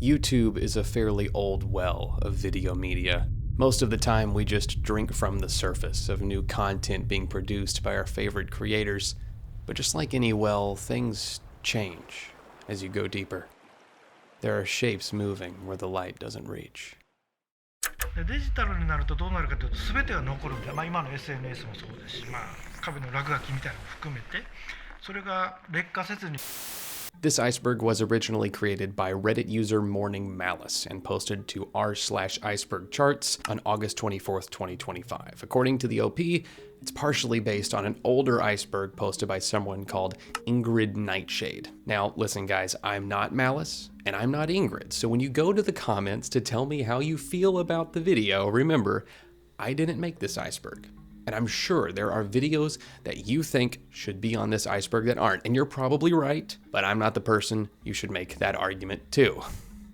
YouTube is a fairly old well of video media. Most of the time, we just drink from the surface of new content being produced by our favorite creators. But just like any well, things change as you go deeper. There are shapes moving where the light doesn't reach. デジタルになるとどうなるかというと全てが残るんで、今の SNS もそうですし、壁の落書きみたいなのも含めて、それが劣化せずに。This iceberg was originally created by Reddit user Morning-Malice and posted to r/iceberg charts on August 24th, 2025. According to the OP, it's partially based on an older iceberg posted by someone called ingridnightshade. Now, listen guys, I'm not Malice, and I'm not Ingrid, so when you go to the comments to tell me how you feel about the video, remember, I didn't make this iceberg. And I'm sure there are videos that you think should be on this iceberg that aren't, and you're probably right, but I'm not the person you should make that argument to.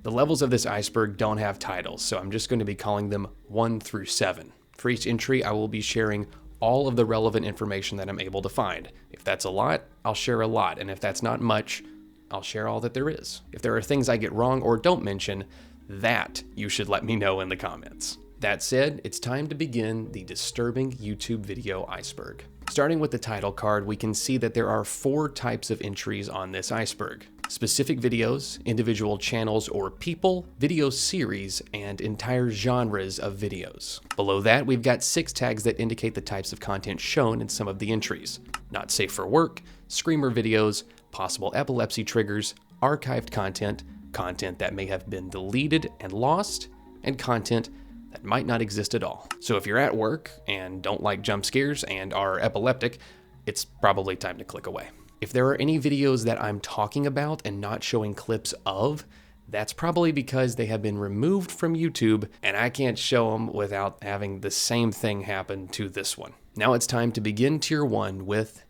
The levels of this iceberg don't have titles, so I'm just going to be calling them 1 through 7. For each entry, I will be sharing all of the relevant information that I'm able to find. If that's a lot, I'll share a lot, and if that's not much, I'll share all that there is. If there are things I get wrong or don't mention, that you should let me know in the comments. That said, it's time to begin the disturbing YouTube video iceberg. Starting with the title card, we can see that there are 4 types of entries on this iceberg: specific videos, individual channels or people, video series, and entire genres of videos. Below that, we've got 6 tags that indicate the types of content shown in some of the entries: not safe for work, screamer videos, possible epilepsy triggers, archived content, content that may have been deleted and lost, and content that might not exist at all. So if you're at work and don't like jump scares and are epileptic, it's probably time to click away. If there are any videos that I'm talking about and not showing clips of, that's probably because they have been removed from YouTube and I can't show them without having the same thing happen to this one. Now it's time to begin Tier 1 with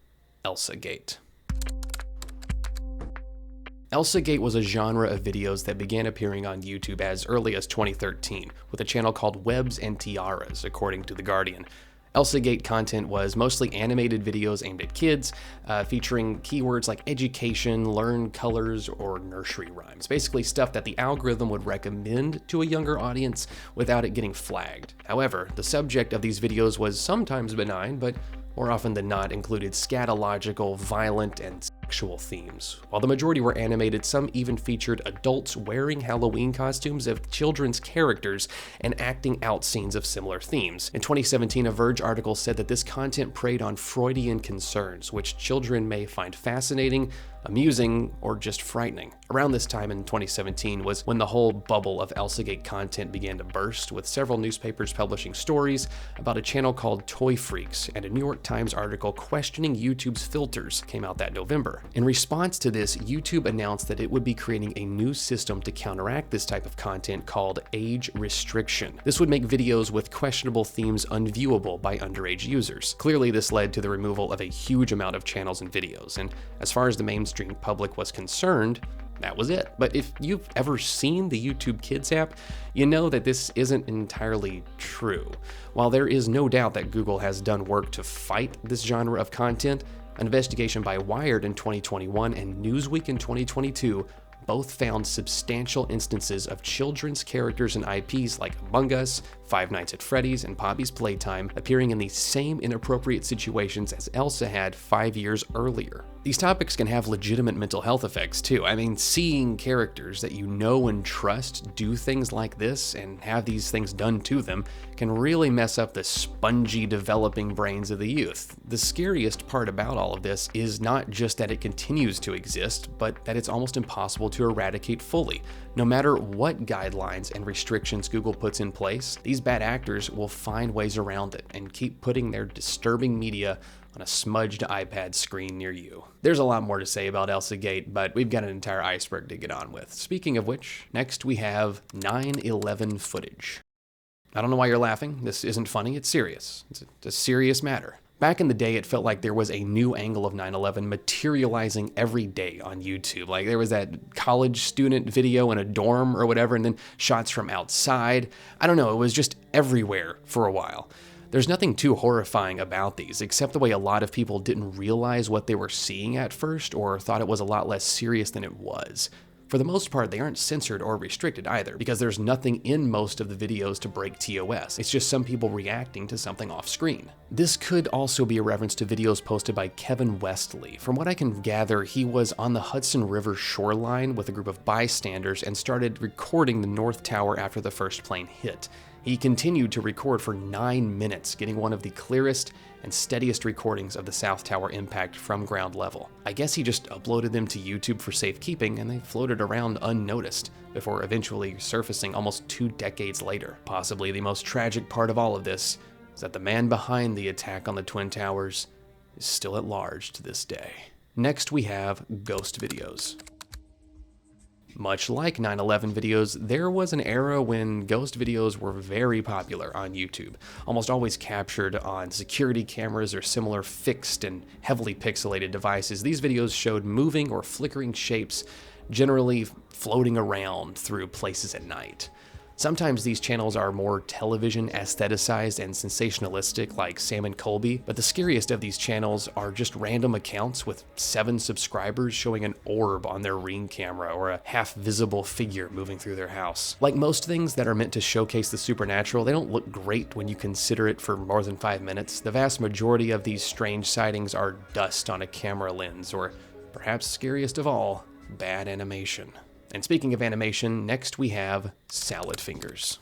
ElsaGate. ElsaGate was a genre of videos that began appearing on YouTube as early as 2013, with a channel called Webs and Tiaras, according to The Guardian. ElsaGate content was mostly animated videos aimed at kids, featuring keywords like education, learn colors, or nursery rhymes. Basically stuff that the algorithm would recommend to a younger audience without it getting flagged. However, the subject of these videos was sometimes benign, but more often than not included scatological, violent, and sexual themes. While the majority were animated, some even featured adults wearing Halloween costumes of children's characters and acting out scenes of similar themes. In 2017, a Verge article said that this content preyed on Freudian concerns, which children may find fascinating, amusing, or just frightening. Around this time in 2017 was when the whole bubble of ElsaGate content began to burst, with several newspapers publishing stories about a channel called Toy Freaks, and a New York Times article questioning YouTube's filters came out that November. In response to this, YouTube announced that it would be creating a new system to counteract this type of content called age restriction. This would make videos with questionable themes unviewable by underage users. Clearly, this led to the removal of a huge amount of channels and videos, and as far as the mainstream public was concerned, that was it. But if you've ever seen the YouTube Kids app, you know that this isn't entirely true. While there is no doubt that Google has done work to fight this genre of content, an investigation by Wired in 2021 and Newsweek in 2022 both found substantial instances of children's characters and IPs like Among Us, Five Nights at Freddy's, and Poppy's Playtime appearing in the same inappropriate situations as Elsa had 5 years earlier. These topics can have legitimate mental health effects too. I mean, seeing characters that you know and trust do things like this and have these things done to them can really mess up the spongy developing brains of the youth. The scariest part about all of this is not just that it continues to exist, but that it's almost impossible to eradicate fully. No matter what guidelines and restrictions Google puts in place, these bad actors will find ways around it and keep putting their disturbing media on a smudged iPad screen near you. There's a lot more to say about ElsaGate, but we've got an entire iceberg to get on with. Speaking of which, next we have 9/11 footage. I don't know why you're laughing. This isn't funny, it's serious. It's a serious matter. Back in the day, it felt like there was a new angle of 9/11 materializing every day on YouTube. Like there was that college student video in a dorm or whatever, and then shots from outside. I don't know, it was just everywhere for a while. There's nothing too horrifying about these, except the way a lot of people didn't realize what they were seeing at first or thought it was a lot less serious than it was. For the most part, they aren't censored or restricted either, because there's nothing in most of the videos to break TOS. It's just some people reacting to something off screen. This could also be a reference to videos posted by Kevin Westley. From what I can gather, he was on the Hudson River shoreline with a group of bystanders and started recording the North Tower after the first plane hit. He continued to record for 9 minutes, getting one of the clearest and steadiest recordings of the South Tower impact from ground level. I guess he just uploaded them to YouTube for safekeeping, and they floated around unnoticed before eventually surfacing almost 2 decades later. Possibly the most tragic part of all of this is that the man behind the attack on the Twin Towers is still at large to this day. Next, we have ghost videos. Much like 9/11 videos, there was an era when ghost videos were very popular on YouTube, almost always captured on security cameras or similar fixed and heavily pixelated devices. These videos showed moving or flickering shapes, generally floating around through places at night. Sometimes these channels are more television aestheticized and sensationalistic, like Sam and Colby, but the scariest of these channels are just random accounts with 7 subscribers showing an orb on their Ring camera or a half-visible figure moving through their house. Like most things that are meant to showcase the supernatural, they don't look great when you consider it for more than 5 minutes. The vast majority of these strange sightings are dust on a camera lens, or perhaps scariest of all, bad animation. And speaking of animation, next we have Salad Fingers.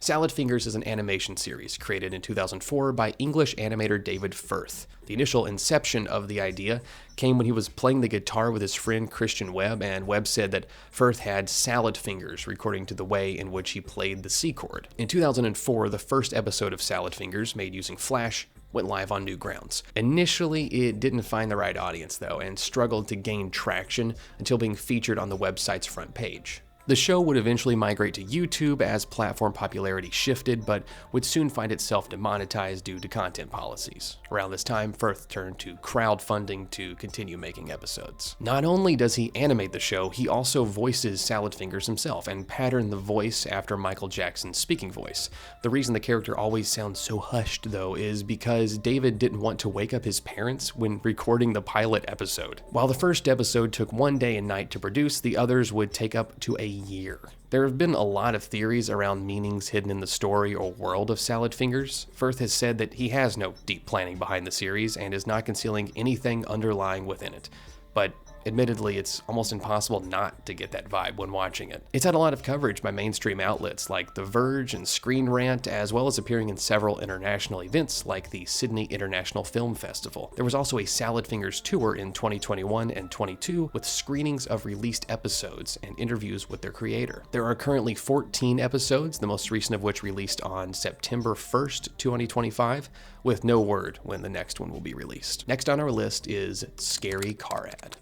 Salad Fingers is an animation series created in 2004 by English animator David Firth. The initial inception of the idea came when he was playing the guitar with his friend Christian Webb, and Webb said that Firth had salad fingers, according to the way in which he played the C chord. In 2004, the first episode of Salad Fingers, made using Flash, went live on Newgrounds. Initially, it didn't find the right audience though, and struggled to gain traction until being featured on the website's front page. The show would eventually migrate to YouTube as platform popularity shifted, but would soon find itself demonetized due to content policies. Around this time, Firth turned to crowdfunding to continue making episodes. Not only does he animate the show, he also voices Salad Fingers himself and patterned the voice after Michael Jackson's speaking voice. The reason the character always sounds so hushed, though, is because David didn't want to wake up his parents when recording the pilot episode. While the first episode took 1 day and night to produce, the others would take up to a year. There have been a lot of theories around meanings hidden in the story or world of Salad Fingers. Firth has said that he has no deep planning behind the series and is not concealing anything underlying within it. But admittedly, it's almost impossible not to get that vibe when watching it. It's had a lot of coverage by mainstream outlets like The Verge and Screen Rant, as well as appearing in several international events like the Sydney International Film Festival. There was also a Salad Fingers tour in 2021 and 22 with screenings of released episodes and interviews with their creator. There are currently 14 episodes, the most recent of which released on September 1st, 2025, with no word when the next one will be released. Next on our list is Scary Car Ad.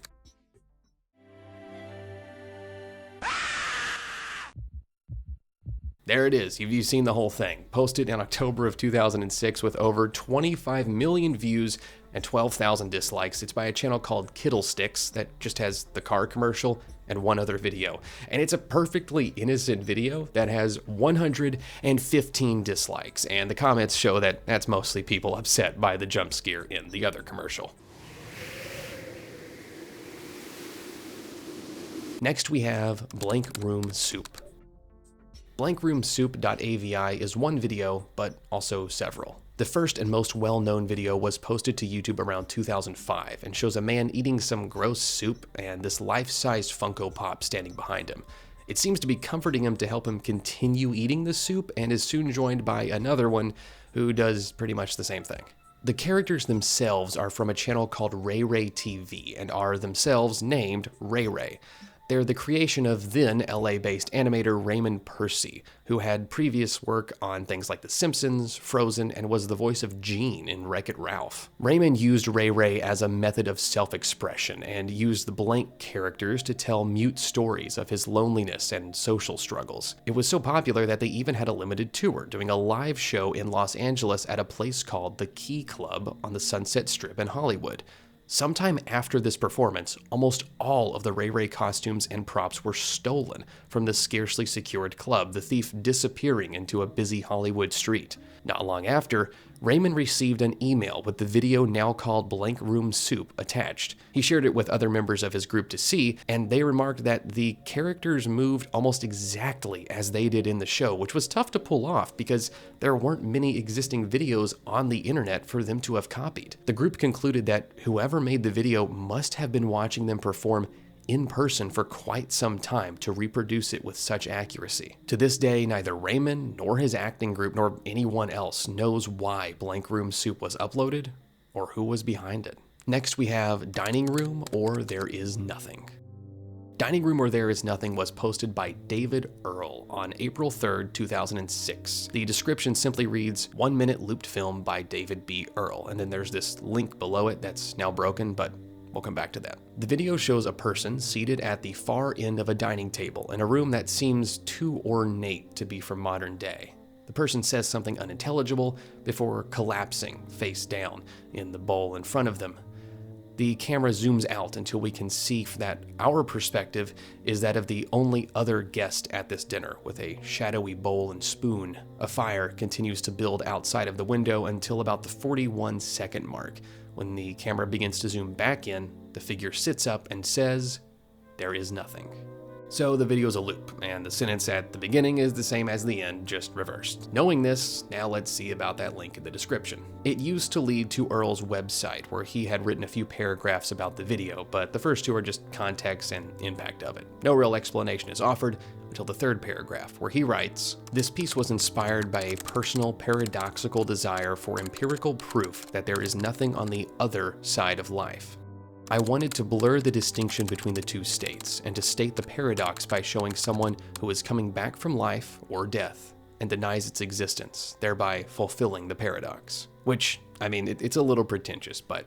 There it is, you've seen the whole thing. Posted in October of 2006 with over 25 million views and 12,000 dislikes. It's by a channel called Kittlesticks that just has the car commercial and one other video. And it's a perfectly innocent video that has 115 dislikes, and the comments show that that's mostly people upset by the jump scare in the other commercial. Next we have Blank Room Soup. Blankroomsoup.avi is one video, but also several. The first and most well-known video was posted to YouTube around 2005 and shows a man eating some gross soup and this life-sized Funko Pop standing behind him. It seems to be comforting him to help him continue eating the soup, and is soon joined by another one who does pretty much the same thing. The characters themselves are from a channel called Ray Ray TV and are themselves named Ray Ray. They're the creation of then LA-based animator Raymond Percy, who had previous work on things like The Simpsons, Frozen, and was the voice of Gene in Wreck-It Ralph. Raymond used Ray Ray as a method of self-expression and used the blank characters to tell mute stories of his loneliness and social struggles. It was so popular that they even had a limited tour, doing a live show in Los Angeles at a place called the Key Club on the Sunset Strip in Hollywood. Sometime after this performance, almost all of the Ray Ray costumes and props were stolen from the scarcely secured club, the thief disappearing into a busy Hollywood street. Not long after, Raymond received an email with the video now called Blank Room Soup attached. He shared it with other members of his group to see, and they remarked that the characters moved almost exactly as they did in the show, which was tough to pull off because there weren't many existing videos on the internet for them to have copied. The group concluded that whoever made the video must have been watching them perform in person for quite some time to reproduce it with such accuracy. To this day, neither Raymond nor his acting group nor anyone else knows why Blank Room Soup was uploaded or who was behind it. Next we have Dining Room or There Is Nothing. Dining Room or There Is Nothing was posted by David Earl on April 3rd, 2006. The description simply reads, 1-minute looped film by David B. Earl, and then there's this link below it that's now broken, but we'll come back to that. The video shows a person seated at the far end of a dining table in a room that seems too ornate to be from modern day. The person says something unintelligible before collapsing face down in the bowl in front of them. The camera zooms out until we can see that our perspective is that of the only other guest at this dinner, with a shadowy bowl and spoon. A fire continues to build outside of the window until about the 41-second mark. When the camera begins to zoom back in, the figure sits up and says, "There is nothing." So the video is a loop, and the sentence at the beginning is the same as the end, just reversed. Knowing this, now let's see about that link in the description. It used to lead to Earl's website, where he had written a few paragraphs about the video, but the first two are just context and impact of it. No real explanation is offered until the third paragraph, where he writes, "This piece was inspired by a personal paradoxical desire for empirical proof that there is nothing on the other side of life. I wanted to blur the distinction between the two states and to state the paradox by showing someone who is coming back from life or death and denies its existence, thereby fulfilling the paradox." Which, I mean, it's a little pretentious, but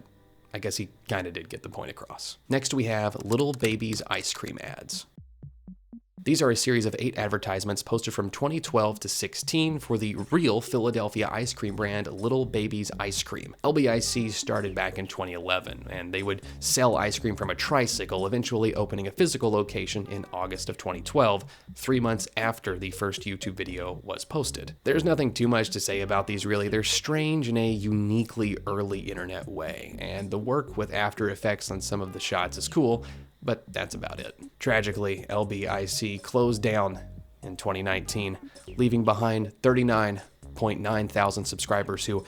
I guess he kinda did get the point across. Next we have Little Baby's ice cream ads. These are a series of 8 advertisements posted from 2012 to 16 for the real Philadelphia ice cream brand Little Baby's Ice Cream. LBIC started back in 2011, and they would sell ice cream from a tricycle, eventually opening a physical location in August of 2012, 3 months after the first YouTube video was posted. There's nothing too much to say about these really. They're strange in a uniquely early internet way, and the work with After Effects on some of the shots is cool, but that's about it. Tragically, LBIC closed down in 2019, leaving behind 39.9 thousand subscribers who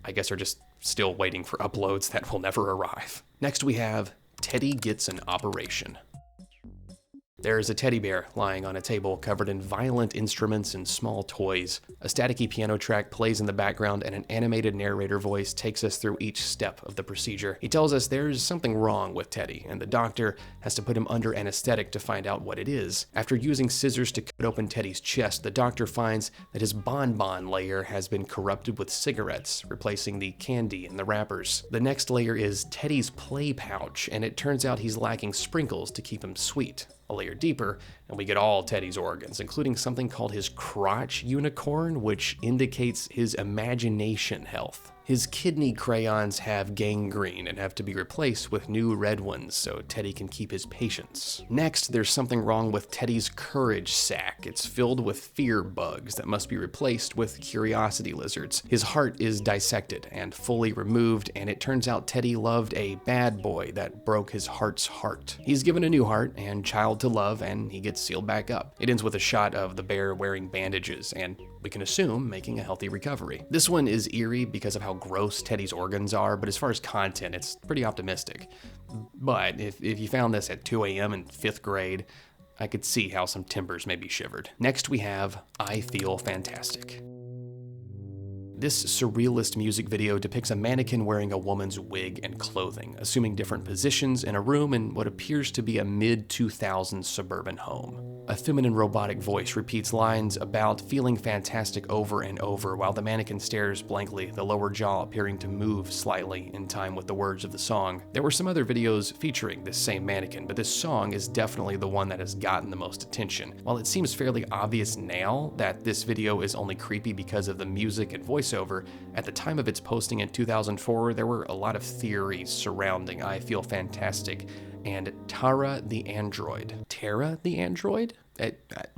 I guess are just still waiting for uploads that will never arrive. Next we have Teddy Gets an Operation. There is a teddy bear lying on a table covered in violent instruments and small toys. A staticky piano track plays in the background and an animated narrator voice takes us through each step of the procedure. He tells us there's something wrong with Teddy, and the doctor has to put him under anesthetic to find out what it is. After using scissors to cut open Teddy's chest, the doctor finds that his bonbon layer has been corrupted with cigarettes, replacing the candy in the wrappers. The next layer is Teddy's play pouch, and it turns out he's lacking sprinkles to keep him sweet. A layer deeper, and we get all Teddy's organs, including something called his crotch unicorn, which indicates his imagination health. His kidney crayons have gangrene and have to be replaced with new red ones so Teddy can keep his patience. Next, there's something wrong with Teddy's courage sac. It's filled with fear bugs that must be replaced with curiosity lizards. His heart is dissected and fully removed, and it turns out Teddy loved a bad boy that broke his heart's heart. He's given a new heart and child to love, and he gets sealed back up. It ends with a shot of the bear wearing bandages, and we can assume making a healthy recovery. This one is eerie because of how gross Teddy's organs are, but as far as content, it's pretty optimistic. But if you found this at 2 a.m. in 5th grade, I could see how some timbers may be shivered. Next we have I Feel Fantastic. This surrealist music video depicts a mannequin wearing a woman's wig and clothing, assuming different positions in a room in what appears to be a mid-2000s suburban home. A feminine robotic voice repeats lines about feeling fantastic over and over while the mannequin stares blankly, the lower jaw appearing to move slightly in time with the words of the song. There were some other videos featuring this same mannequin, but this song is definitely the one that has gotten the most attention. While it seems fairly obvious now that this video is only creepy because of the music and voiceover, at the time of its posting in 2004, there were a lot of theories surrounding I Feel Fantastic and Tara the Android. Tara the Android? I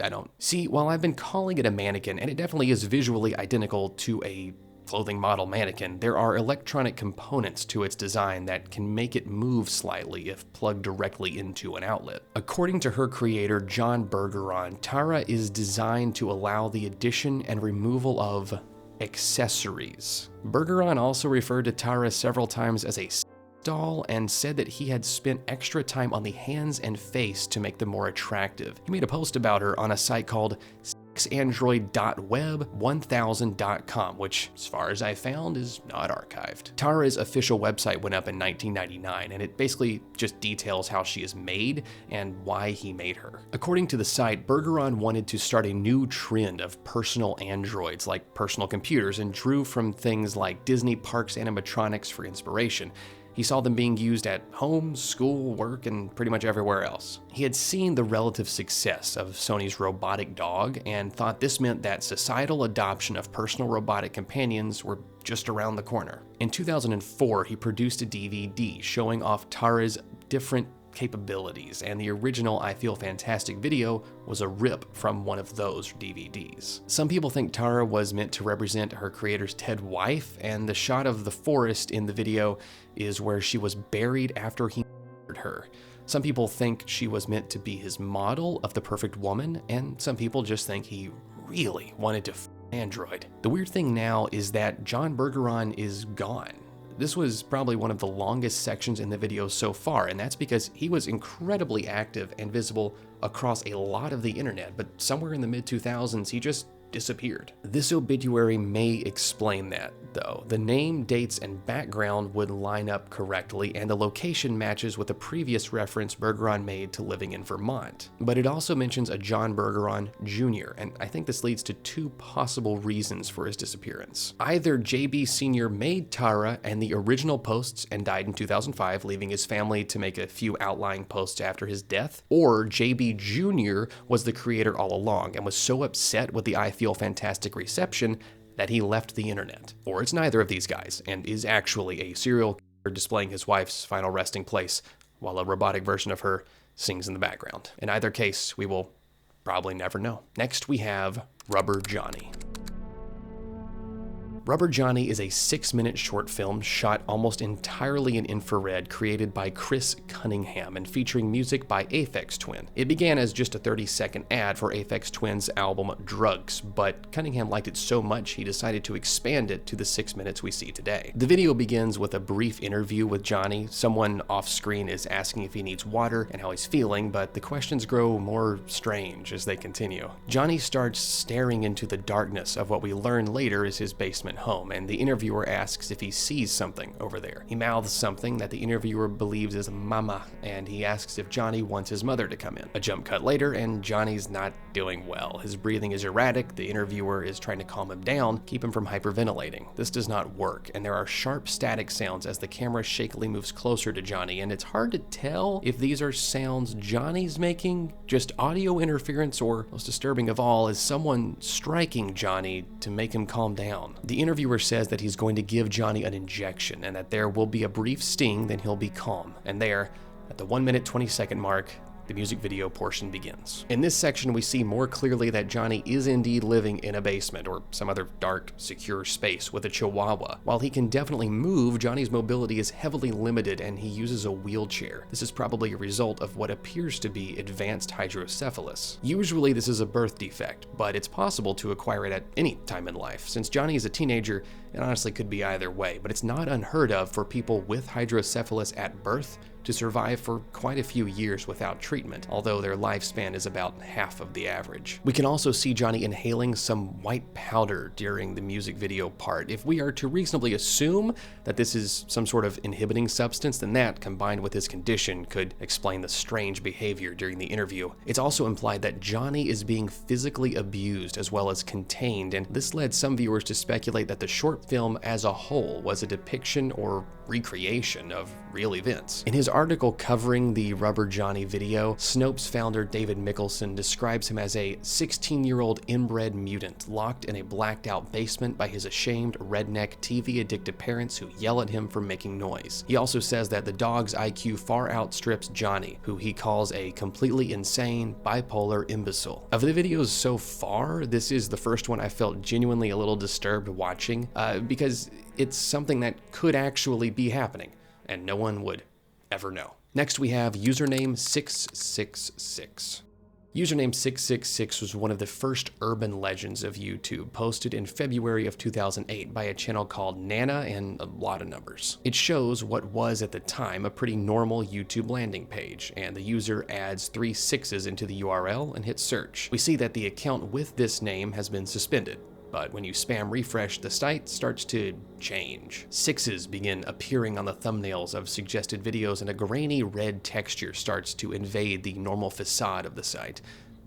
don't. See, while I've been calling it a mannequin, and it definitely is visually identical to a clothing model mannequin, there are electronic components to its design that can make it move slightly if plugged directly into an outlet. According to her creator, John Bergeron, Tara is designed to allow the addition and removal of accessories. Bergeron also referred to Tara several times as a doll and said that he had spent extra time on the hands and face to make them more attractive. He made a post about her on a site called android.web1000.com, which, as far as I found, is not archived. Tara's official website went up in 1999, and it basically just details how she is made and why he made her. According to the site, Bergeron wanted to start a new trend of personal androids, like personal computers, and drew from things like Disney Parks animatronics for inspiration. He saw them being used at home, school, work, and pretty much everywhere else. He had seen the relative success of Sony's robotic dog and thought this meant that societal adoption of personal robotic companions were just around the corner. In 2004, he produced a DVD showing off Tara's different capabilities, and the original I Feel Fantastic video was a rip from one of those DVDs. Some people think Tara was meant to represent her creator's Ted wife, and the shot of the forest in the video is where she was buried after he murdered her. Some people think she was meant to be his model of the perfect woman, and some people just think he really wanted to Android. The weird thing now is that John Bergeron is gone. This was probably one of the longest sections in the video so far, and that's because he was incredibly active and visible across a lot of the internet, but somewhere in the mid-2000s he just disappeared. This obituary may explain that, though. The name, dates, and background would line up correctly, and the location matches with a previous reference Bergeron made to living in Vermont. But it also mentions a John Bergeron Jr., and I think this leads to two possible reasons for his disappearance. Either JB Sr. made Tara and the original posts and died in 2005, leaving his family to make a few outlying posts after his death, or JB Jr. was the creator all along and was so upset with the I Feel Fantastic reception that he left the internet. Or it's neither of these guys and is actually a serial killer displaying his wife's final resting place while a robotic version of her sings in the background. In either case, we will probably never know. Next, we have Rubber Johnny. Rubber Johnny is a 6-minute short film shot almost entirely in infrared, created by Chris Cunningham and featuring music by Aphex Twin. It began as just a 30-second ad for Aphex Twin's album Drugs, but Cunningham liked it so much he decided to expand it to the 6 minutes we see today. The video begins with a brief interview with Johnny. Someone off-screen is asking if he needs water and how he's feeling, but the questions grow more strange as they continue. Johnny starts staring into the darkness of what we learn later is his basement home, and the interviewer asks if he sees something over there. He mouths something that the interviewer believes is mama, and he asks if Johnny wants his mother to come in. A jump cut later, and Johnny's not doing well. His breathing is erratic, the interviewer is trying to calm him down, keep him from hyperventilating. This does not work, and there are sharp static sounds as the camera shakily moves closer to Johnny, and it's hard to tell if these are sounds Johnny's making, just audio interference, or, most disturbing of all, is someone striking Johnny to make him calm down. The interviewer says that he's going to give Johnny an injection and that there will be a brief sting, then he'll be calm. And there, at the 1-minute 20-second mark, the music video portion begins. In this section, we see more clearly that Johnny is indeed living in a basement or some other dark, secure space with a chihuahua. While he can definitely move, Johnny's mobility is heavily limited and he uses a wheelchair. This is probably a result of what appears to be advanced hydrocephalus. Usually this is a birth defect, but it's possible to acquire it at any time in life. Since Johnny is a teenager, it honestly could be either way, but it's not unheard of for people with hydrocephalus at birth to survive for quite a few years without treatment, although their lifespan is about half of the average. We can also see Johnny inhaling some white powder during the music video part. If we are to reasonably assume that this is some sort of inhibiting substance, then that, combined with his condition, could explain the strange behavior during the interview. It's also implied that Johnny is being physically abused as well as contained, and this led some viewers to speculate that the short film as a whole was a depiction or recreation of real events. In his article covering the Rubber Johnny video, Snopes founder David Mickelson describes him as a 16-year-old inbred mutant locked in a blacked-out basement by his ashamed, redneck, TV-addicted parents who yell at him for making noise. He also says that the dog's IQ far outstrips Johnny, who he calls a completely insane, bipolar imbecile. Of the videos so far, this is the first one I felt genuinely a little disturbed watching, because it's something that could actually be happening, and no one would ever know. Next we have username 666. Username 666 was one of the first urban legends of YouTube, posted in February of 2008 by a channel called Nana and a lot of numbers. It shows what was at the time a pretty normal YouTube landing page, and the user adds 3 sixes into the URL and hits search. We see that the account with this name has been suspended, but when you spam refresh, the site starts to change. Sixes begin appearing on the thumbnails of suggested videos, and a grainy red texture starts to invade the normal facade of the site.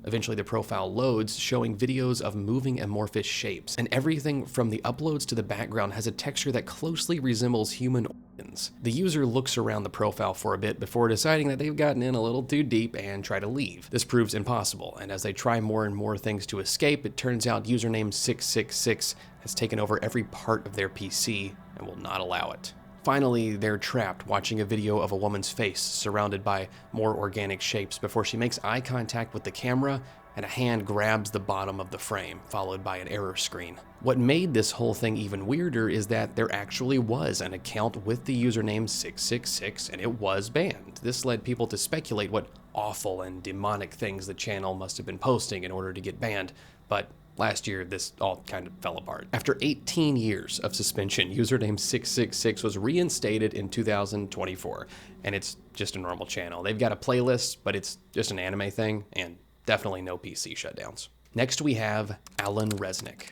Eventually the profile loads, showing videos of moving amorphous shapes, and everything from the uploads to the background has a texture that closely resembles human organs. The user looks around the profile for a bit before deciding that they've gotten in a little too deep and try to leave. This proves impossible, and as they try more and more things to escape, it turns out username 666 has taken over every part of their PC and will not allow it. Finally, they're trapped watching a video of a woman's face surrounded by more organic shapes before she makes eye contact with the camera and a hand grabs the bottom of the frame, followed by an error screen. What made this whole thing even weirder is that there actually was an account with the username 666 and it was banned. This led people to speculate what awful and demonic things the channel must have been posting in order to get banned, but last year, this all kind of fell apart. After 18 years of suspension, username 666 was reinstated in 2024, and it's just a normal channel. They've got a playlist, but it's just an anime thing, and definitely no PC shutdowns. Next, we have Alan Resnick.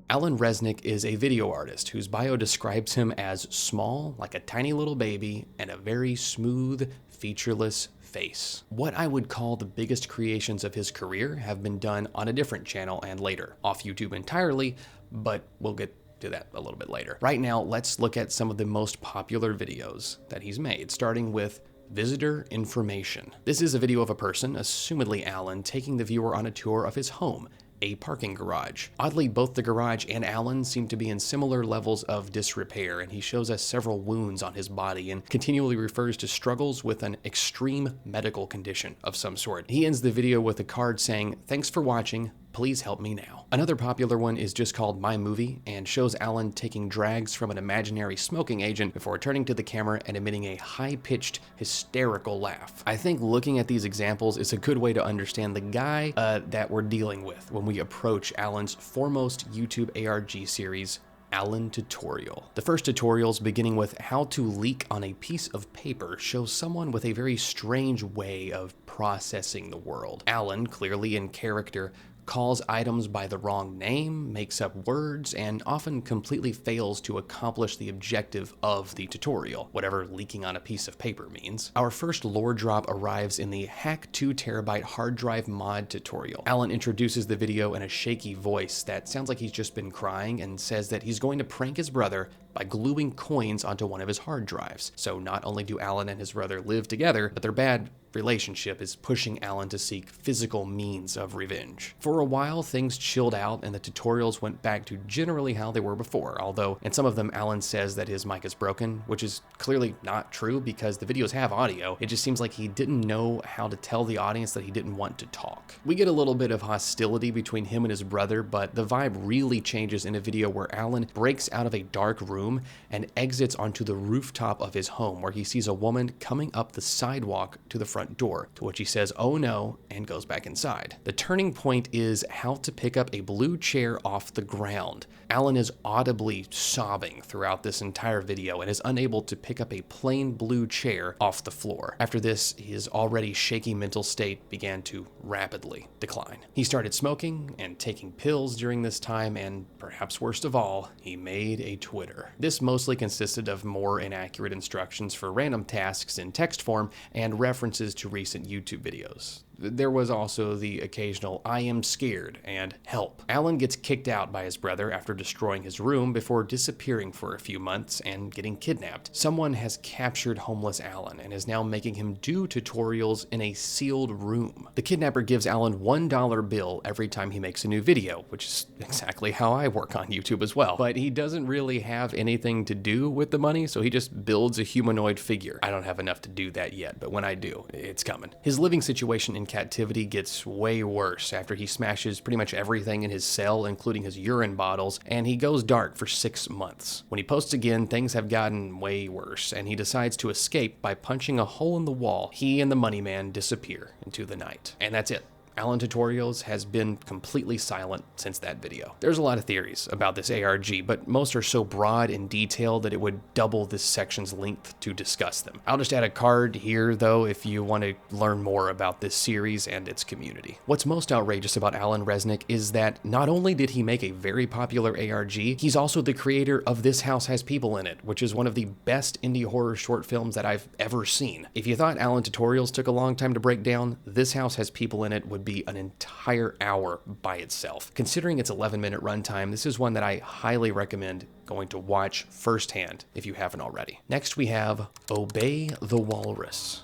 Alan Resnick is a video artist whose bio describes him as small, like a tiny little baby, and a very smooth, featureless face. What I would call the biggest creations of his career have been done on a different channel and later, off YouTube entirely, but we'll get to that a little bit later. Right now, let's look at some of the most popular videos that he's made, starting with Visitor Information. This is a video of a person, assumedly Alan, taking the viewer on a tour of his home, a parking garage. Oddly, both the garage and Alan seem to be in similar levels of disrepair, and he shows us several wounds on his body and continually refers to struggles with an extreme medical condition of some sort. He ends the video with a card saying, "Thanks for watching. Please help me now." Another popular one is just called My Movie and shows Alan taking drags from an imaginary smoking agent before turning to the camera and emitting a high-pitched, hysterical laugh. I think looking at these examples is a good way to understand the guy that we're dealing with when we approach Alan's foremost YouTube ARG series, Alan Tutorial. The first tutorials, beginning with how to leak on a piece of paper, shows someone with a very strange way of processing the world. Alan, clearly in character, calls items by the wrong name, makes up words, and often completely fails to accomplish the objective of the tutorial, whatever leaking on a piece of paper means. Our first lore drop arrives in the Hack 2 TB hard drive mod tutorial. Alan introduces the video in a shaky voice that sounds like he's just been crying and says that he's going to prank his brother by gluing coins onto one of his hard drives. So not only do Alan and his brother live together, but their bad relationship is pushing Alan to seek physical means of revenge. For a while, things chilled out and the tutorials went back to generally how they were before, although in some of them Alan says that his mic is broken, which is clearly not true because the videos have audio. It just seems like he didn't know how to tell the audience that he didn't want to talk. We get a little bit of hostility between him and his brother, but the vibe really changes in a video where Alan breaks out of a dark room and exits onto the rooftop of his home, where he sees a woman coming up the sidewalk to the front door, to which he says, "Oh no," and goes back inside. The turning point is how to pick up a blue chair off the ground. Alan is audibly sobbing throughout this entire video and is unable to pick up a plain blue chair off the floor. After this, his already shaky mental state began to rapidly decline. He started smoking and taking pills during this time, and perhaps worst of all, he made a Twitter. This mostly consisted of more inaccurate instructions for random tasks in text form and references to recent YouTube videos. There was also the occasional "I am scared" and "help." Alan gets kicked out by his brother after destroying his room before disappearing for a few months and getting kidnapped. Someone has captured homeless Alan and is now making him do tutorials in a sealed room. The kidnapper gives Alan $1 bill every time he makes a new video, which is exactly how I work on YouTube as well. But he doesn't really have anything to do with the money, so he just builds a humanoid figure. I don't have enough to do that yet, but when I do, it's coming. His living situation in captivity gets way worse after he smashes pretty much everything in his cell, including his urine bottles, and he goes dark for 6 months. When he posts again, things have gotten way worse, and he decides to escape by punching a hole in the wall. He and the money man disappear into the night. And that's it. Alan Tutorials has been completely silent since that video. There's a lot of theories about this ARG, but most are so broad and detailed that it would double this section's length to discuss them. I'll just add a card here, though, if you want to learn more about this series and its community. What's most outrageous about Alan Resnick is that not only did he make a very popular ARG, he's also the creator of This House Has People in It, which is one of the best indie horror short films that I've ever seen. If you thought Alan Tutorials took a long time to break down, This House Has People in It would be an entire hour by itself. Considering its 11-minute runtime, this is one that I highly recommend going to watch firsthand if you haven't already. Next we have Obey the Walrus.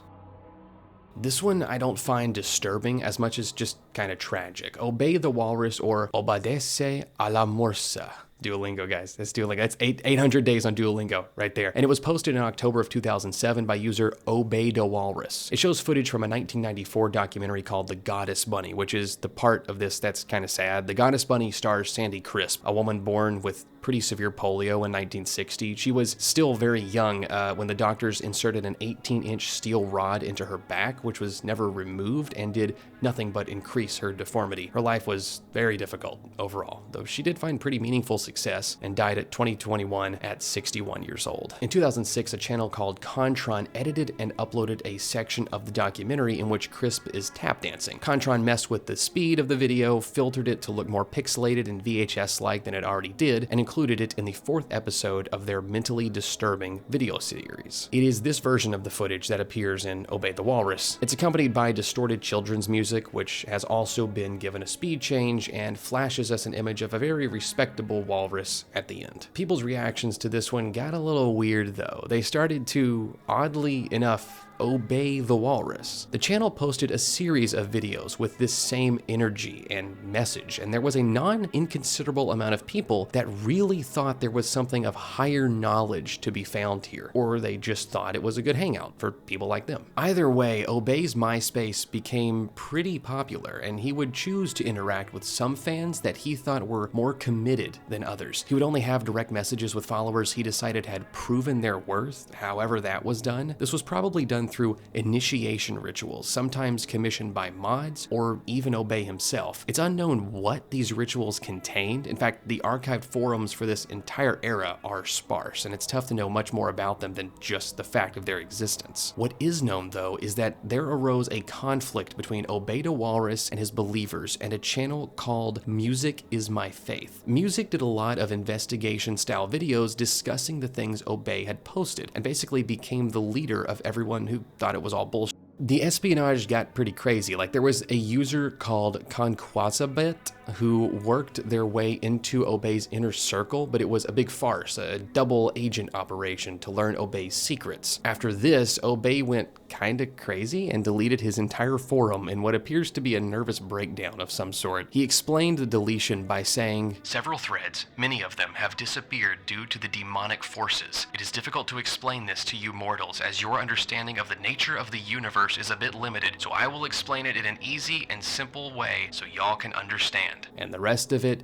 This one I don't find disturbing as much as just kind of tragic. Obey the Walrus, or Obedece a la Morsa. Duolingo, guys. That's Duolingo. That's 800 days on Duolingo right there. And it was posted in October of 2007 by user Obey the Walrus. It shows footage from a 1994 documentary called The Goddess Bunny, which is the part of this that's kind of sad. The Goddess Bunny stars Sandy Crisp, a woman born with pretty severe polio in 1960. She was still very young when the doctors inserted an 18-inch steel rod into her back, which was never removed and did nothing but increase her deformity. Her life was very difficult overall, though she did find pretty meaningful success and died at 2021 at 61 years old. In 2006, a channel called Contron edited and uploaded a section of the documentary in which Crisp is tap dancing. Contron messed with the speed of the video, filtered it to look more pixelated and VHS-like than it already did, and included it in the 4th episode of their mentally disturbing video series. It is this version of the footage that appears in Obey the Walrus. It's accompanied by distorted children's music, which has also been given a speed change and flashes us an image of a very respectable walrus at the end. People's reactions to this one got a little weird though. They started to, oddly enough, obey the walrus. The channel posted a series of videos with this same energy and message, and there was a non-inconsiderable amount of people that really thought there was something of higher knowledge to be found here, or they just thought it was a good hangout for people like them. Either way, Obey's MySpace became pretty popular, and he would choose to interact with some fans that he thought were more committed than others. He would only have direct messages with followers he decided had proven their worth, however that was done. This was probably done through initiation rituals, sometimes commissioned by mods or even Obey himself. It's unknown what these rituals contained. In fact, the archived forums for this entire era are sparse, and it's tough to know much more about them than just the fact of their existence. What is known, though, is that there arose a conflict between Obey the Walrus and his believers and a channel called Music Is My Faith. Music did a lot of investigation-style videos discussing the things Obey had posted, and basically became the leader of everyone who thought it was all bullshit. The espionage got pretty crazy. Like, there was a user called Conquazabit who worked their way into Obey's inner circle, but it was a big farce, a double agent operation to learn Obey's secrets. After this, Obey went kinda crazy and deleted his entire forum in what appears to be a nervous breakdown of some sort. He explained the deletion by saying, "Several threads, many of them, have disappeared due to the demonic forces. It is difficult to explain this to you mortals, as your understanding of the nature of the universe is a bit limited, so I will explain it in an easy and simple way so y'all can understand." And the rest of it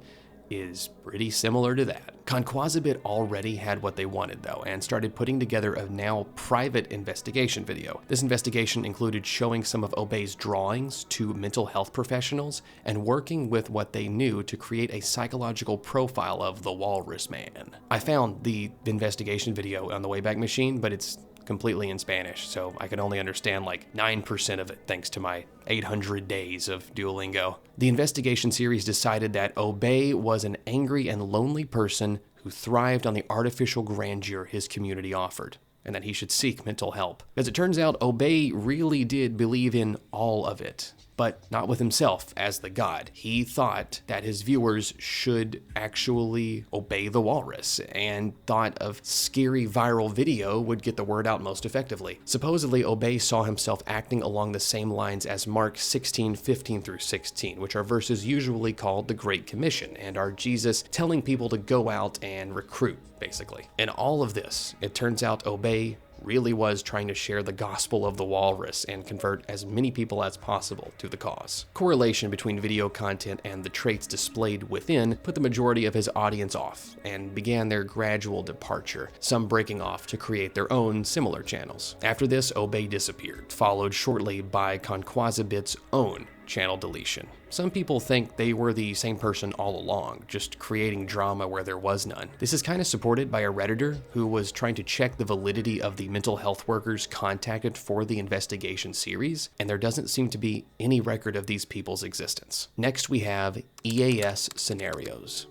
is pretty similar to that. Conquazabit already had what they wanted though, and started putting together a now private investigation video. This investigation included showing some of Obey's drawings to mental health professionals and working with what they knew to create a psychological profile of the Walrus Man. I found the investigation video on the Wayback Machine, but it's completely in Spanish, so I could only understand like 9% of it thanks to my 800 days of Duolingo. The investigation series decided that Obey was an angry and lonely person who thrived on the artificial grandeur his community offered, and that he should seek mental help. As it turns out, Obey really did believe in all of it. but not with himself as the god. He thought that his viewers should actually obey the walrus, and thought a scary viral video would get the word out most effectively. Supposedly, Obey saw himself acting along the same lines as Mark 16:15 through 16, which are verses usually called the Great Commission, and are Jesus telling people to go out and recruit, basically. In all of this, it turns out Obey really was trying to share the gospel of the walrus and convert as many people as possible to the cause. Correlation between video content and the traits displayed within put the majority of his audience off and began their gradual departure, some breaking off to create their own similar channels. After this, Obey disappeared, followed shortly by Conquazabit's own channel deletion. Some people think they were the same person all along, just creating drama where there was none. This is kind of supported by a Redditor who was trying to check the validity of the mental health workers contacted for the investigation series, and there doesn't seem to be any record of these people's existence. Next, we have EAS scenarios.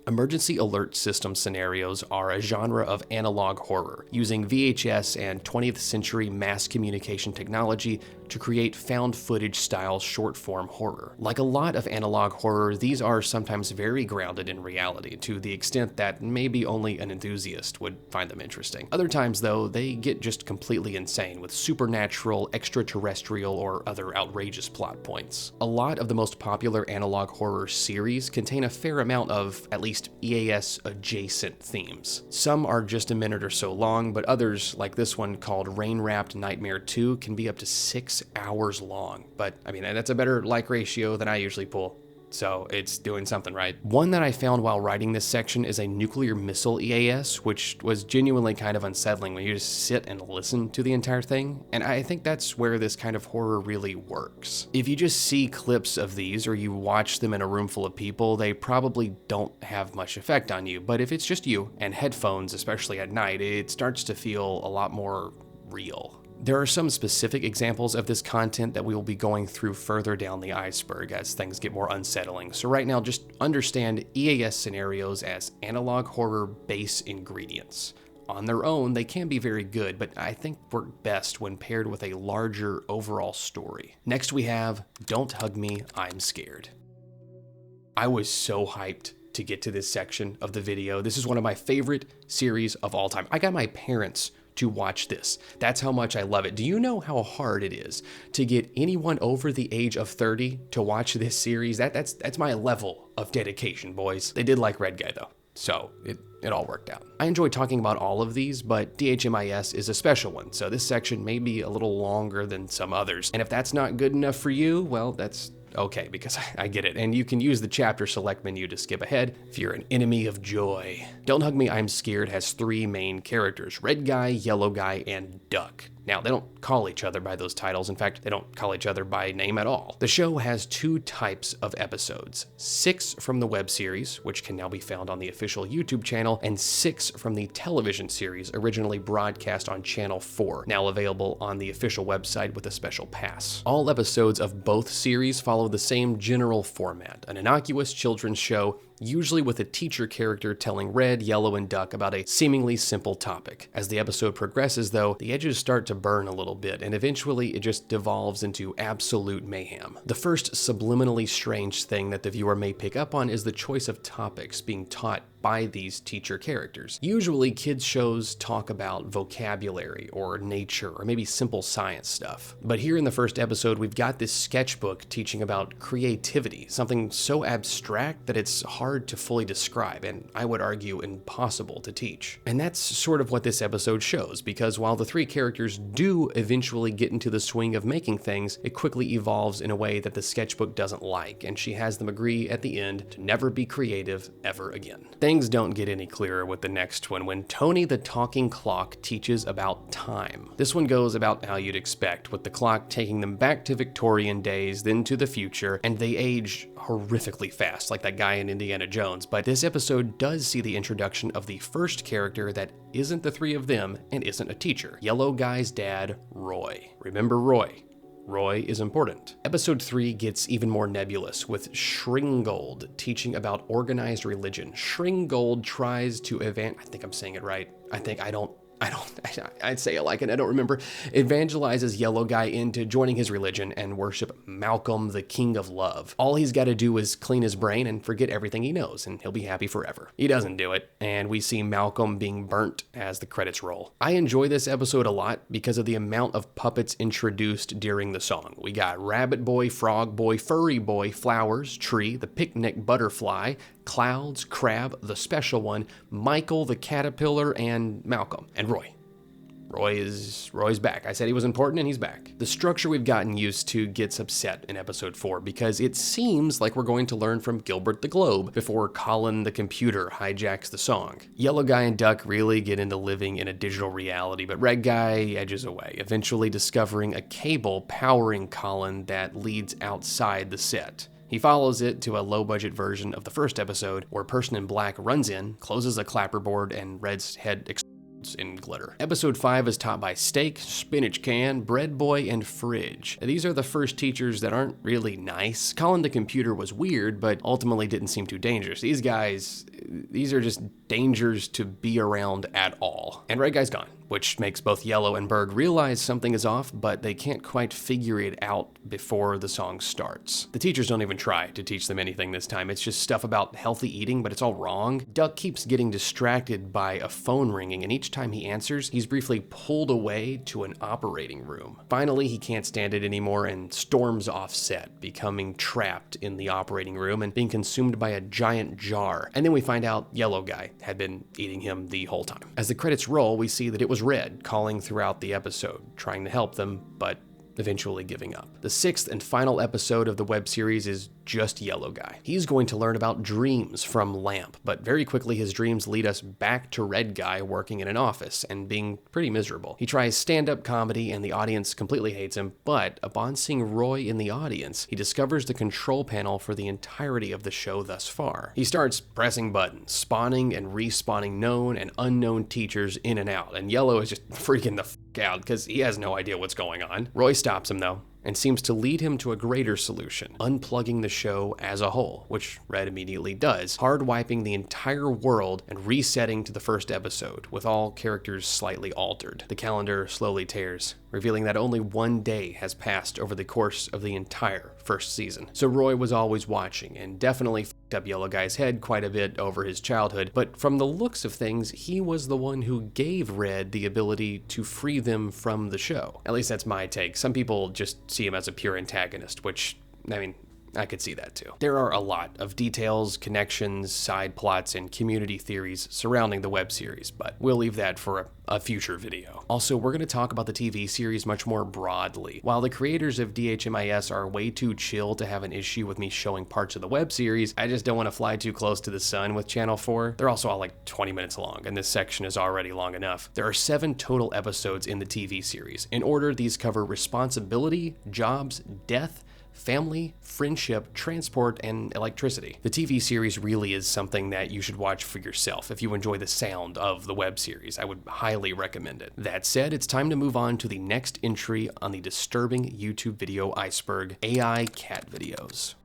Emergency alert system scenarios are a genre of analog horror, using VHS and 20th century mass communication technology to create found footage style short form horror. Like a lot of analog horror, these are sometimes very grounded in reality, to the extent that maybe only an enthusiast would find them interesting. Other times though, they get just completely insane with supernatural, extraterrestrial, or other outrageous plot points. A lot of the most popular analog horror series contain a fair amount of, at least EAS adjacent themes. Some are just a minute or so long, but others, like this one called Rain Wrapped Nightmare 2, can be up to 6 hours long. But I mean, that's a better like ratio than I usually pull, so it's doing something right. One that I found while writing this section is a nuclear missile EAS, which was genuinely kind of unsettling when you just sit and listen to the entire thing, and I think that's where this kind of horror really works. If you just see clips of these or you watch them in a room full of people, they probably don't have much effect on you, but if it's just you and headphones, especially at night, it starts to feel a lot more real. There are some specific examples of this content that we will be going through further down the iceberg as things get more unsettling. So right now, just understand EAS scenarios as analog horror base ingredients. On their own, they can be very good, but I think work best when paired with a larger overall story. Next we have Don't Hug Me, I'm Scared. I was so hyped to get to this section of the video. This is one of my favorite series of all time. I got my parents to watch this. That's how much I love it. Do you know how hard it is to get anyone over the age of 30 to watch this series? That's my level of dedication, boys. They did like Red Guy though, so it all worked out. I enjoy talking about all of these, but DHMIS is a special one, so this section may be a little longer than some others. And if that's not good enough for you, well, that's okay, because I get it, and you can use the chapter select menu to skip ahead if you're an enemy of joy. Don't Hug Me, I'm Scared has 3 main characters: Red Guy, Yellow Guy, and Duck. Now, they don't call each other by those titles. In fact, they don't call each other by name at all. The show has 2 types of episodes: 6 from the web series, which can now be found on the official YouTube channel, and 6 from the television series originally broadcast on Channel 4, now available on the official website with a special pass. All episodes of both series follow the same general format: an innocuous children's show, usually with a teacher character telling Red, Yellow, and Duck about a seemingly simple topic. As the episode progresses though, the edges start to burn a little bit, and eventually it just devolves into absolute mayhem. The first subliminally strange thing that the viewer may pick up on is the choice of topics being taught by these teacher characters. Usually kids shows talk about vocabulary or nature or maybe simple science stuff. But here in the first episode, we've got this sketchbook teaching about creativity, something so abstract that it's hard to fully describe, and I would argue impossible to teach. And that's sort of what this episode shows, because while the 3 characters do eventually get into the swing of making things, it quickly evolves in a way that the sketchbook doesn't like, and she has them agree at the end to never be creative ever again. Things don't get any clearer with the next one, when Tony the Talking Clock teaches about time. This one goes about how you'd expect, with the clock taking them back to Victorian days, then to the future, and they age horrifically fast, like that guy in Indiana Jones. But this episode does see the introduction of the first character that isn't the 3 of them and isn't a teacher: Yellow Guy's dad, Roy. Remember Roy. Roy is important. Episode 3 gets even more nebulous, with Shringold teaching about organized religion. Shringold tries to I think I'm saying it right. I don't I'd say it like it, I don't remember, evangelizes Yellow Guy into joining his religion and worship Malcolm, the King of Love. All he's got to do is clean his brain and forget everything he knows, and he'll be happy forever. He doesn't do it, and we see Malcolm being burnt as the credits roll. I enjoy this episode a lot because of the amount of puppets introduced during the song. We got Rabbit Boy, Frog Boy, Furry Boy, Flowers, Tree, the Picnic Butterfly, Clouds, Crab, the Special One, Michael, the Caterpillar, and Malcolm, and Roy. Roy's back. I said he was important and he's back. The structure we've gotten used to gets upset in episode 4 because it seems like we're going to learn from Gilbert the Globe before Colin the computer hijacks the song. Yellow Guy and Duck really get into living in a digital reality, but Red Guy edges away, eventually discovering a cable powering Colin that leads outside the set. He follows it to a low-budget version of the first episode where a person in black runs in, closes a clapperboard, and Red's head explodes in glitter. Episode 5 is taught by Steak, Spinach Can, Bread Boy, and Fridge. These are the first teachers that aren't really nice. Colin the computer was weird, but ultimately didn't seem too dangerous. These are just dangers to be around at all. And Red Guy's gone, which makes both Yellow and Berg realize something is off, but they can't quite figure it out before the song starts. The teachers don't even try to teach them anything this time. It's just stuff about healthy eating, but it's all wrong. Duck keeps getting distracted by a phone ringing, and each time he answers, he's briefly pulled away to an operating room. Finally, he can't stand it anymore and storms off set, becoming trapped in the operating room and being consumed by a giant jar. And then we find out Yellow Guy had been eating him the whole time. As the credits roll, we see that it was Red calling throughout the episode, trying to help them, but eventually giving up. The 6th and final episode of the web series is just Yellow Guy. He's going to learn about dreams from Lamp, but very quickly his dreams lead us back to Red Guy working in an office and being pretty miserable. He tries stand-up comedy and the audience completely hates him, but upon seeing Roy in the audience, he discovers the control panel for the entirety of the show thus far. He starts pressing buttons, spawning and respawning known and unknown teachers in and out, and Yellow is just freaking the f*** out because he has no idea what's going on. Roy stops him though, and seems to lead him to a greater solution, unplugging the show as a whole, which Red immediately does, hard wiping the entire world and resetting to the first episode, with all characters slightly altered. The calendar slowly tears, revealing that only one day has passed over the course of the entire first season. So Roy was always watching, and definitely f***ed up Yellow Guy's head quite a bit over his childhood, but from the looks of things, he was the one who gave Red the ability to free them from the show. At least that's my take. Some people just see him as a pure antagonist, which, I mean, I could see that too. There are a lot of details, connections, side plots, and community theories surrounding the web series, but we'll leave that for a future video. Also, we're going to talk about the TV series much more broadly. While the creators of DHMIS are way too chill to have an issue with me showing parts of the web series, I just don't want to fly too close to the sun with Channel 4. They're also all like 20 minutes long, and this section is already long enough. There are 7 total episodes in the TV series. In order, these cover responsibility, jobs, death, family, friendship, transport, and electricity. The TV series really is something that you should watch for yourself if you enjoy the sound of the web series. I would highly recommend it. That said, it's time to move on to the next entry on the disturbing YouTube video iceberg, AI cat videos.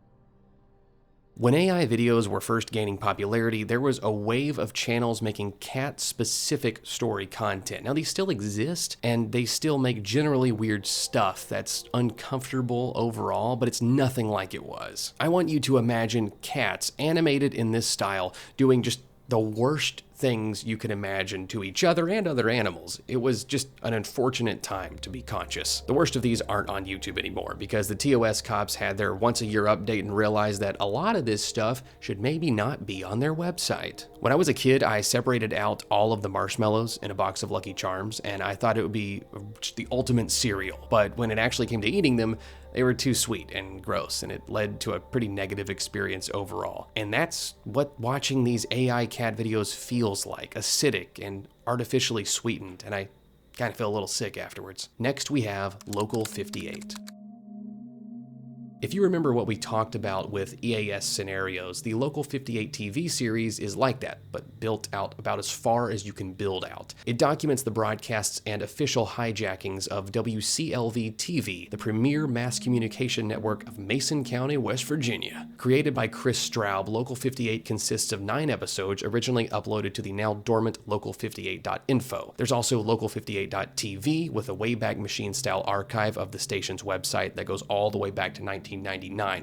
When AI videos were first gaining popularity, there was a wave of channels making cat-specific story content. Now, these still exist, and they still make generally weird stuff that's uncomfortable overall, but it's nothing like it was. I want you to imagine cats animated in this style doing just the worst things you can imagine to each other and other animals. It was just an unfortunate time to be conscious. The worst of these aren't on YouTube anymore because the TOS cops had their once-a-year update and realized that a lot of this stuff should maybe not be on their website. When I was a kid, I separated out all of the marshmallows in a box of Lucky Charms, and I thought it would be just the ultimate cereal. But when it actually came to eating them, they were too sweet and gross, and it led to a pretty negative experience overall. And that's what watching these AI cat videos feels like, acidic and artificially sweetened, and I kind of feel a little sick afterwards. Next we have Local 58. If you remember what we talked about with EAS scenarios, the Local 58 TV series is like that, but built out about as far as you can build out. It documents the broadcasts and official hijackings of WCLV-TV, the premier mass communication network of Mason County, West Virginia. Created by Chris Straub, Local 58 consists of 9 episodes originally uploaded to the now dormant local58.info. There's also local58.tv with a Wayback Machine-style archive of the station's website that goes all the way back to 1999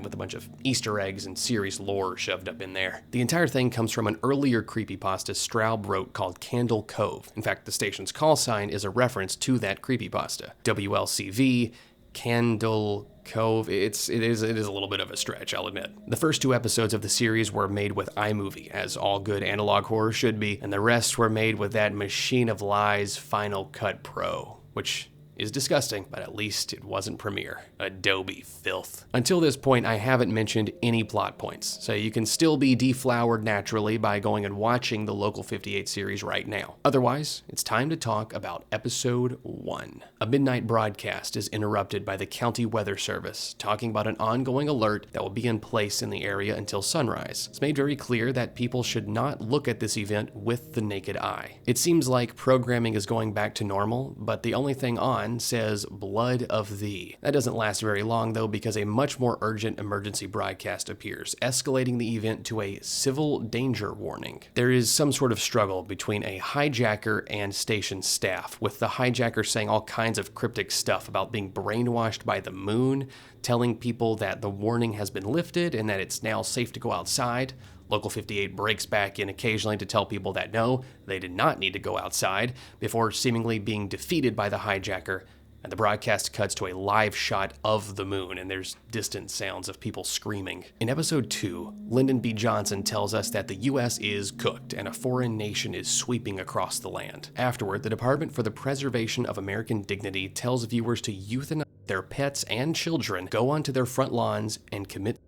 with a bunch of Easter eggs and series lore shoved up in there. The entire thing comes from an earlier creepypasta Straub wrote called Candle Cove. In fact, the station's call sign is a reference to that creepypasta. WLCV, Candle Cove, it is a little bit of a stretch, I'll admit. The first 2 episodes of the series were made with iMovie, as all good analog horror should be, and the rest were made with that Machine of Lies Final Cut Pro, which is disgusting, but at least it wasn't Premiere. Adobe filth. Until this point, I haven't mentioned any plot points, so you can still be deflowered naturally by going and watching the Local 58 series right now. Otherwise, it's time to talk about Episode 1. A midnight broadcast is interrupted by the County Weather Service, talking about an ongoing alert that will be in place in the area until sunrise. It's made very clear that people should not look at this event with the naked eye. It seems like programming is going back to normal, but the only thing on says blood of thee. That doesn't last very long though, because a much more urgent emergency broadcast appears, escalating the event to a civil danger warning. There is some sort of struggle between a hijacker and station staff, with the hijacker saying all kinds of cryptic stuff about being brainwashed by the moon, telling people that the warning has been lifted and that it's now safe to go outside. Local 58 breaks back in occasionally to tell people that no, they did not need to go outside, before seemingly being defeated by the hijacker, and the broadcast cuts to a live shot of the moon, and there's distant sounds of people screaming. In Episode 2, Lyndon B. Johnson tells us that the U.S. is cooked, and a foreign nation is sweeping across the land. Afterward, the Department for the Preservation of American Dignity tells viewers to euthanize their pets and children, go onto their front lawns, and commit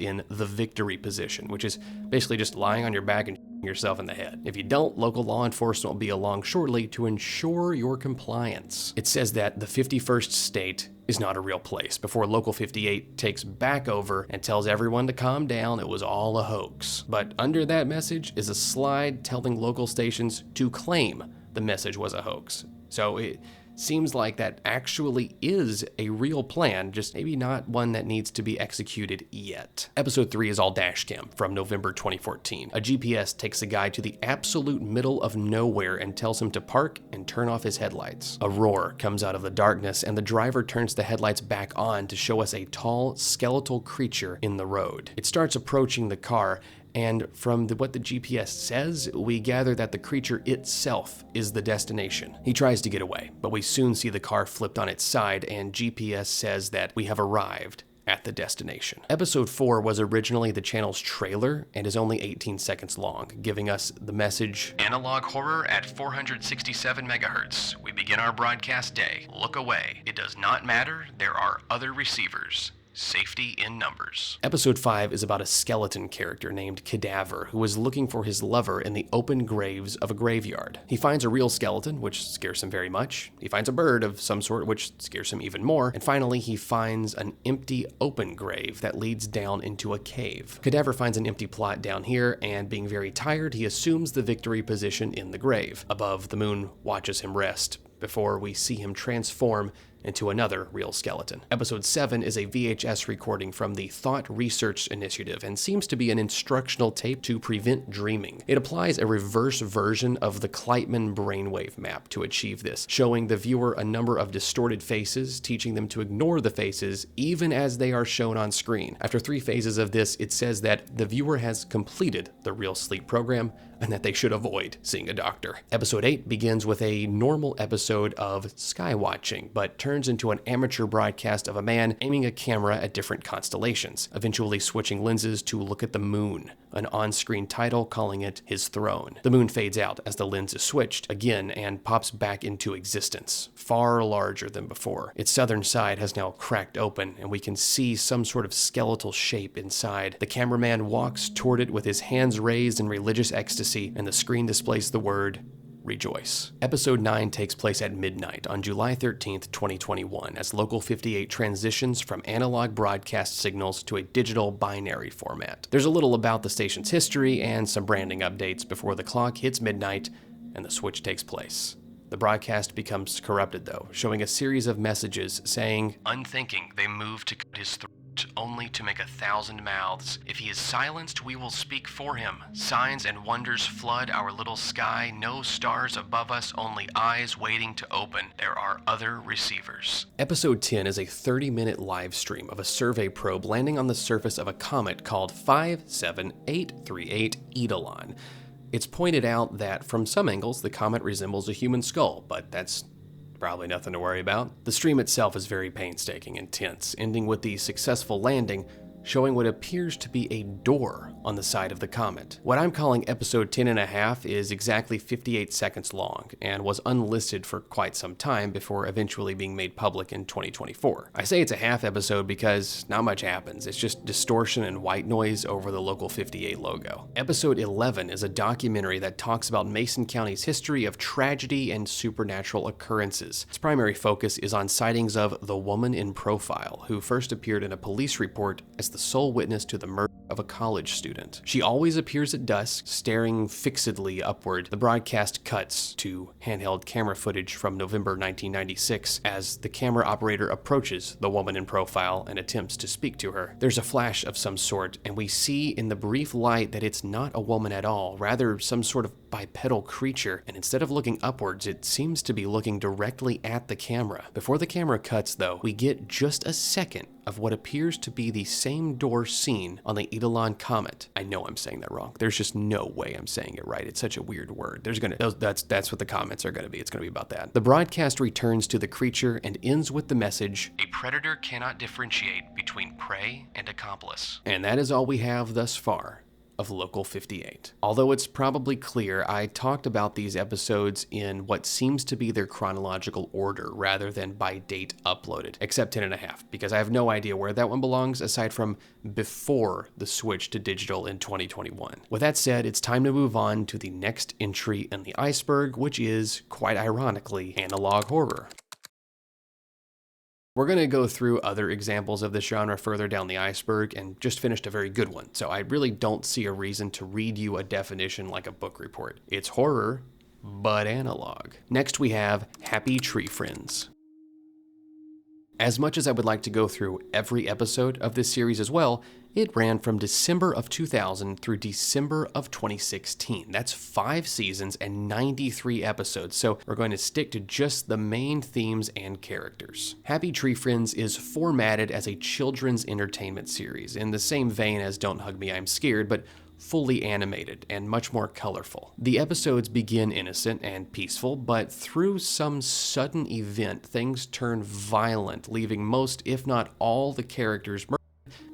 in the victory position, which is basically just lying on your back and yourself in the head. If you don't, local law enforcement will be along shortly to ensure your compliance. It says that the 51st state is not a real place before Local 58 takes back over and tells everyone to calm down, it was all a hoax. But under that message is a slide telling local stations to claim the message was a hoax. So it seems like that actually is a real plan, just maybe not one that needs to be executed yet. Episode 3 is all dashcam from November 2014. A GPS takes a guy to the absolute middle of nowhere and tells him to park and turn off his headlights. A roar comes out of the darkness and the driver turns the headlights back on to show us a tall, skeletal creature in the road. It starts approaching the car, and from what the GPS says, we gather that the creature itself is the destination. He tries to get away, but we soon see the car flipped on its side, and GPS says that we have arrived at the destination. Episode 4 was originally the channel's trailer and is only 18 seconds long, giving us the message, "Analog horror at 467 megahertz. We begin our broadcast day. Look away. It does not matter. There are other receivers. Safety in numbers." Episode 5 is about a skeleton character named Cadaver who is looking for his lover in the open graves of a graveyard. He finds a real skeleton, which scares him very much. He finds a bird of some sort, which scares him even more. And finally, he finds an empty open grave that leads down into a cave. Cadaver finds an empty plot down here, and being very tired, he assumes the victory position in the grave. Above, the moon watches him rest before we see him transform into another real skeleton. Episode 7 is a VHS recording from the Thought Research Initiative and seems to be an instructional tape to prevent dreaming. It applies a reverse version of the Kleitman brainwave map to achieve this, showing the viewer a number of distorted faces, teaching them to ignore the faces even as they are shown on screen. After 3 phases of this, it says that the viewer has completed the real sleep program and that they should avoid seeing a doctor. Episode 8 begins with a normal episode of sky watching, but turns into an amateur broadcast of a man aiming a camera at different constellations, eventually switching lenses to look at the moon, an on-screen title calling it his throne. The moon fades out as the lens is switched again and pops back into existence, far larger than before. Its southern side has now cracked open and we can see some sort of skeletal shape inside. The cameraman walks toward it with his hands raised in religious ecstasy, and the screen displays the word rejoice. Episode 9 takes place at midnight on July 13th, 2021, as Local 58 transitions from analog broadcast signals to a digital binary format. There's a little about the station's history and some branding updates before the clock hits midnight and the switch takes place. The broadcast becomes corrupted, though, showing a series of messages saying, "Unthinking, they move to cut his throat, only to make 1,000 mouths. If he is silenced, we will speak for him. Signs and wonders flood our little sky. No stars above us, only eyes waiting to open. There are other receivers." Episode 10 is a 30-minute live stream of a survey probe landing on the surface of a comet called 57838 Eidolon. It's pointed out that from some angles, the comet resembles a human skull, but that's probably nothing to worry about. The stream itself is very painstaking and tense, ending with the successful landing, showing what appears to be a door on the side of the comet. What I'm calling episode 10.5 is exactly 58 seconds long and was unlisted for quite some time before eventually being made public in 2024. I say it's a half episode because not much happens. It's just distortion and white noise over the Local 58 logo. Episode 11 is a documentary that talks about Mason County's history of tragedy and supernatural occurrences. Its primary focus is on sightings of the woman in profile, who first appeared in a police report as the sole witness to the murder of a college student. She always appears at dusk, staring fixedly upward. The broadcast cuts to handheld camera footage from November 1996 as the camera operator approaches the woman in profile and attempts to speak to her. There's a flash of some sort, and we see in the brief light that it's not a woman at all, rather some sort of bipedal creature, and instead of looking upwards, it seems to be looking directly at the camera. Before the camera cuts, though, we get just a second of what appears to be the same door seen on the Eidolon comet. I know I'm saying that wrong. There's just no way I'm saying it right. It's such a weird word. That's what the comments are gonna be. It's gonna be about that. The broadcast returns to the creature and ends with the message, "A predator cannot differentiate between prey and accomplice." And that is all we have thus far of Local 58. Although it's probably clear, I talked about these episodes in what seems to be their chronological order rather than by date uploaded, except 10.5, because I have no idea where that one belongs aside from before the switch to digital in 2021. With that said, it's time to move on to the next entry in the iceberg, which is, quite ironically, analog horror. We're going to go through other examples of this genre further down the iceberg and just finished a very good one, so I really don't see a reason to read you a definition like a book report. It's horror, but analog. Next we have Happy Tree Friends. As much as I would like to go through every episode of this series as well, it ran from December of 2000 through December of 2016. That's 5 seasons and 93 episodes, so we're going to stick to just the main themes and characters. Happy Tree Friends is formatted as a children's entertainment series, in the same vein as Don't Hug Me, I'm Scared, but fully animated and much more colorful. The episodes begin innocent and peaceful, but through some sudden event, things turn violent, leaving most, if not all, the characters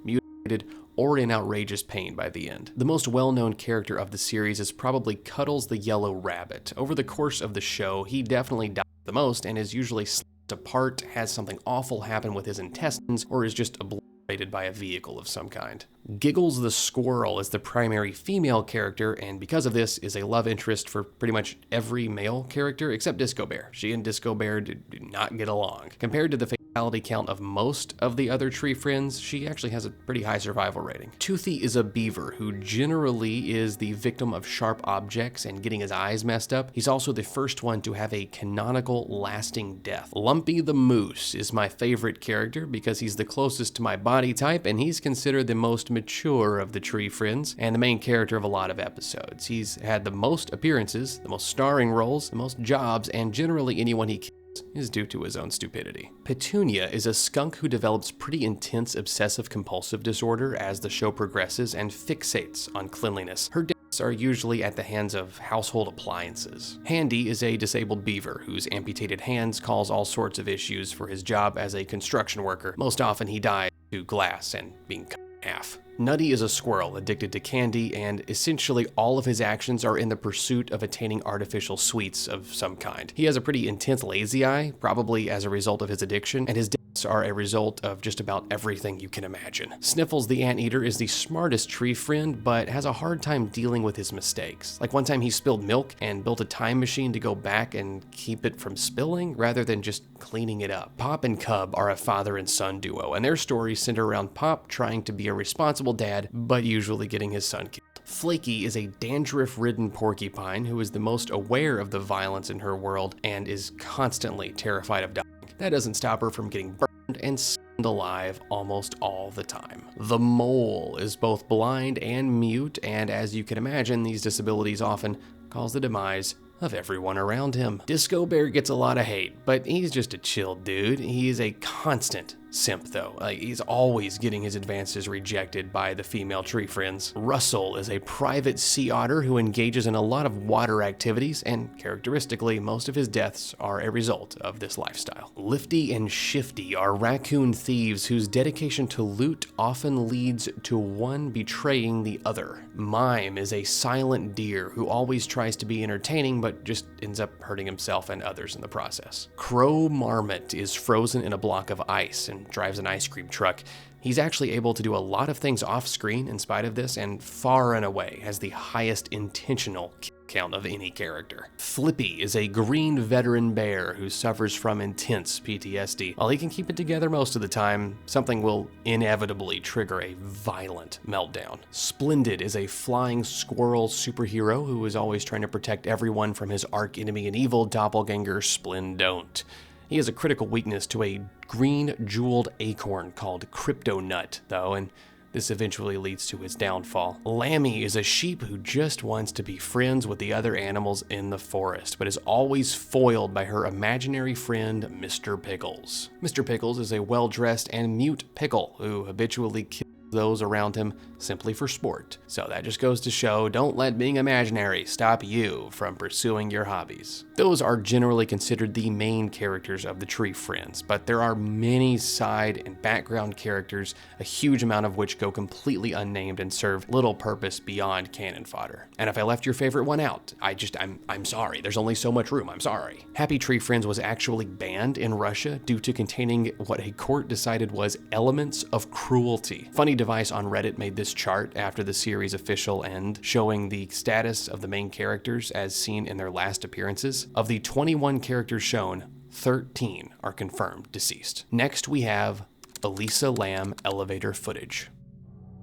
mutilated or in outrageous pain by the end. The most well-known character of the series is probably Cuddles the Yellow Rabbit. Over the course of the show, he definitely dies the most and is usually sliced apart, has something awful happen with his intestines, or is just obliterated by a vehicle of some kind. Giggles the Squirrel is the primary female character, and because of this is a love interest for pretty much every male character except Disco Bear. She and Disco Bear do not get along. Compared to the fatality count of most of the other tree friends, she actually has a pretty high survival rating. Toothy is a beaver who generally is the victim of sharp objects and getting his eyes messed up. He's also the first one to have a canonical lasting death. Lumpy the Moose is my favorite character because he's the closest to my body type and he's considered the most mature of the tree friends and the main character of a lot of episodes. He's had the most appearances, the most starring roles, the most jobs, and generally anyone he kills is due to his own stupidity. Petunia is a skunk who develops pretty intense obsessive-compulsive disorder as the show progresses and fixates on cleanliness. Her deaths are usually at the hands of household appliances. Handy is a disabled beaver whose amputated hands cause all sorts of issues for his job as a construction worker. Most often he dies to glass and being cut in half. Nutty is a squirrel addicted to candy, and essentially all of his actions are in the pursuit of attaining artificial sweets of some kind. He has a pretty intense lazy eye, probably as a result of his addiction, and his death are a result of just about everything you can imagine. Sniffles the anteater is the smartest tree friend, but has a hard time dealing with his mistakes. Like one time he spilled milk and built a time machine to go back and keep it from spilling rather than just cleaning it up. Pop and Cub are a father and son duo, and their stories center around Pop trying to be a responsible dad, but usually getting his son killed. Flaky is a dandruff-ridden porcupine who is the most aware of the violence in her world and is constantly terrified of dying. That doesn't stop her from getting burned and skinned alive almost all the time. The Mole is both blind and mute, and as you can imagine, these disabilities often cause the demise of everyone around him. Disco Bear gets a lot of hate, but he's just a chill dude. He's a constant simp though. He's always getting his advances rejected by the female tree friends. Russell is a private sea otter who engages in a lot of water activities, and characteristically, most of his deaths are a result of this lifestyle. Lifty and Shifty are raccoon thieves whose dedication to loot often leads to one betraying the other. Mime is a silent deer who always tries to be entertaining but just ends up hurting himself and others in the process. Crow Marmot is frozen in a block of ice and drives an ice cream truck. He's actually able to do a lot of things off screen in spite of this, and far and away has the highest intentional kill count of any character. Flippy is a green veteran bear who suffers from intense PTSD. While he can keep it together most of the time, something will inevitably trigger a violent meltdown. Splendid is a flying squirrel superhero who is always trying to protect everyone from his arch enemy and evil doppelganger Splendon't. He has a critical weakness to a green jeweled acorn called Crypto Nut, though, and this eventually leads to his downfall. Lammy is a sheep who just wants to be friends with the other animals in the forest, but is always foiled by her imaginary friend, Mr. Pickles. Mr. Pickles is a well-dressed and mute pickle who habitually kills those around him simply for sport. So that just goes to show, don't let being imaginary stop you from pursuing your hobbies. Those are generally considered the main characters of the Tree Friends, but there are many side and background characters, a huge amount of which go completely unnamed and serve little purpose beyond cannon fodder. And if I left your favorite one out, I'm sorry. There's only so much room, I'm sorry. Happy Tree Friends was actually banned in Russia due to containing what a court decided was elements of cruelty. Funny Device on Reddit made this chart after the series' official end, showing the status of the main characters as seen in their last appearances. Of the 21 characters shown, 13 are confirmed deceased. Next we have Elisa Lam elevator footage.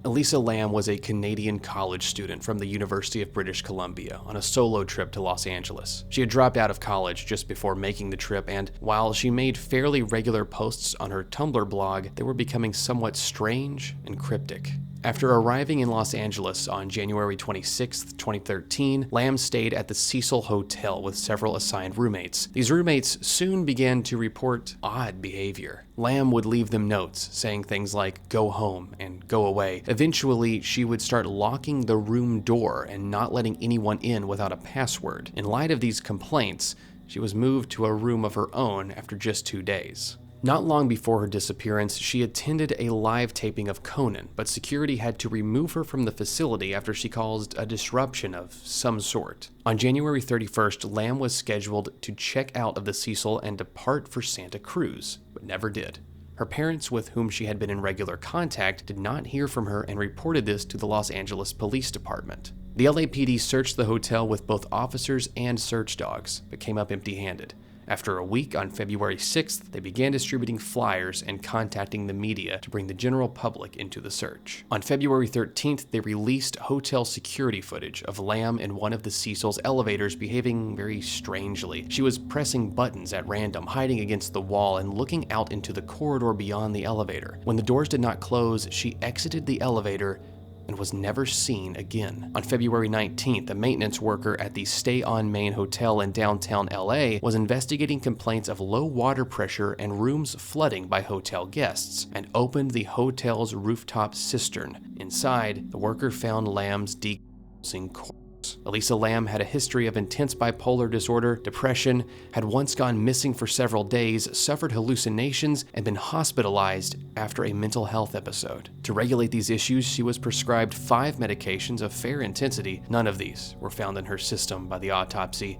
Elisa Lam was a Canadian college student from the University of British Columbia on a solo trip to Los Angeles. She had dropped out of college just before making the trip, and while she made fairly regular posts on her Tumblr blog, they were becoming somewhat strange and cryptic. After arriving in Los Angeles on January 26, 2013, Lam stayed at the Cecil Hotel with several assigned roommates. These roommates soon began to report odd behavior. Lam would leave them notes saying things like, "Go home" and "Go away." Eventually, she would start locking the room door and not letting anyone in without a password. In light of these complaints, she was moved to a room of her own after just 2 days. Not long before her disappearance, she attended a live taping of Conan, but security had to remove her from the facility after she caused a disruption of some sort. On January 31st, Lam was scheduled to check out of the Cecil and depart for Santa Cruz, but never did. Her parents, with whom she had been in regular contact, did not hear from her and reported this to the Los Angeles Police Department. The LAPD searched the hotel with both officers and search dogs, but came up empty-handed. After a week, on February 6th, they began distributing flyers and contacting the media to bring the general public into the search. On February 13th, they released hotel security footage of Lam in one of the Cecil's elevators behaving very strangely. She was pressing buttons at random, hiding against the wall and looking out into the corridor beyond the elevator. When the doors did not close, she exited the elevator and was never seen again. On February 19th, a maintenance worker at the Stay On Main Hotel in downtown LA was investigating complaints of low water pressure and rooms flooding by hotel guests, and opened the hotel's rooftop cistern. Inside, the worker found Lam's decomposing corpse. Elisa Lam had a history of intense bipolar disorder, depression, had once gone missing for several days, suffered hallucinations, and been hospitalized after a mental health episode. To regulate these issues, she was prescribed 5 medications of fair intensity. None of these were found in her system by the autopsy,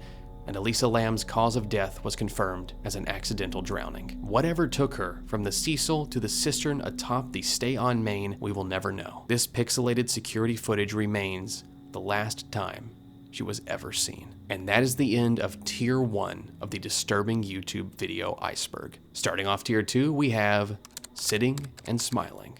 and Elisa Lam's cause of death was confirmed as an accidental drowning. Whatever took her from the Cecil to the cistern atop the Stay on Main, we will never know. This pixelated security footage remains the last time she was ever seen. And that is the end of Tier 1 of the disturbing YouTube video Iceberg. Starting off Tier 2, we have Sitting and Smiling.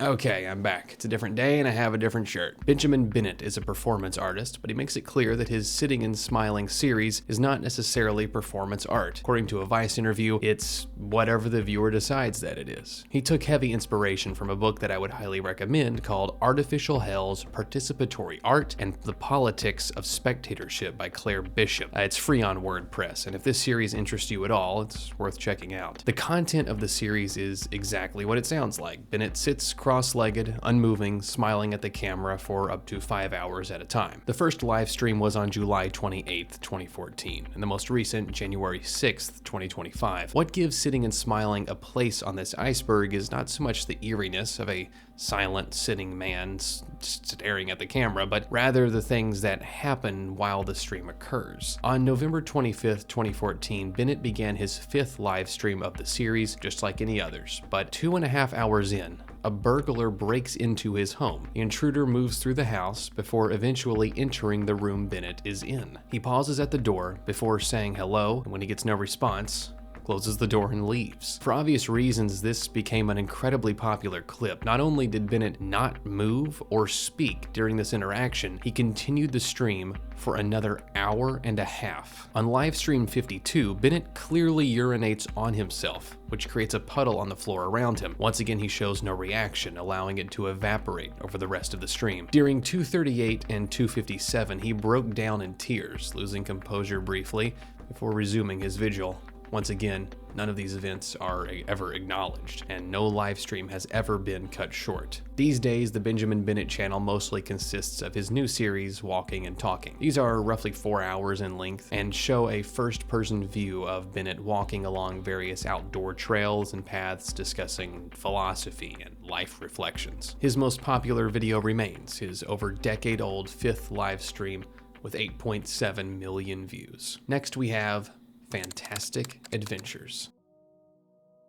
Okay, I'm back. It's a different day and I have a different shirt. Benjamin Bennett is a performance artist, but he makes it clear that his Sitting and Smiling series is not necessarily performance art. According to a Vice interview, it's whatever the viewer decides that it is. He took heavy inspiration from a book that I would highly recommend called Artificial Hell's Participatory Art and the Politics of Spectatorship by Claire Bishop. It's free on WordPress, and if this series interests you at all, it's worth checking out. The content of the series is exactly what it sounds like. Bennett sits cross-legged, unmoving, smiling at the camera for up to 5 hours at a time. The first live stream was on July 28th, 2014, and the most recent, January 6th, 2025. What gives Sitting and Smiling a place on this iceberg is not so much the eeriness of a silent, sitting man staring at the camera, but rather the things that happen while the stream occurs. On November 25th, 2014, Bennett began his 5th live stream of the series, just like any others, but 2.5 hours in, a burglar breaks into his home. The intruder moves through the house before eventually entering the room Bennett is in. He pauses at the door before saying hello, and when he gets no response, closes the door and leaves. For obvious reasons, this became an incredibly popular clip. Not only did Bennett not move or speak during this interaction, he continued the stream for another hour and a half. On live stream 52, Bennett clearly urinates on himself, which creates a puddle on the floor around him. Once again, he shows no reaction, allowing it to evaporate over the rest of the stream. During 238 and 257, he broke down in tears, losing composure briefly before resuming his vigil. Once again, none of these events are ever acknowledged, and no live stream has ever been cut short. These days, the Benjamin Bennett channel mostly consists of his new series, Walking and Talking. These are roughly 4 hours in length and show a first-person view of Bennett walking along various outdoor trails and paths discussing philosophy and life reflections. His most popular video remains his over-decade-old 5th live stream with 8.7 million views. Next, we have Fantastic Adventures.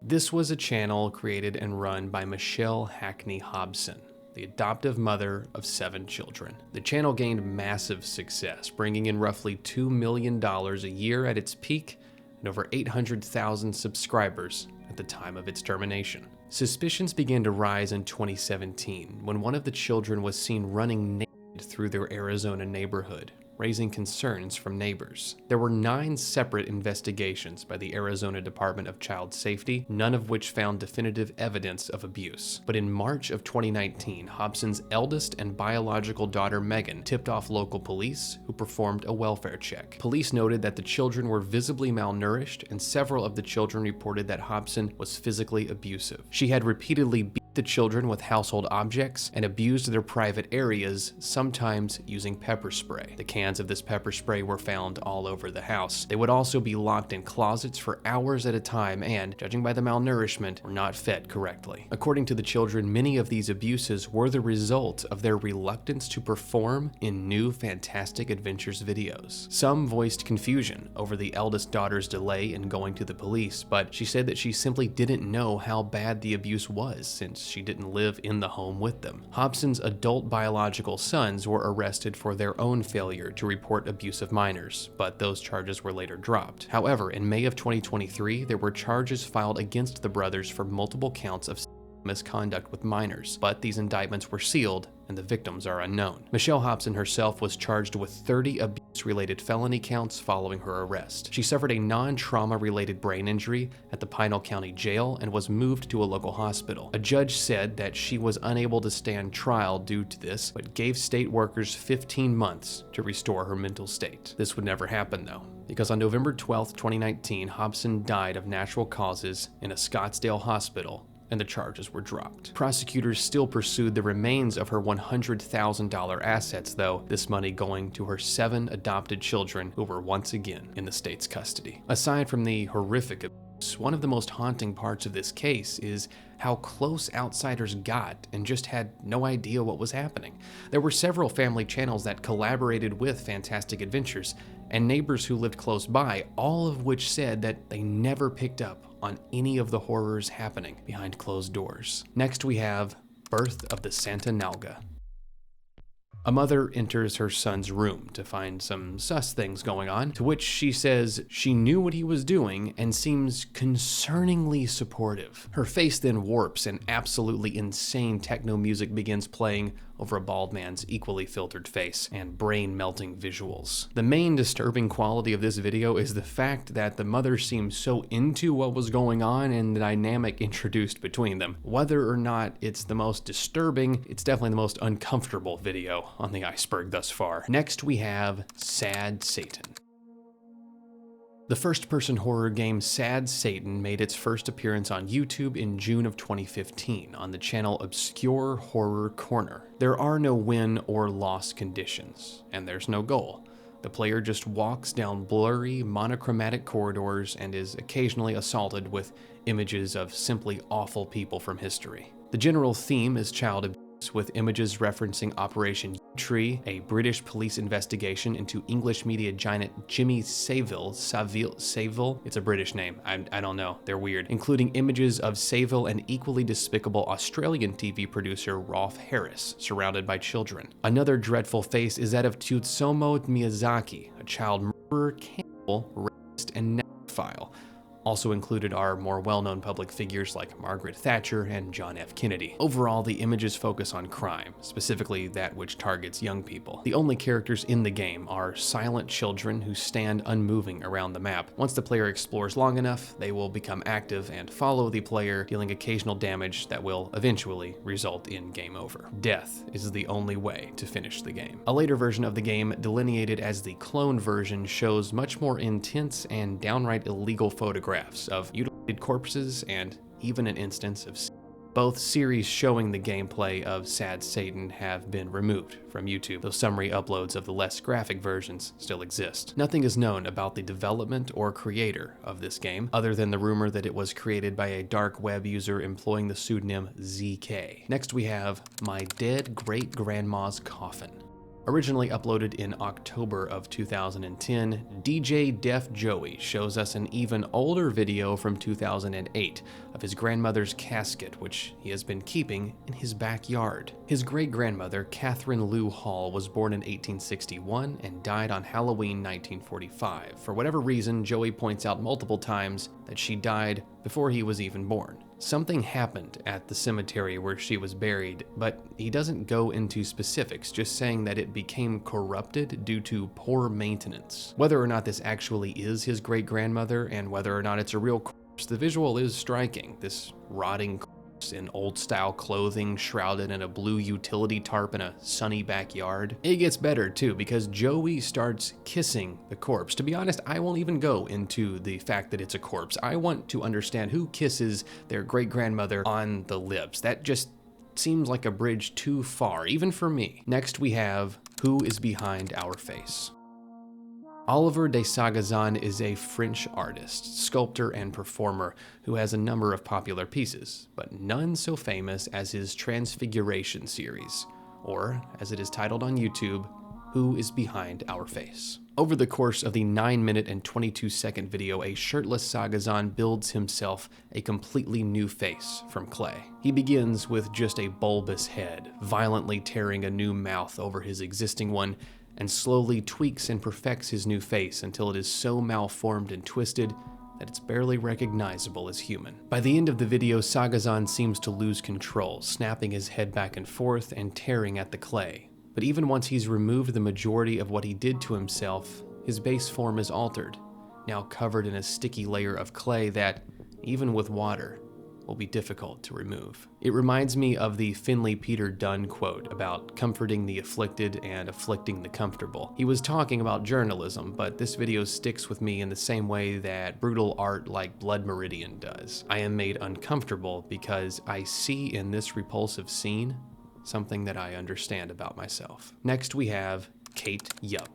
This was a channel created and run by Michelle Hackney Hobson, the adoptive mother of 7 children. The channel gained massive success, bringing in roughly $2 million a year at its peak and over 800,000 subscribers at the time of its termination. Suspicions began to rise in 2017 when one of the children was seen running naked through their Arizona neighborhood, raising concerns from neighbors. There were 9 separate investigations by the Arizona Department of Child Safety, none of which found definitive evidence of abuse. But in March of 2019, Hobson's eldest and biological daughter Megan tipped off local police, who performed a welfare check. Police noted that the children were visibly malnourished, and several of the children reported that Hobson was physically abusive. She had repeatedly beat the children with household objects and abused their private areas, sometimes using pepper spray. The cans of this pepper spray were found all over the house. They would also be locked in closets for hours at a time and, judging by the malnourishment, were not fed correctly. According to the children, many of these abuses were the result of their reluctance to perform in new Fantastic Adventures videos. Some voiced confusion over the eldest daughter's delay in going to the police, but she said that she simply didn't know how bad the abuse was since she didn't live in the home with them. Hobson's adult biological sons were arrested for their own failure to report abuse of minors, but those charges were later dropped. However, in May of 2023, there were charges filed against the brothers for multiple counts of misconduct with minors, but these indictments were sealed and the victims are unknown. Michelle Hobson herself was charged with 30 abuse-related felony counts following her arrest. She suffered a non-trauma-related brain injury at the Pinal County Jail and was moved to a local hospital. A judge said that she was unable to stand trial due to this, but gave state workers 15 months to restore her mental state. This would never happen though, because on November 12, 2019, Hobson died of natural causes in a Scottsdale hospital, and the charges were dropped. Prosecutors still pursued the remains of her $100,000 assets though, this money going to her 7 adopted children who were once again in the state's custody. Aside from the horrific One of the most haunting parts of this case is how close outsiders got and just had no idea what was happening. There were several family channels that collaborated with Fantastic Adventures, and neighbors who lived close by, all of which said that they never picked up on any of the horrors happening behind closed doors. Next we have Birth of the Santa Nalga. A mother enters her son's room to find some sus things going on, to which she says she knew what he was doing and seems concerningly supportive. Her face then warps and absolutely insane techno music begins playing over a bald man's equally filtered face and brain-melting visuals. The main disturbing quality of this video is the fact that the mother seems so into what was going on and the dynamic introduced between them. Whether or not it's the most disturbing, it's definitely the most uncomfortable video on the Iceberg thus far. Next we have Sad Satan. The first-person horror game Sad Satan made its first appearance on YouTube in June of 2015 on the channel Obscure Horror Corner. There are no win or loss conditions, and there's no goal. The player just walks down blurry, monochromatic corridors and is occasionally assaulted with images of simply awful people from history. The general theme is child abuse, with images referencing Operation Tree, a British police investigation into English media giant Jimmy Savile, it's a British name, I don't know, they're weird, including images of Savile and equally despicable Australian TV producer Rolf Harris, surrounded by children. Another dreadful face is that of Tsutomu Miyazaki, a child murderer, cannibal, rapist, and necrophile. Also included are more well-known public figures like Margaret Thatcher and John F. Kennedy. Overall, the images focus on crime, specifically that which targets young people. The only characters in the game are silent children who stand unmoving around the map. Once the player explores long enough, they will become active and follow the player, dealing occasional damage that will eventually result in game over. Death is the only way to finish the game. A later version of the game, delineated as the clone version, shows much more intense and downright illegal photographs of mutilated corpses and even an instance of both series showing the gameplay of Sad Satan have been removed from YouTube, though summary uploads of the less graphic versions still exist. Nothing is known about the development or creator of this game, other than the rumor that it was created by a dark web user employing the pseudonym ZK. Next we have My Dead Great-Grandma's Coffin. Originally uploaded in October of 2010, DJ Def Joey shows us an even older video from 2008 of his grandmother's casket, which he has been keeping in his backyard. His great-grandmother, Catherine Lou Hall, was born in 1861 and died on Halloween 1945. For whatever reason, Joey points out multiple times that she died before he was even born. Something happened at the cemetery where she was buried, but he doesn't go into specifics, just saying that it became corrupted due to poor maintenance. Whether or not this actually is his great-grandmother and whether or not it's a real corpse, the visual is striking. This rotting corpse in old-style clothing, shrouded in a blue utility tarp in a sunny backyard. It gets better too, because Joey starts kissing the corpse. To be honest, I won't even go into the fact that it's a corpse. I want to understand who kisses their great-grandmother on the lips. That just seems like a bridge too far, even for me. Next we have Who is Behind Our Face. Oliver de Sagazan is a French artist, sculptor, and performer who has a number of popular pieces, but none so famous as his Transfiguration series, or, as it is titled on YouTube, Who is Behind Our Face. Over the course of the 9-minute and 22-second video, a shirtless Sagazan builds himself a completely new face from clay. He begins with just a bulbous head, violently tearing a new mouth over his existing one, and slowly tweaks and perfects his new face until it is so malformed and twisted that it's barely recognizable as human. By the end of the video, Sagazan seems to lose control, snapping his head back and forth and tearing at the clay. But even once he's removed the majority of what he did to himself, his base form is altered, now covered in a sticky layer of clay that, even with water, will be difficult to remove. It reminds me of the Finley Peter Dunne quote about comforting the afflicted and afflicting the comfortable. He was talking about journalism, but this video sticks with me in the same way that brutal art like Blood Meridian does. I am made uncomfortable because I see in this repulsive scene something that I understand about myself. Next we have Kate Yupp.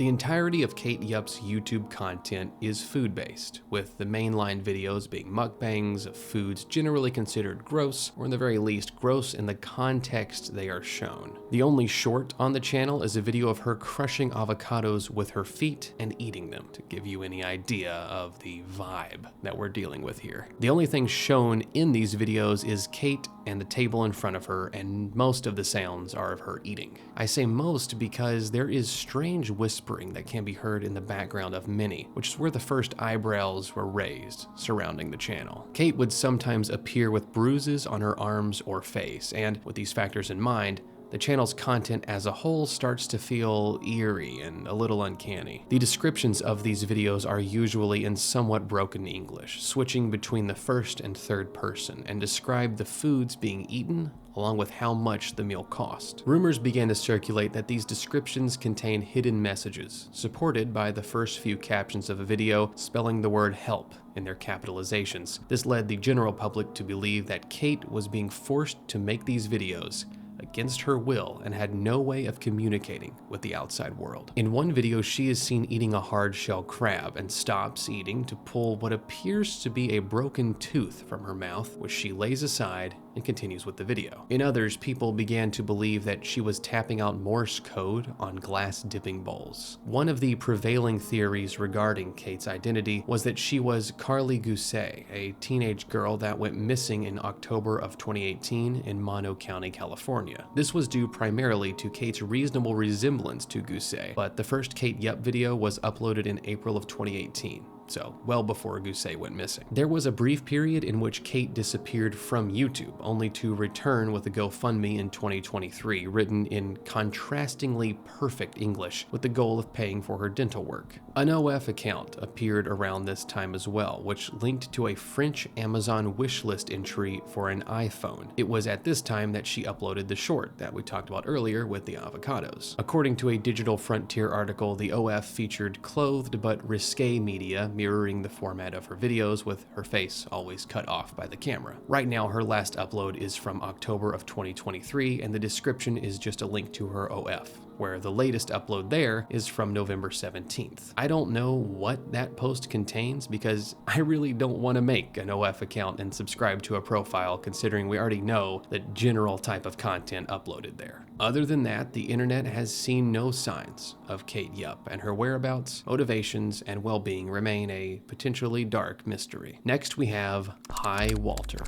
The entirety of Kate Yup's YouTube content is food-based, with the mainline videos being mukbangs of foods generally considered gross, or in the very least gross in the context they are shown. The only short on the channel is a video of her crushing avocados with her feet and eating them, to give you any idea of the vibe that we're dealing with here. The only thing shown in these videos is Kate and the table in front of her, and most of the sounds are of her eating. I say most because there is strange whispering that can be heard in the background of many, which is where the first eyebrows were raised surrounding the channel. Kate would sometimes appear with bruises on her arms or face, and with these factors in mind, the channel's content as a whole starts to feel eerie and a little uncanny. The descriptions of these videos are usually in somewhat broken English, switching between the first and third person, and describe the foods being eaten along with how much the meal cost. Rumors began to circulate that these descriptions contain hidden messages, supported by the first few captions of a video spelling the word help in their capitalizations. This led the general public to believe that Kate was being forced to make these videos against her will and had no way of communicating with the outside world. In one video, she is seen eating a hard-shell crab and stops eating to pull what appears to be a broken tooth from her mouth, which she lays aside and continues with the video. In others, people began to believe that she was tapping out Morse code on glass dipping bowls. One of the prevailing theories regarding Kate's identity was that she was Carly Gousset, a teenage girl that went missing in October of 2018 in Mono County, California. This was due primarily to Kate's reasonable resemblance to Gousset, but the first Kate Yup video was uploaded in April of 2018. So well before Gousset went missing. There was a brief period in which Kate disappeared from YouTube, only to return with a GoFundMe in 2023, written in contrastingly perfect English with the goal of paying for her dental work. An OF account appeared around this time as well, which linked to a French Amazon wishlist entry for an iPhone. It was at this time that she uploaded the short that we talked about earlier with the avocados. According to a Digital Frontier article, the OF featured clothed but risque media mirroring the format of her videos, with her face always cut off by the camera. Right now, her last upload is from October of 2023, and the description is just a link to her OF, where the latest upload there is from November 17th. I don't know what that post contains because I really don't want to make an OF account and subscribe to a profile, considering we already know the general type of content uploaded there. Other than that, the internet has seen no signs of Kate Yup, and her whereabouts, motivations, and well-being remain a potentially dark mystery. Next, we have Hi Walter.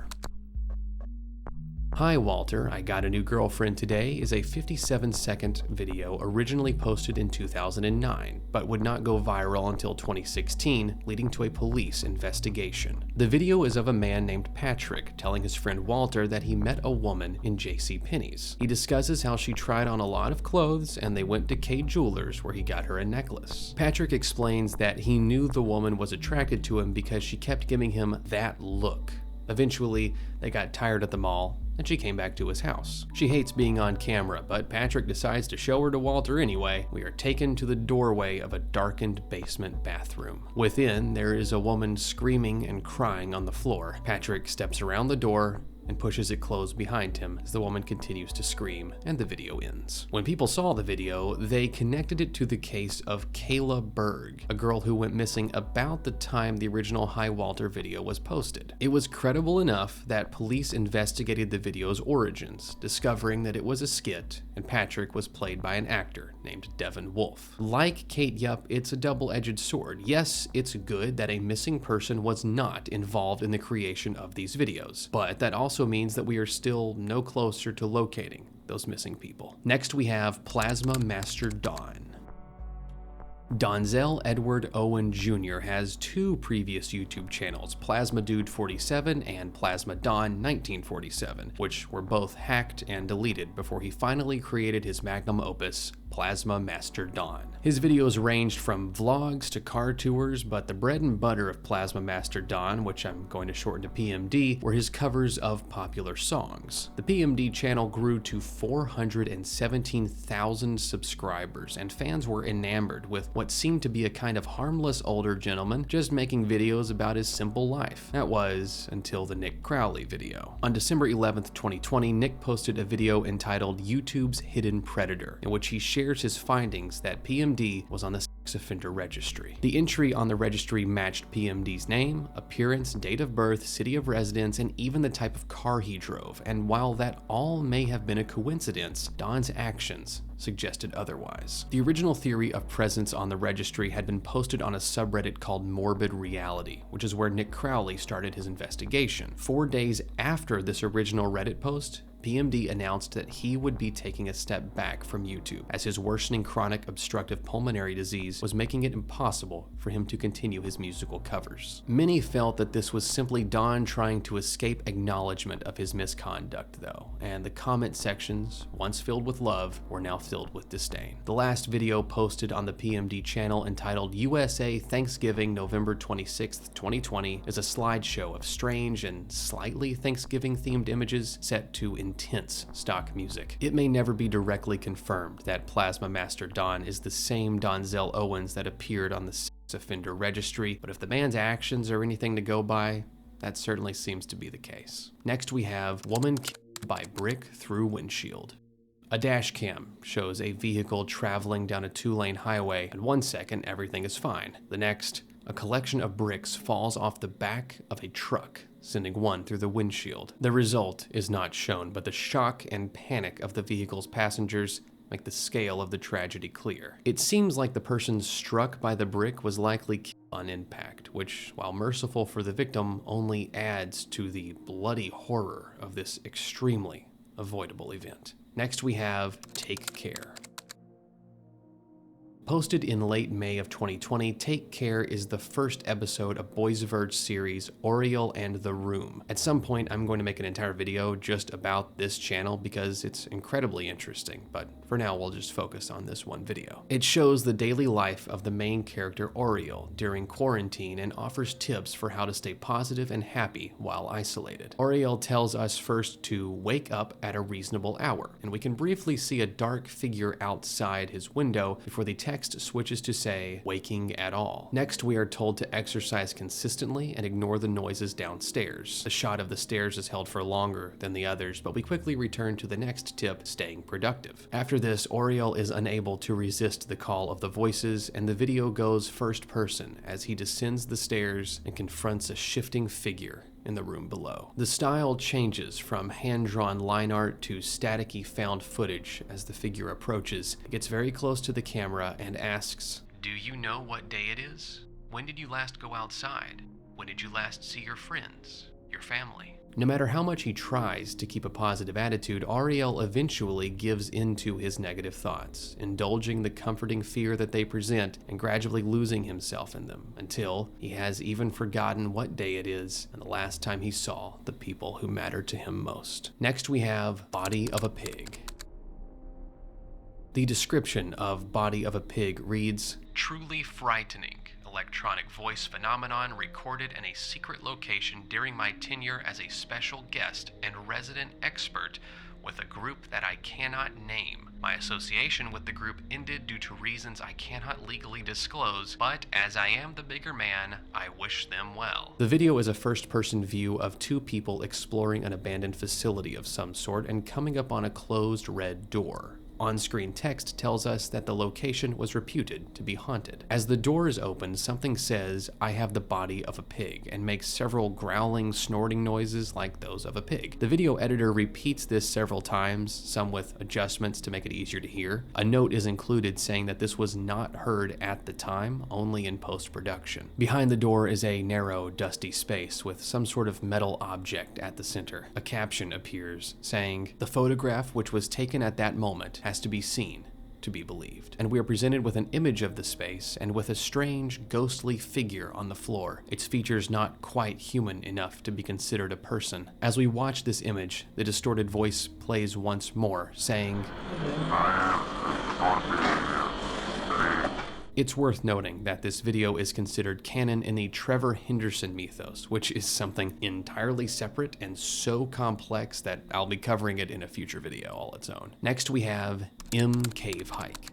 Hi Walter, I got a new girlfriend today is a 57-second video originally posted in 2009, but would not go viral until 2016, leading to a police investigation. The video is of a man named Patrick telling his friend Walter that he met a woman in JCPenney's. He discusses how she tried on a lot of clothes and they went to K Jewelers where he got her a necklace. Patrick explains that he knew the woman was attracted to him because she kept giving him that look. Eventually, they got tired at the mall, and she came back to his house. She hates being on camera, but Patrick decides to show her to Walter anyway. We are taken to the doorway of a darkened basement bathroom. Within, there is a woman screaming and crying on the floor. Patrick steps around the door and pushes it closed behind him as the woman continues to scream, and the video ends. When people saw the video, they connected it to the case of Kayla Berg, a girl who went missing about the time the original Hi Walter video was posted. It was credible enough that police investigated the video's origins, discovering that it was a skit, and Patrick was played by an actor named Devin Wolf. Like Kate Yup, it's a double-edged sword. Yes, it's good that a missing person was not involved in the creation of these videos, but that also means that we are still no closer to locating those missing people. Next, we have Plasma Master Don. Donzel Edward Owen Jr. has two previous YouTube channels, Plasma Dude 47 and Plasma Don 1947, which were both hacked and deleted before he finally created his magnum opus, Plasma Master Don. His videos ranged from vlogs to car tours, but the bread and butter of Plasma Master Don, which I'm going to shorten to PMD, were his covers of popular songs. The PMD channel grew to 417,000 subscribers, and fans were enamored with what seemed to be a kind of harmless older gentleman just making videos about his simple life. That was until the Nick Crowley video. On December 11th, 2020, Nick posted a video entitled YouTube's Hidden Predator, in which he shared shares his findings that PMD was on the sex offender registry. The entry on the registry matched PMD's name, appearance, date of birth, city of residence, and even the type of car he drove, and while that all may have been a coincidence, Don's actions suggested otherwise. The original theory of presence on the registry had been posted on a subreddit called Morbid Reality, which is where Nick Crowley started his investigation. 4 days after this original Reddit post, PMD announced that he would be taking a step back from YouTube, as his worsening chronic obstructive pulmonary disease was making it impossible for him to continue his musical covers. Many felt that this was simply Don trying to escape acknowledgement of his misconduct, though, and the comment sections, once filled with love, were now filled with disdain. The last video posted on the PMD channel, entitled USA Thanksgiving November 26th, 2020, is a slideshow of strange and slightly Thanksgiving-themed images set to intense stock music. It may never be directly confirmed that Plasma Master Don is the same Donzel Owens that appeared on the sex offender registry, but if the man's actions are anything to go by, that certainly seems to be the case. Next we have Woman Killed by Brick Through Windshield. A dash cam shows a vehicle traveling down a 2-lane highway, and 1 second everything is fine. The next, a collection of bricks falls off the back of a truck, sending one through the windshield. The result is not shown, but the shock and panic of the vehicle's passengers make the scale of the tragedy clear. It seems like the person struck by the brick was likely killed on impact, which, while merciful for the victim, only adds to the bloody horror of this extremely avoidable event. Next we have Take Care. Posted in late May of 2020, Take Care is the first episode of Boys Verge series Oriole and the Room. At some point, I'm going to make an entire video just about this channel because it's incredibly interesting, but for now, we'll just focus on this one video. It shows the daily life of the main character Oriole during quarantine and offers tips for how to stay positive and happy while isolated. Oriole tells us first to wake up at a reasonable hour, and we can briefly see a dark figure outside his window before the text switches to say, waking at all. Next, we are told to exercise consistently and ignore the noises downstairs. The shot of the stairs is held for longer than the others, but we quickly return to the next tip, staying productive. After this, Oriole is unable to resist the call of the voices, and the video goes first person as he descends the stairs and confronts a shifting figure in the room below. The style changes from hand-drawn line art to staticky found footage as the figure approaches. It gets very close to the camera and asks, "Do you know what day it is? When did you last go outside? When did you last see your friends, your family?" No matter how much he tries to keep a positive attitude, Oriole eventually gives into his negative thoughts, indulging the comforting fear that they present and gradually losing himself in them, until he has even forgotten what day it is and the last time he saw the people who matter to him most. Next we have Body of a Pig. The description of Body of a Pig reads, "Truly frightening electronic voice phenomenon recorded in a secret location during my tenure as a special guest and resident expert with a group that I cannot name. My association with the group ended due to reasons I cannot legally disclose, but as I am the bigger man, I wish them well." The video is a first-person view of two people exploring an abandoned facility of some sort and coming up on a closed red door. On-screen text tells us that the location was reputed to be haunted. As the door is opened, something says, "I have the body of a pig," and makes several growling, snorting noises like those of a pig. The video editor repeats this several times, some with adjustments to make it easier to hear. A note is included saying that this was not heard at the time, only in post-production. Behind the door is a narrow, dusty space with some sort of metal object at the center. A caption appears saying, "The photograph which was taken at that moment has to be seen to be believed." And we are presented with an image of the space and with a strange, ghostly figure on the floor, its features not quite human enough to be considered a person. As we watch this image, the distorted voice plays once more, saying, It's worth noting that this video is considered canon in the Trevor Henderson mythos, which is something entirely separate and so complex that I'll be covering it in a future video all its own. Next we have Cave Hike.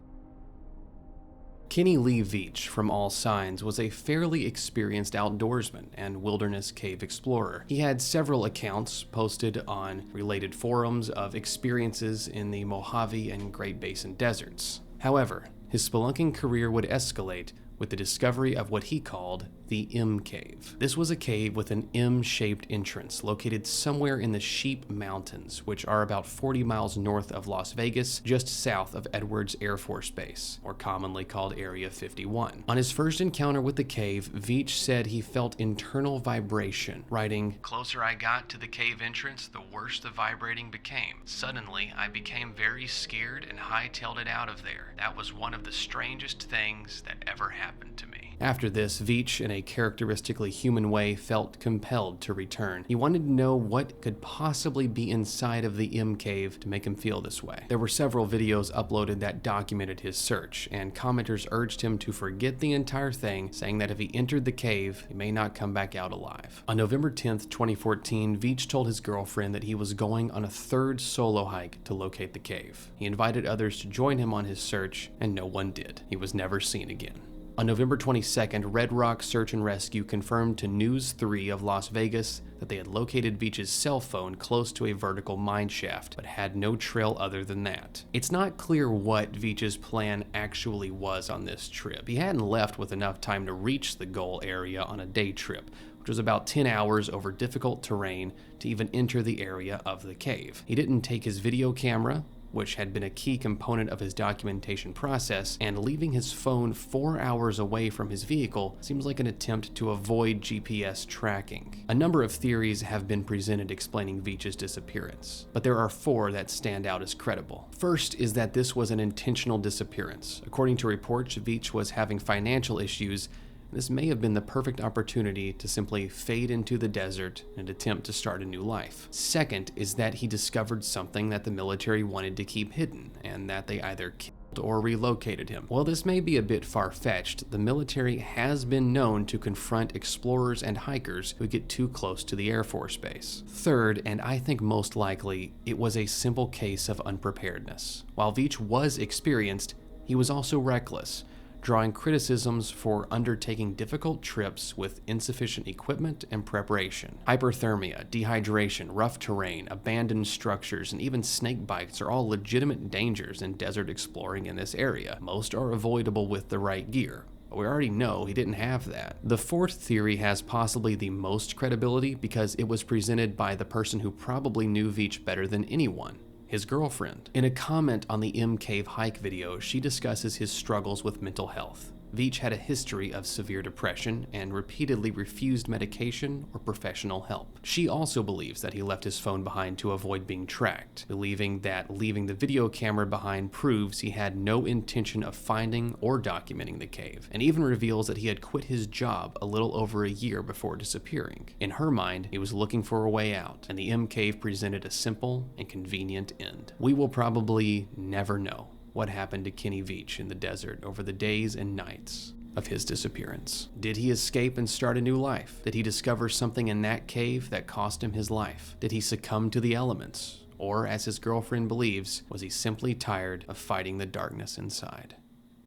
Kenny Lee Veach from All Signs was a fairly experienced outdoorsman and wilderness cave explorer. He had several accounts posted on related forums of experiences in the Mojave and Great Basin deserts. However, his spelunking career would escalate with the discovery of what he called the M Cave. This was a cave with an M-shaped entrance located somewhere in the Sheep Mountains, which are about 40 miles north of Las Vegas, just south of Edwards Air Force Base, or commonly called Area 51. On his first encounter with the cave, Veach said he felt internal vibration, writing, "Closer I got to the cave entrance, the worse the vibrating became. Suddenly, I became very scared and hightailed it out of there. That was one of the strangest things that ever happened to me." After this, Veach, in a characteristically human way, felt compelled to return. He wanted to know what could possibly be inside of the M Cave to make him feel this way. There were several videos uploaded that documented his search, and commenters urged him to forget the entire thing, saying that if he entered the cave, he may not come back out alive. On November 10th, 2014, Veach told his girlfriend that he was going on a third solo hike to locate the cave. He invited others to join him on his search, and no one did. He was never seen again. On November 22nd, Red Rock Search and Rescue confirmed to News 3 of Las Vegas that they had located Veach's cell phone close to a vertical mine shaft, but had no trail other than that. It's not clear what Veach's plan actually was on this trip. He hadn't left with enough time to reach the goal area on a day trip, which was about 10 hours over difficult terrain to even enter the area of the cave. He didn't take his video camera, which had been a key component of his documentation process, and leaving his phone 4 hours away from his vehicle seems like an attempt to avoid GPS tracking. A number of theories have been presented explaining Veach's disappearance, but there are 4 that stand out as credible. First is that this was an intentional disappearance. According to reports, Veach was having financial issues. This may have been the perfect opportunity to simply fade into the desert and attempt to start a new life. Second is that he discovered something that the military wanted to keep hidden, and that they either killed or relocated him. While this may be a bit far-fetched, the military has been known to confront explorers and hikers who get too close to the Air Force Base. Third, and I think most likely, it was a simple case of unpreparedness. While Veach was experienced, he was also reckless, drawing criticisms for undertaking difficult trips with insufficient equipment and preparation. Hyperthermia, dehydration, rough terrain, abandoned structures, and even snake bites are all legitimate dangers in desert exploring in this area. Most are avoidable with the right gear. But we already know he didn't have that. The fourth theory has possibly the most credibility because it was presented by the person who probably knew Veach better than anyone: his girlfriend. In a comment on the M Cave hike video, she discusses his struggles with mental health. Veach had a history of severe depression and repeatedly refused medication or professional help. She also believes that he left his phone behind to avoid being tracked, believing that leaving the video camera behind proves he had no intention of finding or documenting the cave, and even reveals that he had quit his job a little over a year before disappearing. In her mind, he was looking for a way out, and the M Cave presented a simple and convenient end. We will probably never know what happened to Kenny Veach in the desert over the days and nights of his disappearance. Did he escape and start a new life? Did he discover something in that cave that cost him his life? Did he succumb to the elements? Or, as his girlfriend believes, was he simply tired of fighting the darkness inside?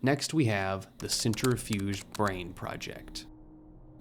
Next we have the Centrifuge Brain Project.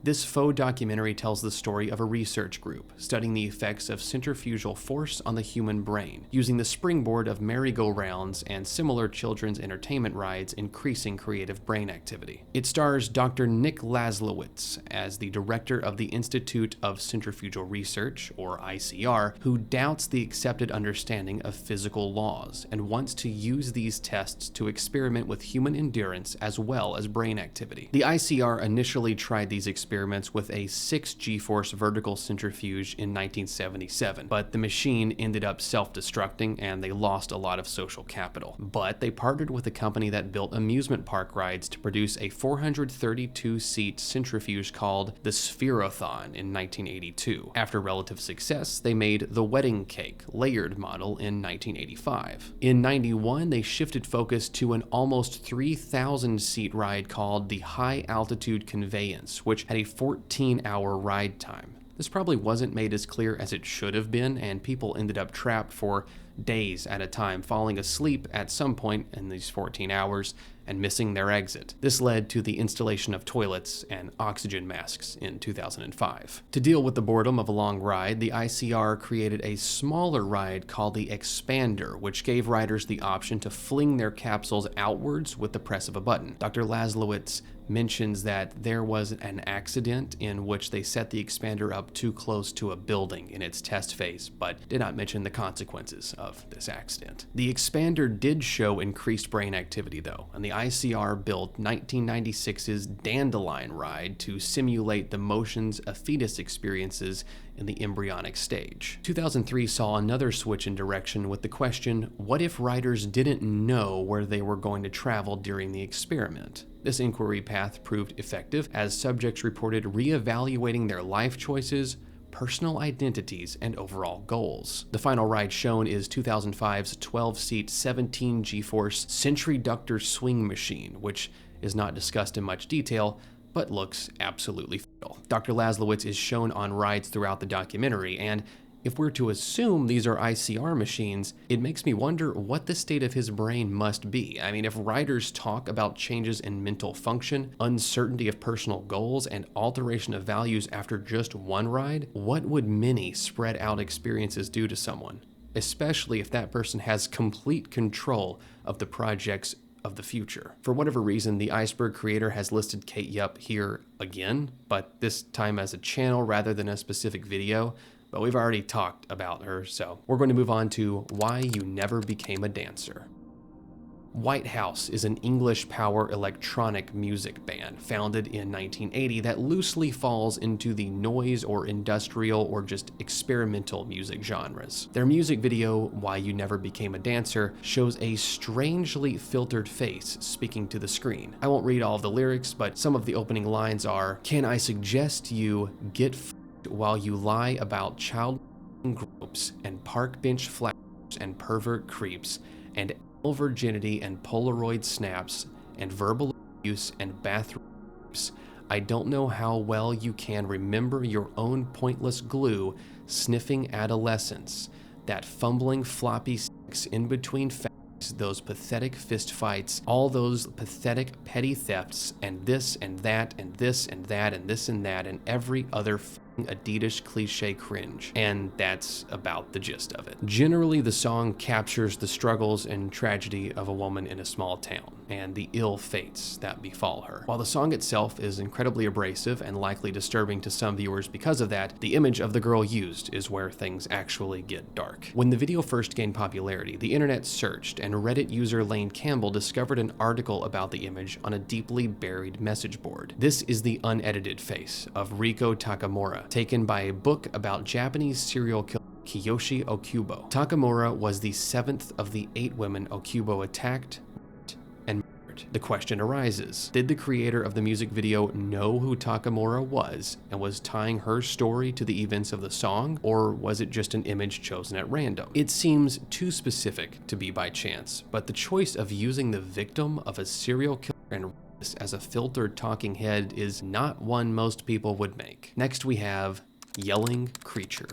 This faux documentary tells the story of a research group studying the effects of centrifugal force on the human brain, using the springboard of merry-go-rounds and similar children's entertainment rides, increasing creative brain activity. It stars Dr. Nick Laslowitz as the director of the Institute of Centrifugal Research, or ICR, who doubts the accepted understanding of physical laws and wants to use these tests to experiment with human endurance as well as brain activity. The ICR initially tried these experiments with a 6 G-force vertical centrifuge in 1977, but the machine ended up self-destructing and they lost a lot of social capital. But they partnered with a company that built amusement park rides to produce a 432-seat centrifuge called the Spherothon in 1982. After relative success, they made the Wedding Cake layered model in 1985. In 91, they shifted focus to an almost 3,000-seat ride called the High Altitude Conveyance, which had a 14-hour ride time. This probably wasn't made as clear as it should have been, and people ended up trapped for days at a time, falling asleep at some point in these 14 hours and missing their exit. This led to the installation of toilets and oxygen masks in 2005. To deal with the boredom of a long ride, the ICR created a smaller ride called the Expander, which gave riders the option to fling their capsules outwards with the press of a button. Dr. Laszlowitz mentions that there was an accident in which they set the expander up too close to a building in its test phase, but did not mention the consequences of this accident. The expander did show increased brain activity though, and the ICR built 1996's Dandelion ride to simulate the motions a fetus experiences in the embryonic stage. 2003 saw another switch in direction with the question, what if riders didn't know where they were going to travel during the experiment? This inquiry path proved effective as subjects reported reevaluating their life choices, personal identities, and overall goals. The final ride shown is 2005's 12-seat 17 G-force Century Ductor swing machine, which is not discussed in much detail, but looks absolutely fatal. Dr. Laszlowitz is shown on rides throughout the documentary, and if we're to assume these are ICR machines, it makes me wonder what the state of his brain must be. I mean, if riders talk about changes in mental function, uncertainty of personal goals, and alteration of values after just one ride, what would many spread out experiences do to someone? Especially if that person has complete control of the projects of the future. For whatever reason, the Iceberg creator has listed Kate Yupp here again, but this time as a channel rather than a specific video. But we've already talked about her, so we're going to move on to why you never became a dancer. White House is an English power electronic music band founded in 1980 that loosely falls into the noise or industrial or just experimental music genres. Their music video, Why You Never Became a Dancer, shows a strangely filtered face speaking to the screen. I won't read all of the lyrics, but some of the opening lines are, "Can I suggest you get while you lie about child groups and park bench flowers and pervert creeps and animal virginity and Polaroid snaps and verbal abuse and bathroom rapes. I don't know how well you can remember your own pointless glue, sniffing adolescence, that fumbling floppy sex in between facts, those pathetic fist fights, all those pathetic petty thefts, and this and that and this and that and this and that and every other Adidas cliche cringe." And that's about the gist of it. Generally, the song captures the struggles and tragedy of a woman in a small town and the ill fates that befall her. While the song itself is incredibly abrasive and likely disturbing to some viewers because of that, the image of the girl used is where things actually get dark. When the video first gained popularity, the internet searched, and Reddit user Lane Campbell discovered an article about the image on a deeply buried message board. This is the unedited face of Riko Takamura, taken by a book about Japanese serial killer Kiyoshi Okubo. Takamura was the 7th of the 8 women Okubo attacked and murdered. The question arises, did the creator of the music video know who Takamura was and was tying her story to the events of the song, or was it just an image chosen at random? It seems too specific to be by chance, but the choice of using the victim of a serial killer and as a filtered talking head is not one most people would make. Next we have Yelling Creature.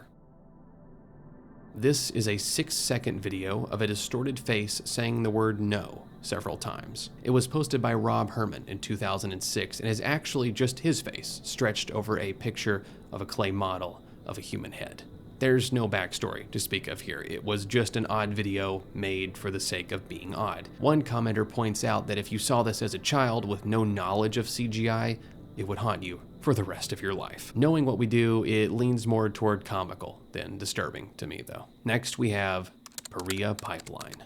This is a 6-second video of a distorted face saying the word no several times. It was posted by Rob Herman in 2006 and is actually just his face stretched over a picture of a clay model of a human head. There's no backstory to speak of here. It was just an odd video made for the sake of being odd. One commenter points out that if you saw this as a child with no knowledge of CGI, it would haunt you for the rest of your life. Knowing what we do, it leans more toward comical than disturbing to me though. Next we have Paria Pipeline.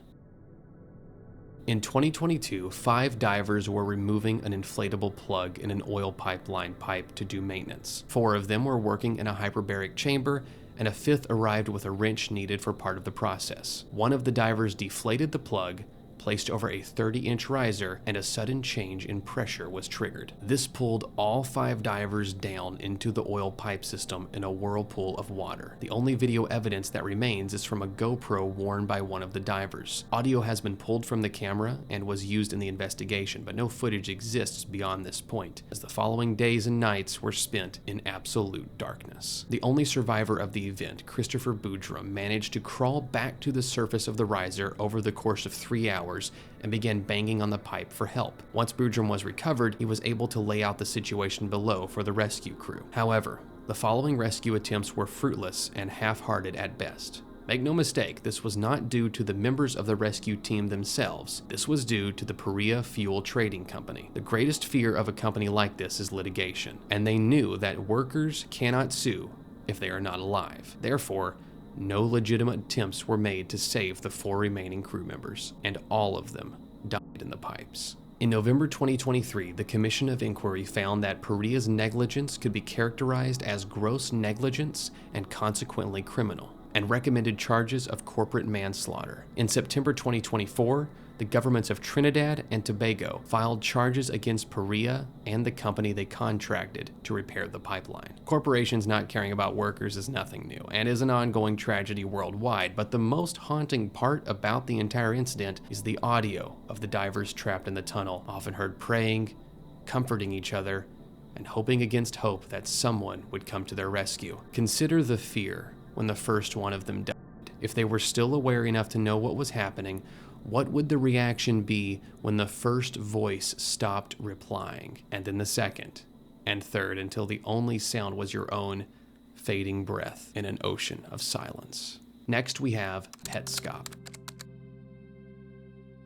In 2022, 5 divers were removing an inflatable plug in an oil pipeline pipe to do maintenance. 4 of them were working in a hyperbaric chamber, and a 5th arrived with a wrench needed for part of the process. One of the divers deflated the plug, placed over a 30-inch riser, and a sudden change in pressure was triggered. This pulled all 5 divers down into the oil pipe system in a whirlpool of water. The only video evidence that remains is from a GoPro worn by one of the divers. Audio has been pulled from the camera and was used in the investigation, but no footage exists beyond this point, as the following days and nights were spent in absolute darkness. The only survivor of the event, Christopher Boudreaux, managed to crawl back to the surface of the riser over the course of 3 hours and began banging on the pipe for help. Once Boudreaux was recovered, he was able to lay out the situation below for the rescue crew. However, the following rescue attempts were fruitless and half-hearted at best. Make no mistake, this was not due to the members of the rescue team themselves. This was due to the Perea Fuel Trading Company. The greatest fear of a company like this is litigation, and they knew that workers cannot sue if they are not alive. Therefore, no legitimate attempts were made to save the 4 remaining crew members, and all of them died in the pipes. In November 2023, the Commission of Inquiry found that Perea's negligence could be characterized as gross negligence and consequently criminal, and recommended charges of corporate manslaughter. In September 2024, the governments of Trinidad and Tobago filed charges against Perea and the company they contracted to repair the pipeline. Corporations not caring about workers is nothing new and is an ongoing tragedy worldwide, but the most haunting part about the entire incident is the audio of the divers trapped in the tunnel, often heard praying, comforting each other, and hoping against hope that someone would come to their rescue. Consider the fear when the first one of them died. If they were still aware enough to know what was happening, what would the reaction be when the first voice stopped replying, and then the second, and third, until the only sound was your own fading breath in an ocean of silence? Next, we have Petscop.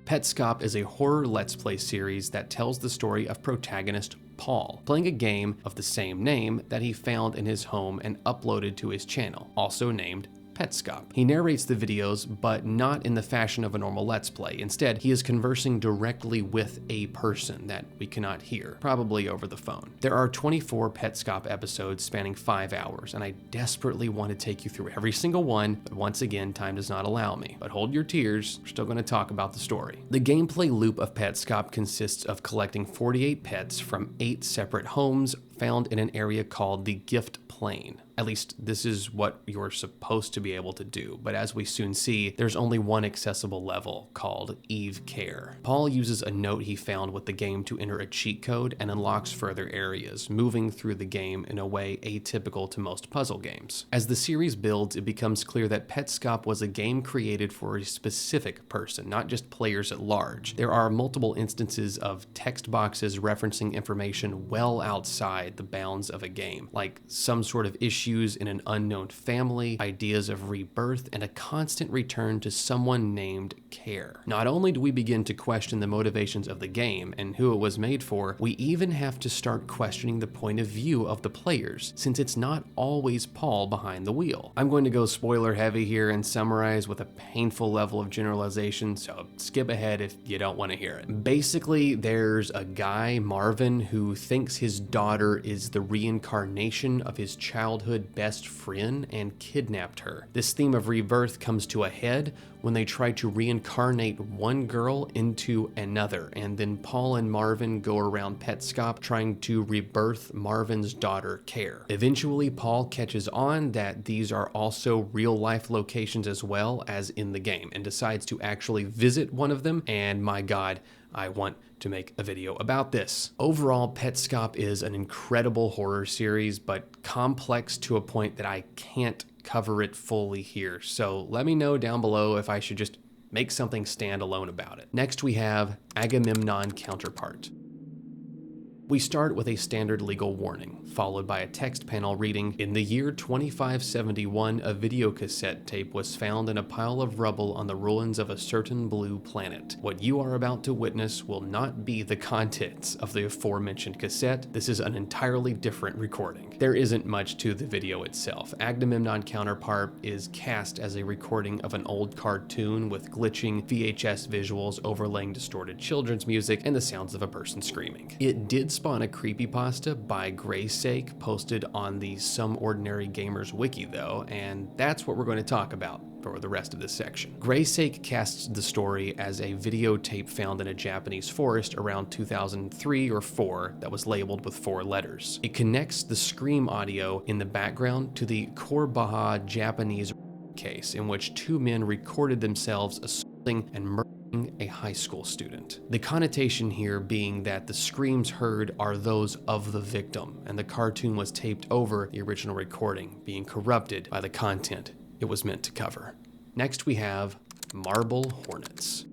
Petscop is a horror Let's Play series that tells the story of protagonist Paul, playing a game of the same name that he found in his home and uploaded to his channel, also named Petscop. He narrates the videos, but not in the fashion of a normal Let's Play. Instead, he is conversing directly with a person that we cannot hear, probably over the phone. There are 24 Petscop episodes spanning 5 hours, and I desperately want to take you through every single one, but once again, time does not allow me. But hold your tears, we're still going to talk about the story. The gameplay loop of Petscop consists of collecting 48 pets from 8 separate homes found in an area called the Gift Plane. At least this is what you're supposed to be able to do, but as we soon see, there's only one accessible level called Eve Care. Paul uses a note he found with the game to enter a cheat code and unlocks further areas, moving through the game in a way atypical to most puzzle games. As the series builds, it becomes clear that Petscop was a game created for a specific person, not just players at large. There are multiple instances of text boxes referencing information well outside the bounds of a game, like some sort of issues in an unknown family, ideas of rebirth, and a constant return to someone named Care. Not only do we begin to question the motivations of the game and who it was made for, we even have to start questioning the point of view of the players, since it's not always Paul behind the wheel. I'm going to go spoiler heavy here and summarize with a painful level of generalization, so skip ahead if you don't want to hear it. Basically, there's a guy, Marvin, who thinks his daughter is the reincarnation of his childhood best friend and kidnapped her. This theme of rebirth comes to a head when they try to reincarnate one girl into another, and then Paul and Marvin go around Petscop trying to rebirth Marvin's daughter, Care. Eventually, Paul catches on that these are also real-life locations as well as in the game, and decides to actually visit one of them, and my god, I want to make a video about this. Overall, Petscop is an incredible horror series, but complex to a point that I can't cover it fully here. So let me know down below if I should just make something stand alone about it. Next, we have Agamemnon Counterpart. We start with a standard legal warning, followed by a text panel reading, "In the year 2571, a videocassette tape was found in a pile of rubble on the ruins of a certain blue planet. What you are about to witness will not be the contents of the aforementioned cassette. This is an entirely different recording." There isn't much to the video itself. Agamemnon Counterpart is cast as a recording of an old cartoon with glitching VHS visuals overlaying distorted children's music and the sounds of a person screaming. It did spawn a creepypasta by Gray's Sake posted on the Some Ordinary Gamers wiki though, and that's what we're going to talk about for the rest of this section. Graysake casts the story as a videotape found in a Japanese forest around 2003 or 4 that was labeled with 4 letters. It connects the scream audio in the background to the Korbaha Japanese case in which 2 men recorded themselves assaulting and murdering a high school student. The connotation here being that the screams heard are those of the victim, and the cartoon was taped over the original recording, being corrupted by the content it was meant to cover. Next we have Marble Hornets.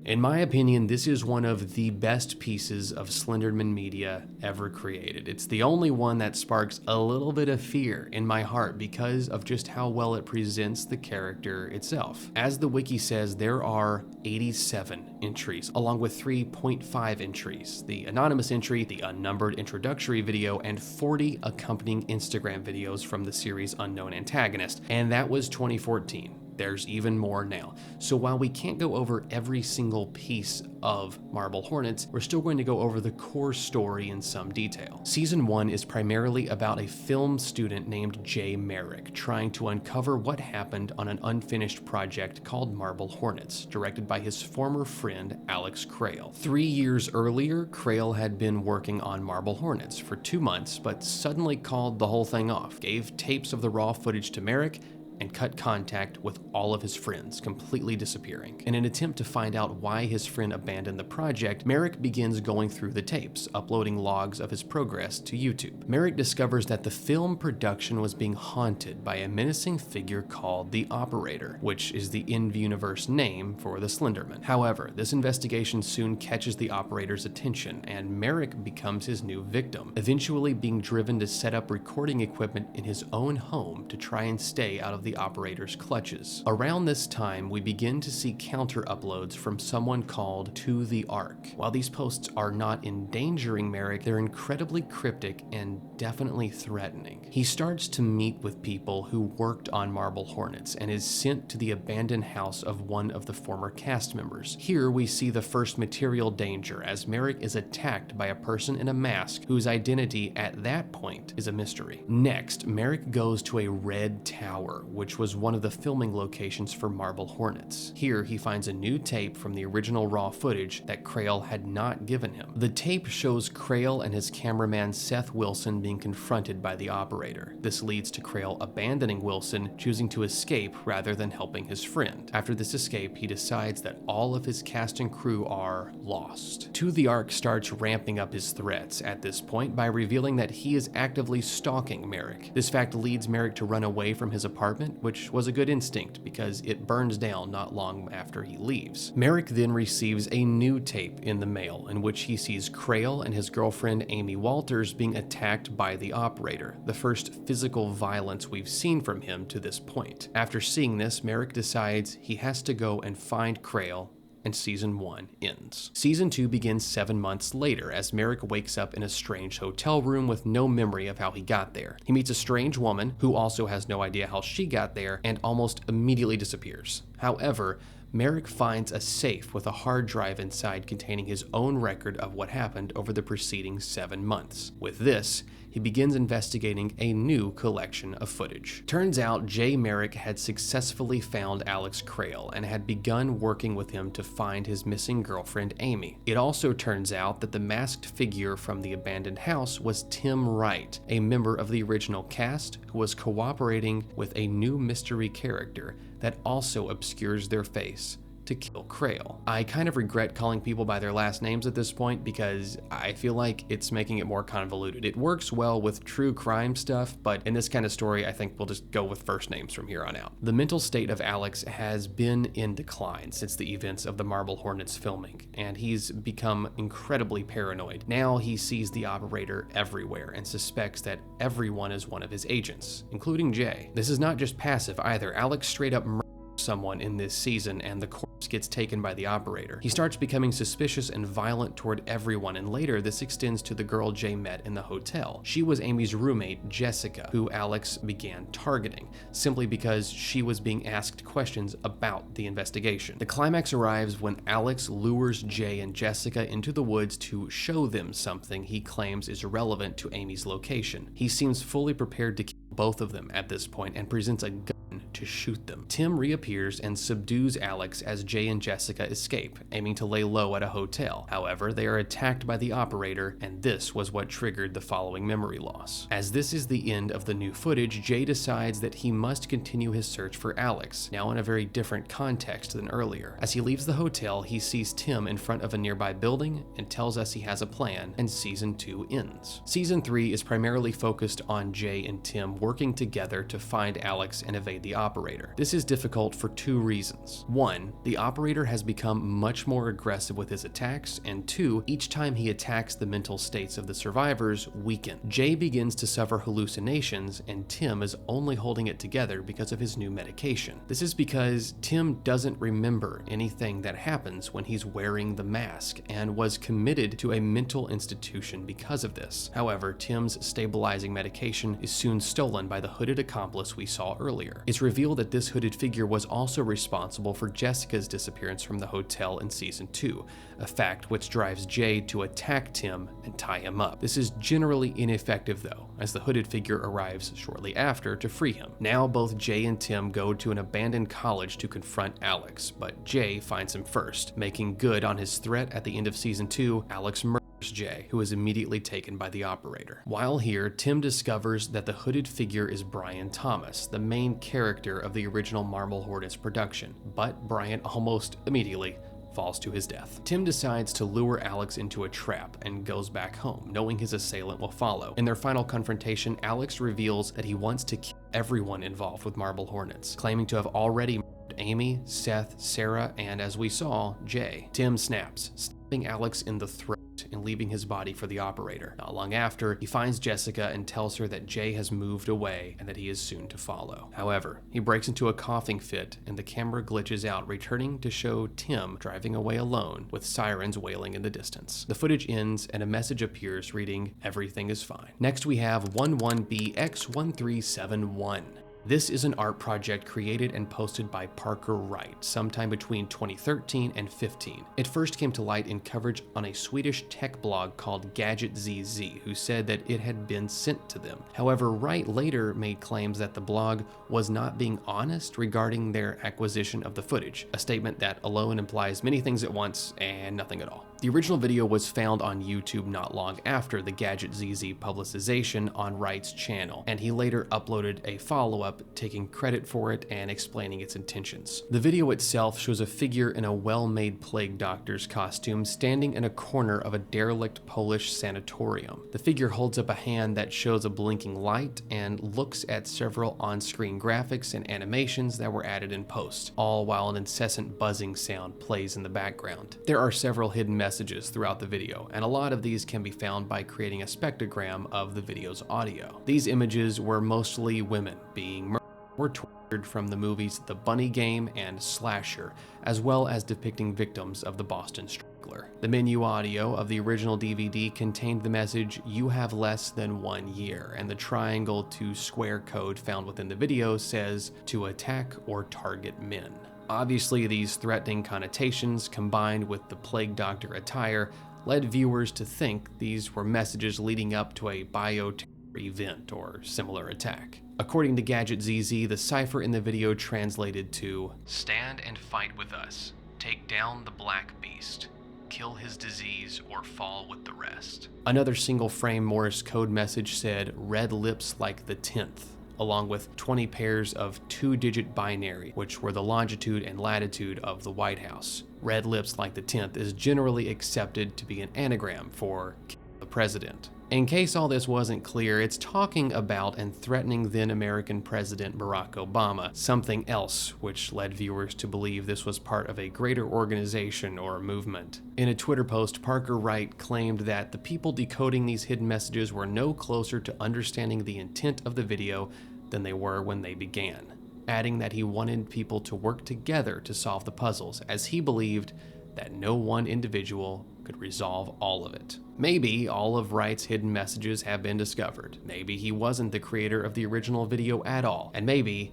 In my opinion, this is one of the best pieces of Slenderman media ever created. It's the only one that sparks a little bit of fear in my heart because of just how well it presents the character itself. As the wiki says, there are 87 entries, along with 3.5 entries, the anonymous entry, the unnumbered introductory video, and 40 accompanying Instagram videos from the series' unknown antagonist, and that was 2014. There's even more now. So while we can't go over every single piece of Marble Hornets, we're still going to go over the core story in some detail. Season 1 is primarily about a film student named Jay Merrick trying to uncover what happened on an unfinished project called Marble Hornets, directed by his former friend Alex Crail. 3 years earlier, Crail had been working on Marble Hornets for 2 months, but suddenly called the whole thing off, gave tapes of the raw footage to Merrick, and cut contact with all of his friends, completely disappearing. In an attempt to find out why his friend abandoned the project, Merrick begins going through the tapes, uploading logs of his progress to YouTube. Merrick discovers that the film production was being haunted by a menacing figure called the Operator, which is the in-universe name for the Slenderman. However, this investigation soon catches the Operator's attention, and Merrick becomes his new victim, eventually being driven to set up recording equipment in his own home to try and stay out of the Operator's clutches. Around this time, we begin to see counter uploads from someone called To The Ark. While these posts are not endangering Merrick, they're incredibly cryptic and definitely threatening. He starts to meet with people who worked on Marble Hornets and is sent to the abandoned house of one of the former cast members. Here we see the first material danger as Merrick is attacked by a person in a mask whose identity at that point is a mystery. Next, Merrick goes to a red tower, which was one of the filming locations for Marble Hornets. Here, he finds a new tape from the original raw footage that Crail had not given him. The tape shows Crail and his cameraman Seth Wilson being confronted by the Operator. This leads to Crail abandoning Wilson, choosing to escape rather than helping his friend. After this escape, he decides that all of his cast and crew are lost. To The Ark starts ramping up his threats at this point by revealing that he is actively stalking Merrick. This fact leads Merrick to run away from his apartment, which was a good instinct because it burns down not long after he leaves. Merrick then receives a new tape in the mail in which he sees Crail and his girlfriend Amy Walters being attacked by the Operator, the first physical violence we've seen from him to this point. After seeing this, Merrick decides he has to go and find Crail, and Season 1 ends. Season 2 begins 7 months later as Merrick wakes up in a strange hotel room with no memory of how he got there. He meets a strange woman who also has no idea how she got there and almost immediately disappears. However, Merrick finds a safe with a hard drive inside containing his own record of what happened over the preceding 7 months. With this, he begins investigating a new collection of footage. Turns out Jay Merrick had successfully found Alex Crail and had begun working with him to find his missing girlfriend Amy. It also turns out that the masked figure from the abandoned house was Tim Wright, a member of the original cast who was cooperating with a new mystery character that also obscures their face to kill Crail. I kind of regret calling people by their last names at this point because I feel like it's making it more convoluted. It works well with true crime stuff, but in this kind of story, I think we'll just go with first names from here on out. The mental state of Alex has been in decline since the events of the Marble Hornets filming, and he's become incredibly paranoid. Now he sees the Operator everywhere and suspects that everyone is one of his agents, including Jay. This is not just passive either. Alex straight up murders someone in this season, and the corpse gets taken by the Operator. He starts becoming suspicious and violent toward everyone, and later this extends to the girl Jay met in the hotel. She was Amy's roommate, Jessica, who Alex began targeting, simply because she was being asked questions about the investigation. The climax arrives when Alex lures Jay and Jessica into the woods to show them something he claims is relevant to Amy's location. He seems fully prepared to kill both of them at this point and presents a gun to shoot them. Tim reappears and subdues Alex as Jay and Jessica escape, aiming to lay low at a hotel. However, they are attacked by the operator, and this was what triggered the following memory loss. As this is the end of the new footage, Jay decides that he must continue his search for Alex, now in a very different context than earlier. As he leaves the hotel, he sees Tim in front of a nearby building and tells us he has a plan, and Season 2 ends. Season 3 is primarily focused on Jay and Tim working together to find Alex and evade the operator. This is difficult for two reasons. One, the operator has become much more aggressive with his attacks, and two, each time he attacks, the mental states of the survivors weaken. Jay begins to suffer hallucinations, and Tim is only holding it together because of his new medication. This is because Tim doesn't remember anything that happens when he's wearing the mask, and was committed to a mental institution because of this. However, Tim's stabilizing medication is soon stolen by the hooded accomplice we saw earlier. It's revealed that this hooded figure was also responsible for Jessica's disappearance from the hotel in Season 2, a fact which drives Jay to attack Tim and tie him up. This is generally ineffective though, as the hooded figure arrives shortly after to free him. Now both Jay and Tim go to an abandoned college to confront Alex, but Jay finds him first. Making good on his threat at the end of Season 2, Alex murders Jay, who is immediately taken by the operator. While here, Tim discovers that the hooded figure is Brian Thomas, the main character of the original Marble Hornets production, but Brian almost immediately falls to his death. Tim decides to lure Alex into a trap and goes back home, knowing his assailant will follow. In their final confrontation, Alex reveals that he wants to kill everyone involved with Marble Hornets, claiming to have already murdered Amy, Seth, Sarah, and as we saw, Jay. Tim snaps, stabbing Alex in the throat and leaving his body for the operator. Not long after, he finds Jessica and tells her that Jay has moved away and that he is soon to follow. However, he breaks into a coughing fit and the camera glitches out, returning to show Tim driving away alone with sirens wailing in the distance. The footage ends and a message appears reading, "Everything is fine." Next we have 11BX1371. This is an art project created and posted by Parker Wright sometime between 2013 and 15. It first came to light in coverage on a Swedish tech blog called Gadget ZZ, who said that it had been sent to them. However, Wright later made claims that the blog was not being honest regarding their acquisition of the footage, a statement that alone implies many things at once and nothing at all. The original video was found on YouTube not long after the Gadget ZZ publicization on Wright's channel, and he later uploaded a follow-up taking credit for it and explaining its intentions. The video itself shows a figure in a well-made plague doctor's costume standing in a corner of a derelict Polish sanatorium. The figure holds up a hand that shows a blinking light and looks at several on-screen graphics and animations that were added in post, all while an incessant buzzing sound plays in the background. There are several hidden messages throughout the video, and a lot of these can be found by creating a spectrogram of the video's audio. These images were mostly women being murdered or tortured from the movies The Bunny Game and Slasher, as well as depicting victims of the Boston Strangler. The menu audio of the original DVD contained the message, "You have less than 1 year," and the triangle to square code found within the video says, "To attack or target men." Obviously, these threatening connotations combined with the plague doctor attire led viewers to think these were messages leading up to a bioterror event or similar attack. According to Gadget ZZ, the cipher in the video translated to, "Stand and fight with us. Take down the Black Beast. Kill his disease or fall with the rest." Another single-frame Morse code message said, "Red lips like the 10th," along with 20 pairs of 2-digit binary, which were the longitude and latitude of the White House. Red lips like the 10th is generally accepted to be an anagram for kill the president. In case all this wasn't clear, it's talking about and threatening then American President Barack Obama, something else which led viewers to believe this was part of a greater organization or movement. In a Twitter post, Parker Wright claimed that the people decoding these hidden messages were no closer to understanding the intent of the video than they were when they began, adding that he wanted people to work together to solve the puzzles, as he believed that no one individual could resolve all of it. Maybe all of Wright's hidden messages have been discovered. Maybe he wasn't the creator of the original video at all. And maybe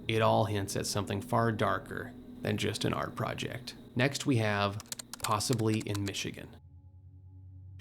it all hints at something far darker than just an art project. Next we have possibly in Michigan.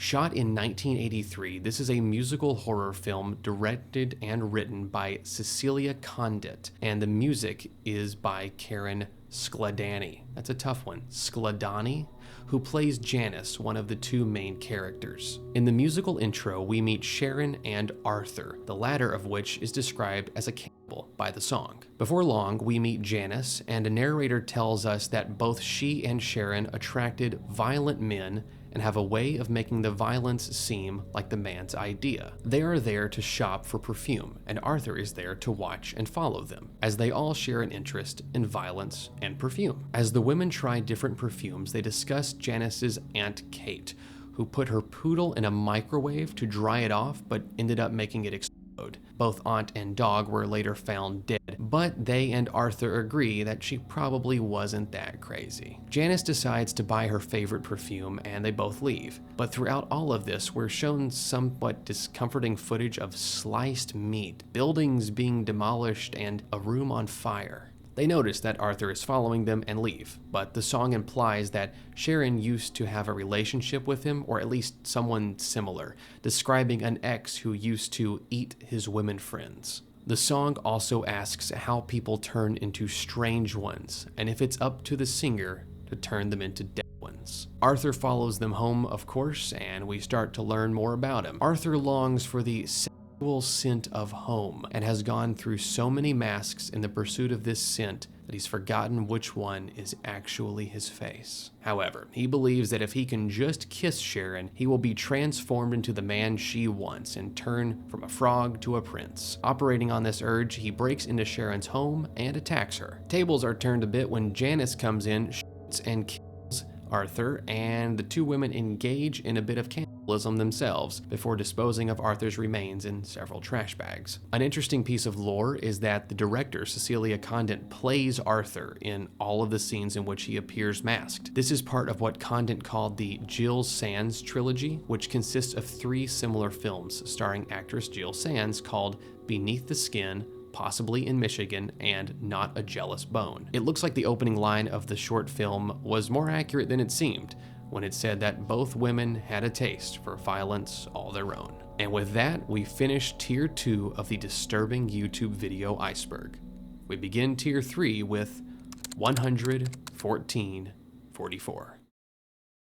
Shot in 1983, this is a musical horror film directed and written by Cecilia Condit, and the music is by Karen Skladany. That's a tough one. Skladany, who plays Janice, one of the two main characters. In the musical intro, we meet Sharon and Arthur, the latter of which is described as a cannibal by the song. Before long, we meet Janice, and a narrator tells us that both she and Sharon attracted violent men and have a way of making the violence seem like the man's idea. They are there to shop for perfume, and Arthur is there to watch and follow them, as they all share an interest in violence and perfume. As the women try different perfumes, they discuss Janice's Aunt Kate, who put her poodle in a microwave to dry it off but ended up making it explode. Both aunt and dog were later found dead, but they and Arthur agree that she probably wasn't that crazy. Janice decides to buy her favorite perfume and they both leave. But throughout all of this, we're shown somewhat discomforting footage of sliced meat, buildings being demolished, and a room on fire. They notice that Arthur is following them and leave, but the song implies that Sharon used to have a relationship with him, or at least someone similar, describing an ex who used to eat his women friends. The song also asks how people turn into strange ones, and if it's up to the singer to turn them into dead ones. Arthur follows them home, of course, and we start to learn more about him. Arthur longs for the scent of home and has gone through so many masks in the pursuit of this scent that he's forgotten which one is actually his face. However, he believes that if he can just kiss Sharon, he will be transformed into the man she wants and turn from a frog to a prince. Operating on this urge, he breaks into Sharon's home and attacks her. Tables are turned a bit when Janice comes in, shoots and kills Arthur, and the two women engage in a bit of cannibalism themselves before disposing of Arthur's remains in several trash bags. An interesting piece of lore is that the director, Cecilia Condit, plays Arthur in all of the scenes in which he appears masked. This is part of what Condit called the Jill Sands trilogy, which consists of 3 similar films starring actress Jill Sands called Beneath the Skin, Possibly in Michigan, and Not a Jealous Bone. It looks like the opening line of the short film was more accurate than it seemed when it said that both women had a taste for violence all their own. And with that, we finish Tier 2 of the disturbing YouTube video Iceberg. We begin Tier 3 with 11444.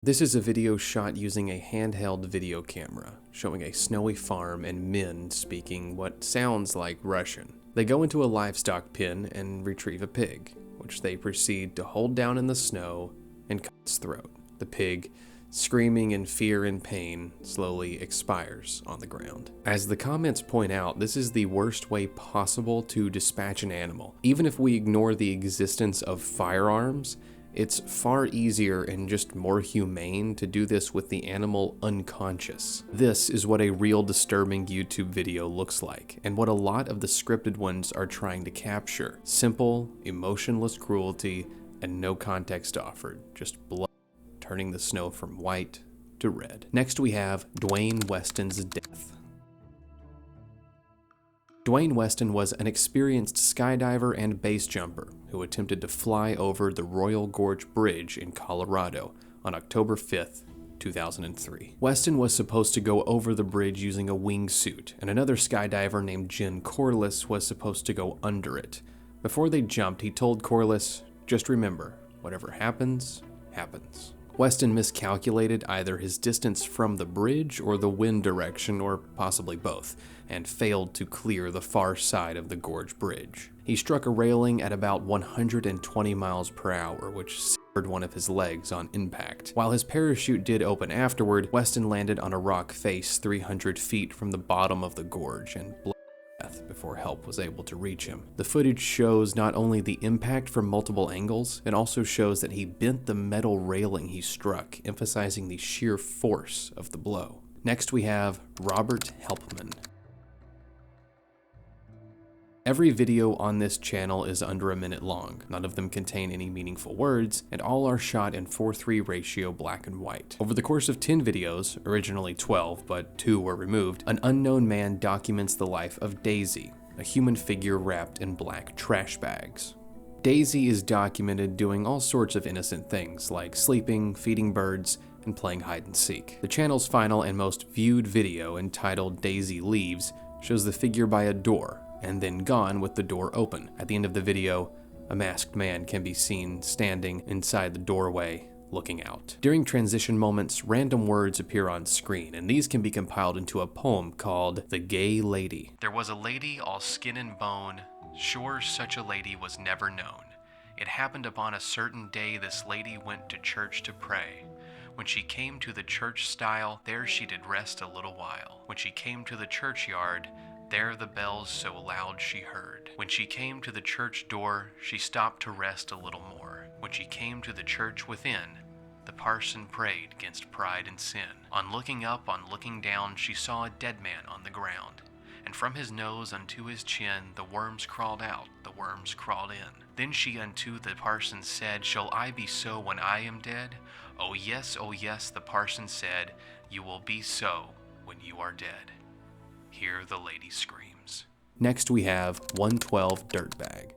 This is a video shot using a handheld video camera, showing a snowy farm and men speaking what sounds like Russian. They go into a livestock pen and retrieve a pig, which they proceed to hold down in the snow and cut its throat. The pig, screaming in fear and pain, slowly expires on the ground. As the comments point out, this is the worst way possible to dispatch an animal. Even if we ignore the existence of firearms, it's far easier and just more humane to do this with the animal unconscious. This is what a real disturbing YouTube video looks like, and what a lot of the scripted ones are trying to capture. Simple, emotionless cruelty, and no context offered, just blood turning the snow from white to red. Next we have Dwayne Weston's death. Dwayne Weston was an experienced skydiver and base jumper who attempted to fly over the Royal Gorge Bridge in Colorado on October 5th, 2003. Weston was supposed to go over the bridge using a wingsuit, and another skydiver named Jen Corliss was supposed to go under it. Before they jumped, he told Corliss, "Just remember, whatever happens, happens." Weston miscalculated either his distance from the bridge or the wind direction, or possibly both, and failed to clear the far side of the gorge bridge. He struck a railing at about 120 miles per hour, which severed one of his legs on impact. While his parachute did open afterward, Weston landed on a rock face 300 feet from the bottom of the gorge and bled to death before help was able to reach him. The footage shows not only the impact from multiple angles, it also shows that he bent the metal railing he struck, emphasizing the sheer force of the blow. Next we have Robert Helpman. Every video on this channel is under a minute long. None of them contain any meaningful words, and all are shot in 4:3 ratio black and white. Over the course of 10 videos, originally 12, but 2 were removed, an unknown man documents the life of Daisy, a human figure wrapped in black trash bags. Daisy is documented doing all sorts of innocent things, like sleeping, feeding birds, and playing hide and seek. The channel's final and most viewed video, entitled Daisy Leaves, shows the figure by a door and then gone with the door open. At the end of the video, a masked man can be seen standing inside the doorway, looking out. During transition moments, random words appear on screen, and these can be compiled into a poem called The Gay Lady. There was a lady all skin and bone, sure such a lady was never known. It happened upon a certain day this lady went to church to pray. When she came to the church stile, there she did rest a little while. When she came to the churchyard, there the bells so loud she heard. When she came to the church door, she stopped to rest a little more. When she came to the church within, the parson prayed 'gainst pride and sin. On looking up, on looking down, she saw a dead man on the ground. And from his nose unto his chin, the worms crawled out, the worms crawled in. Then she unto the parson said, Shall I be so when I am dead? Oh yes, the parson said, You will be so when you are dead. Here the lady screams. Next we have 112 Dirtbag.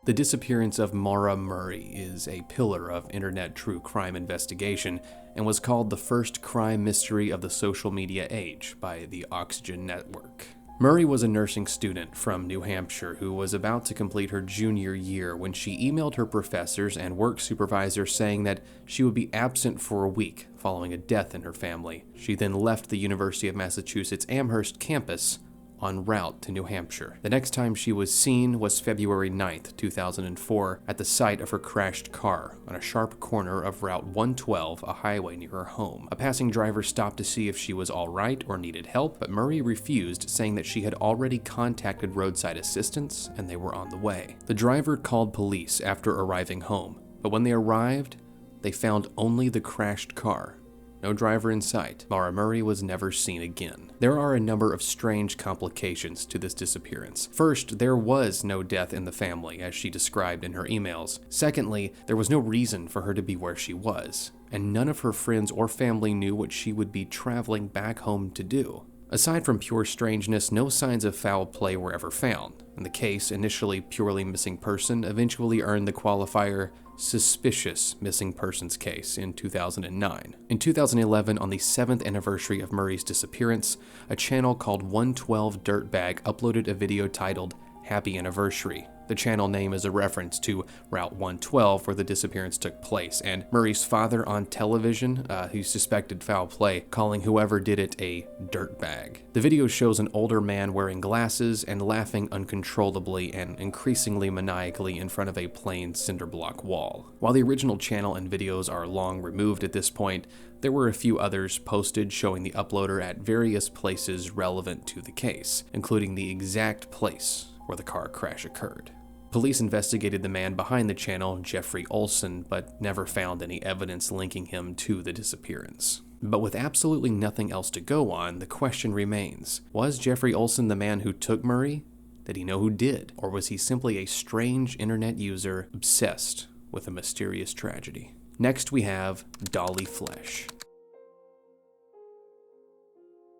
The disappearance of Maura Murray is a pillar of internet true crime investigation and was called the first crime mystery of the social media age by the Oxygen Network. Murray was a nursing student from New Hampshire who was about to complete her junior year when she emailed her professors and work supervisor saying that she would be absent for a week following a death in her family. She then left the University of Massachusetts Amherst campus en route to New Hampshire. The next time she was seen was February 9th, 2004, at the site of her crashed car on a sharp corner of Route 112, a highway near her home. A passing driver stopped to see if she was all right or needed help, but Murray refused, saying that she had already contacted roadside assistance and they were on the way. The driver called police after arriving home, but when they arrived, they found only the crashed car. No driver in sight. Maura Murray was never seen again. There are a number of strange complications to this disappearance. First, there was no death in the family, as she described in her emails. Secondly, there was no reason for her to be where she was, and none of her friends or family knew what she would be traveling back home to do. Aside from pure strangeness, no signs of foul play were ever found, and the case, initially purely missing person, eventually earned the qualifier suspicious missing persons case in 2009. In 2011, on the 7th anniversary of Murray's disappearance, a channel called 112 Dirtbag uploaded a video titled Happy Anniversary. The channel name is a reference to Route 112 where the disappearance took place, and Murray's father on television, who suspected foul play, calling whoever did it a dirtbag. The video shows an older man wearing glasses and laughing uncontrollably and increasingly maniacally in front of a plain cinder block wall. While the original channel and videos are long removed at this point, there were a few others posted showing the uploader at various places relevant to the case, including the exact place where the car crash occurred. Police investigated the man behind the channel, Jeffrey Olson, but never found any evidence linking him to the disappearance. But with absolutely nothing else to go on, the question remains, was Jeffrey Olson the man who took Murray? Did he know who did? Or was he simply a strange internet user obsessed with a mysterious tragedy? Next we have Dolly Flesh.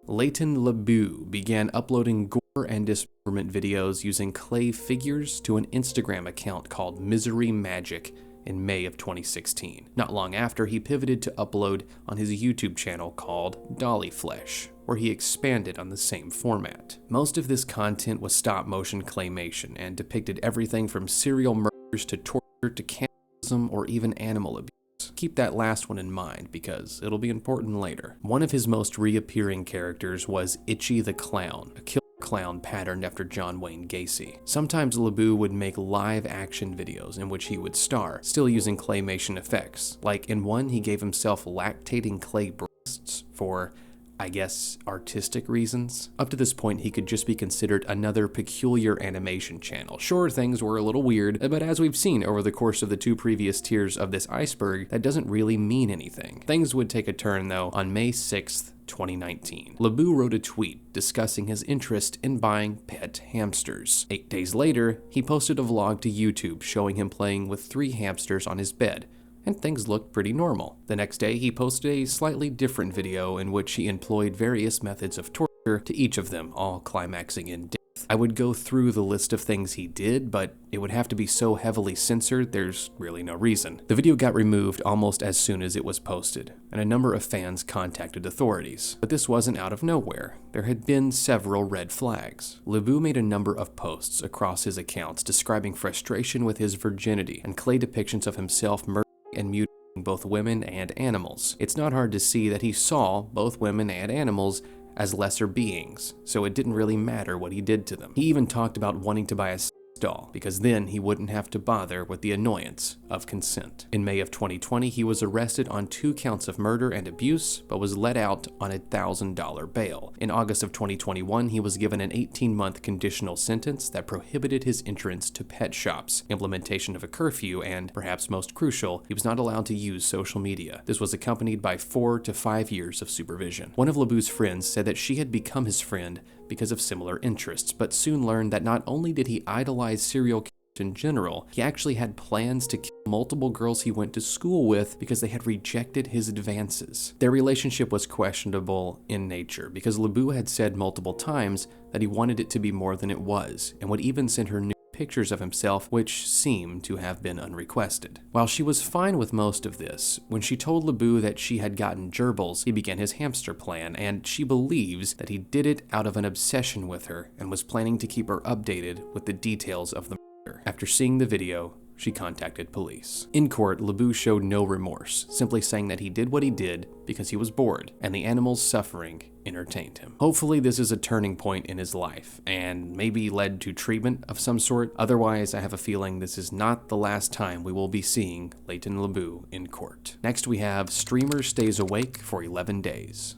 Leighton LeBeau began uploading gore and dismemberment videos using clay figures to an Instagram account called Misery Magic in May of 2016. Not long after, he pivoted to upload on his YouTube channel called Dolly Flesh, where he expanded on the same format. Most of this content was stop-motion claymation and depicted everything from serial murders to torture to cannibalism or even animal abuse. Keep that last one in mind because it'll be important later. One of his most reappearing characters was Itchy the Clown, a killer clown patterned after John Wayne Gacy. Sometimes LeBeau would make live action videos in which he would star, still using claymation effects. Like in one, he gave himself lactating clay breasts for, I guess, artistic reasons. Up to this point, he could just be considered another peculiar animation channel. Sure, things were a little weird, but as we've seen over the course of the two previous tiers of this iceberg, that doesn't really mean anything. Things would take a turn, though, on May 6th, 2019. LeBeau wrote a tweet discussing his interest in buying pet hamsters. 8 days later, he posted a vlog to YouTube showing him playing with 3 hamsters on his bed, and things looked pretty normal. The next day, he posted a slightly different video in which he employed various methods of torture to each of them, all climaxing in death. with. I would go through the list of things he did, but it would have to be so heavily censored, there's really no reason. The video got removed almost as soon as it was posted, and a number of fans contacted authorities. But this wasn't out of nowhere. There had been several red flags. Lebu made a number of posts across his accounts describing frustration with his virginity and clay depictions of himself murdering and mutilating both women and animals. It's not hard to see that he saw both women and animals as lesser beings, so it didn't really matter what he did to them. He even talked about wanting to buy a doll, because then he wouldn't have to bother with the annoyance of consent. In May of 2020, he was arrested on 2 counts of murder and abuse, but was let out on a $1,000 bail. In August of 2021, he was given an 18-month conditional sentence that prohibited his entrance to pet shops, implementation of a curfew, and, perhaps most crucial, he was not allowed to use social media. This was accompanied by 4 to 5 years of supervision. One of Lebu's friends said that she had become his friend because of similar interests, but soon learned that not only did he idolize serial killers in general, he actually had plans to kill multiple girls he went to school with because they had rejected his advances. Their relationship was questionable in nature because Lebu had said multiple times that he wanted it to be more than it was, and would even send her pictures of himself, which seemed to have been unrequested. While she was fine with most of this, when she told Lebu that she had gotten gerbils, he began his hamster plan, and she believes that he did it out of an obsession with her and was planning to keep her updated with the details of the murder. After seeing the video, she contacted police. In court, Lebu showed no remorse, simply saying that he did what he did because he was bored, and the animals' suffering entertained him. Hopefully this is a turning point in his life, and maybe led to treatment of some sort. Otherwise, I have a feeling this is not the last time we will be seeing Leighton Lebu in court. Next we have Streamer Stays Awake for 11 Days.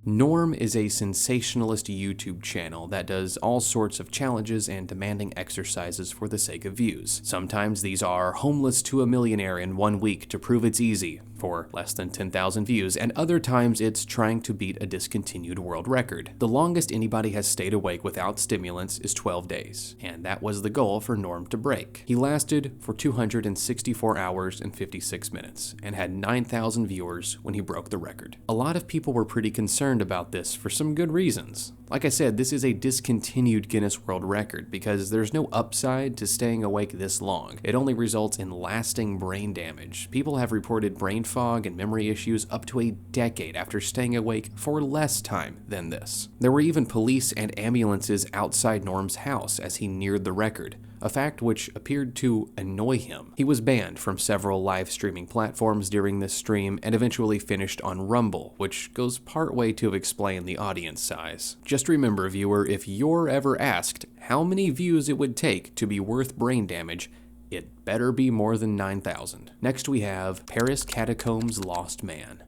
Norm is a sensationalist YouTube channel that does all sorts of challenges and demanding exercises for the sake of views. Sometimes these are homeless to a millionaire in 1 week to prove it's easy for less than 10,000 views, and other times it's trying to beat a discontinued world record. The longest anybody has stayed awake without stimulants is 12 days, and that was the goal for Norm to break. He lasted for 264 hours and 56 minutes, and had 9,000 viewers when he broke the record. A lot of people were pretty concerned about this for some good reasons. Like I said, this is a discontinued Guinness World Record because there's no upside to staying awake this long. It only results in lasting brain damage. People have reported brain fog and memory issues up to a decade after staying awake for less time than this. There were even police and ambulances outside Norm's house as he neared the record, a fact which appeared to annoy him. He was banned from several live streaming platforms during this stream and eventually finished on Rumble, which goes partway to explain the audience size. Just remember, viewer, if you're ever asked how many views it would take to be worth brain damage, it better be more than 9,000. Next we have Paris Catacombs Lost Man.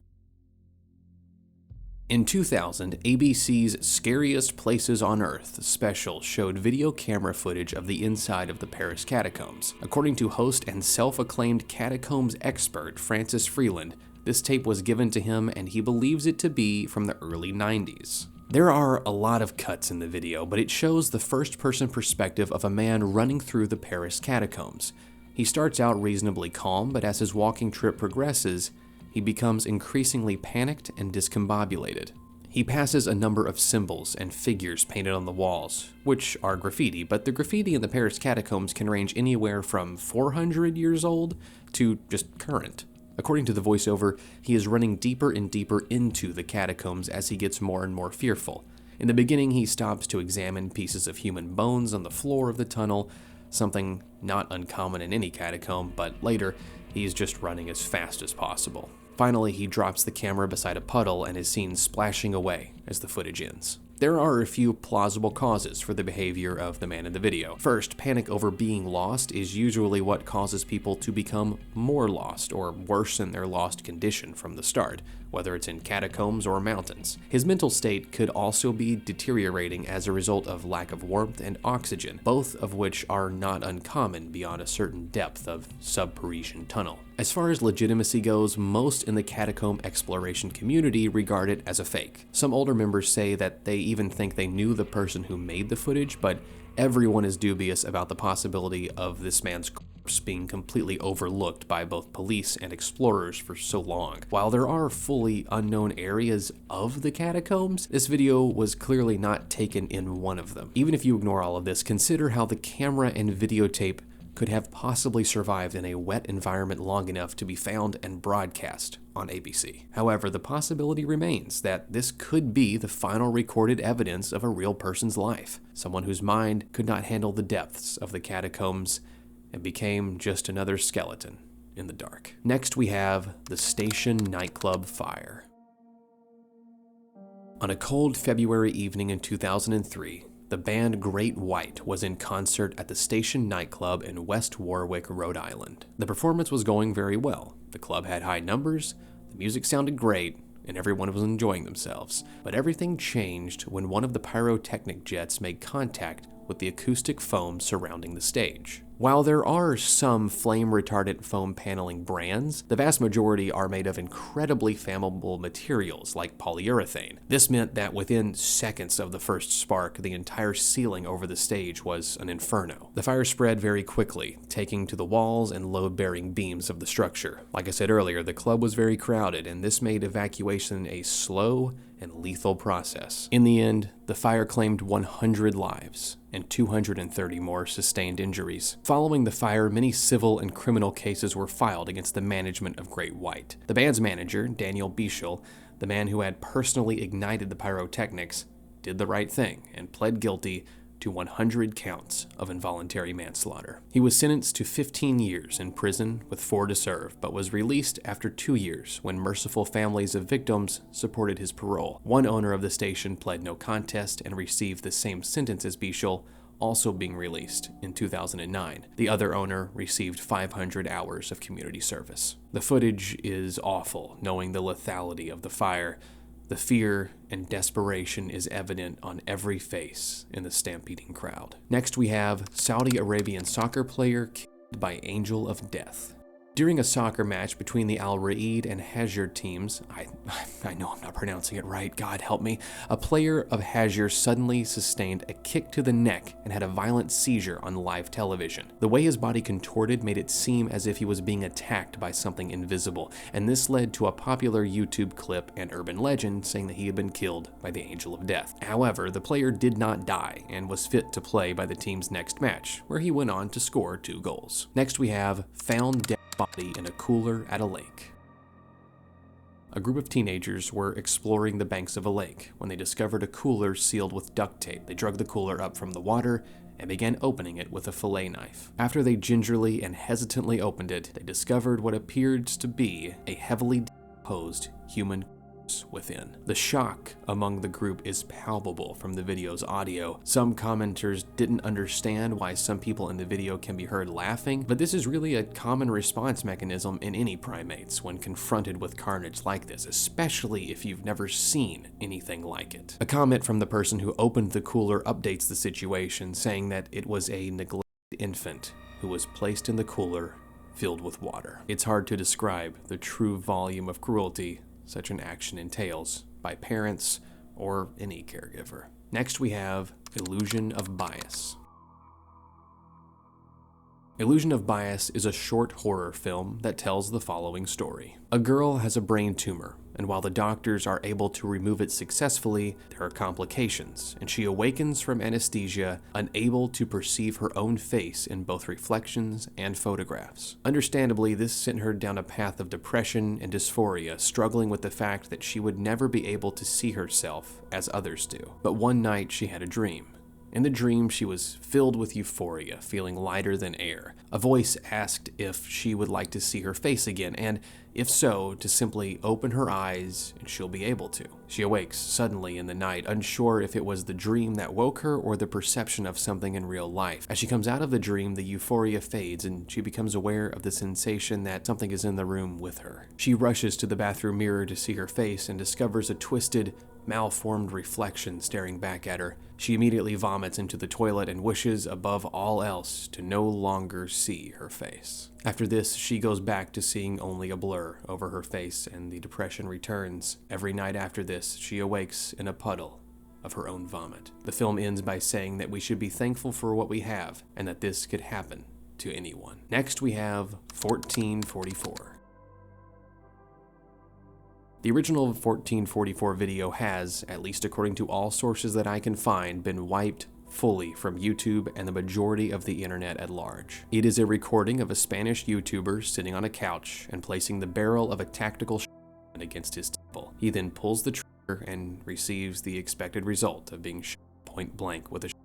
In 2000, ABC's Scariest Places on Earth special showed video camera footage of the inside of the Paris catacombs. According to host and self-acclaimed catacombs expert Francis Freeland, this tape was given to him and he believes it to be from the early 90s. There are a lot of cuts in the video, but it shows the first-person perspective of a man running through the Paris catacombs. He starts out reasonably calm, but as his walking trip progresses, he becomes increasingly panicked and discombobulated. He passes a number of symbols and figures painted on the walls, which are graffiti, but the graffiti in the Paris catacombs can range anywhere from 400 years old to just current. According to the voiceover, he is running deeper and deeper into the catacombs as he gets more and more fearful. In the beginning, he stops to examine pieces of human bones on the floor of the tunnel, something not uncommon in any catacomb, but later, he's just running as fast as possible. Finally, he drops the camera beside a puddle and is seen splashing away as the footage ends. There are a few plausible causes for the behavior of the man in the video. First, panic over being lost is usually what causes people to become more lost or worsen their lost condition from the start, whether it's in catacombs or mountains. His mental state could also be deteriorating as a result of lack of warmth and oxygen, both of which are not uncommon beyond a certain depth of sub-Parisian tunnel. As far as legitimacy goes, most in the catacomb exploration community regard it as a fake. Some older members say that they even think they knew the person who made the footage, but everyone is dubious about the possibility of this man's being completely overlooked by both police and explorers for so long. While there are fully unknown areas of the catacombs, this video was clearly not taken in one of them. Even if you ignore all of this, consider how the camera and videotape could have possibly survived in a wet environment long enough to be found and broadcast on ABC. However, the possibility remains that this could be the final recorded evidence of a real person's life, someone whose mind could not handle the depths of the catacombs and became just another skeleton in the dark. Next, we have the Station nightclub fire. On a cold February evening in 2003, the band Great White was in concert at the Station nightclub in West Warwick, Rhode Island. The performance was going very well. The club had high numbers, the music sounded great, and everyone was enjoying themselves. But everything changed when one of the pyrotechnic jets made contact with the acoustic foam surrounding the stage. While there are some flame-retardant foam paneling brands, the vast majority are made of incredibly flammable materials like polyurethane. This meant that within seconds of the first spark, the entire ceiling over the stage was an inferno. The fire spread very quickly, taking to the walls and load-bearing beams of the structure. Like I said earlier, the club was very crowded, and this made evacuation a slow and lethal process. In the end, the fire claimed 100 lives, and 230 more sustained injuries. Following the fire, many civil and criminal cases were filed against the management of Great White. The band's manager, Daniel Bischel, the man who had personally ignited the pyrotechnics, did the right thing and pled guilty to 100 counts of involuntary manslaughter. He was sentenced to 15 years in prison with 4 to serve, but was released after 2 years when merciful families of victims supported his parole. One owner of the station pled no contest and received the same sentence as Bischel, also being released in 2009. The other owner received 500 hours of community service. The footage is awful, knowing the lethality of the fire. The fear and desperation is evident on every face in the stampeding crowd. Next, we have Saudi Arabian soccer player killed by angel of death. During a soccer match between the Al Raed and Hajr teams, I know I'm not pronouncing it right, God help me, a player of Hajr suddenly sustained a kick to the neck and had a violent seizure on live television. The way his body contorted made it seem as if he was being attacked by something invisible, and this led to a popular YouTube clip and urban legend saying that he had been killed by the angel of death. However, the player did not die and was fit to play by the team's next match, where he went on to score 2 goals. Next, we have found dead body in a cooler at a lake. A group of teenagers were exploring the banks of a lake when they discovered a cooler sealed with duct tape. They drug the cooler up from the water and began opening it with a fillet knife. After they gingerly and hesitantly opened it, they discovered what appeared to be a heavily decomposed human within. The shock among the group is palpable from the video's audio. Some commenters didn't understand why some people in the video can be heard laughing, but this is really a common response mechanism in any primates when confronted with carnage like this, especially if you've never seen anything like it. A comment from the person who opened the cooler updates the situation, saying that it was a neglected infant who was placed in the cooler filled with water. It's hard to describe the true volume of cruelty such an action entails by parents or any caregiver. Next, we have Illusion of Bias. Illusion of Bias is a short horror film that tells the following story. A girl has a brain tumor, and while the doctors are able to remove it successfully, there are complications, and she awakens from anesthesia, unable to perceive her own face in both reflections and photographs. Understandably, this sent her down a path of depression and dysphoria, struggling with the fact that she would never be able to see herself as others do. But one night, she had a dream. In the dream, she was filled with euphoria, feeling lighter than air. A voice asked if she would like to see her face again, and if so, to simply open her eyes and she'll be able to. She awakes suddenly in the night, unsure if it was the dream that woke her or the perception of something in real life. As she comes out of the dream, the euphoria fades and she becomes aware of the sensation that something is in the room with her. She rushes to the bathroom mirror to see her face and discovers a twisted, malformed reflection staring back at her. She immediately vomits into the toilet and wishes above all else to no longer see her face. After this, she goes back to seeing only a blur over her face, and the depression returns. Every night after this, she awakes in a puddle of her own vomit. The film ends by saying that we should be thankful for what we have and that this could happen to anyone. Next we have 1444. The original 1444 video has, at least according to all sources that I can find, been wiped fully from YouTube and the majority of the internet at large. It is a recording of a Spanish YouTuber sitting on a couch and placing the barrel of a tactical shotgun against his temple. He then pulls the trigger and receives the expected result of being shot point blank with a shotgun.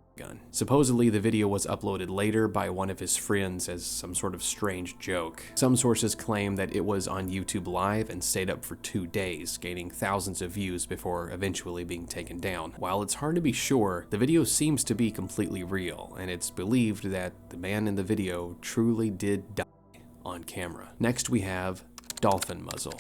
Supposedly, the video was uploaded later by one of his friends as some sort of strange joke. Some sources claim that it was on YouTube Live and stayed up for 2 days, gaining thousands of views before eventually being taken down. While it's hard to be sure, the video seems to be completely real, and it's believed that the man in the video truly did die on camera. Next we have dolphin muzzle.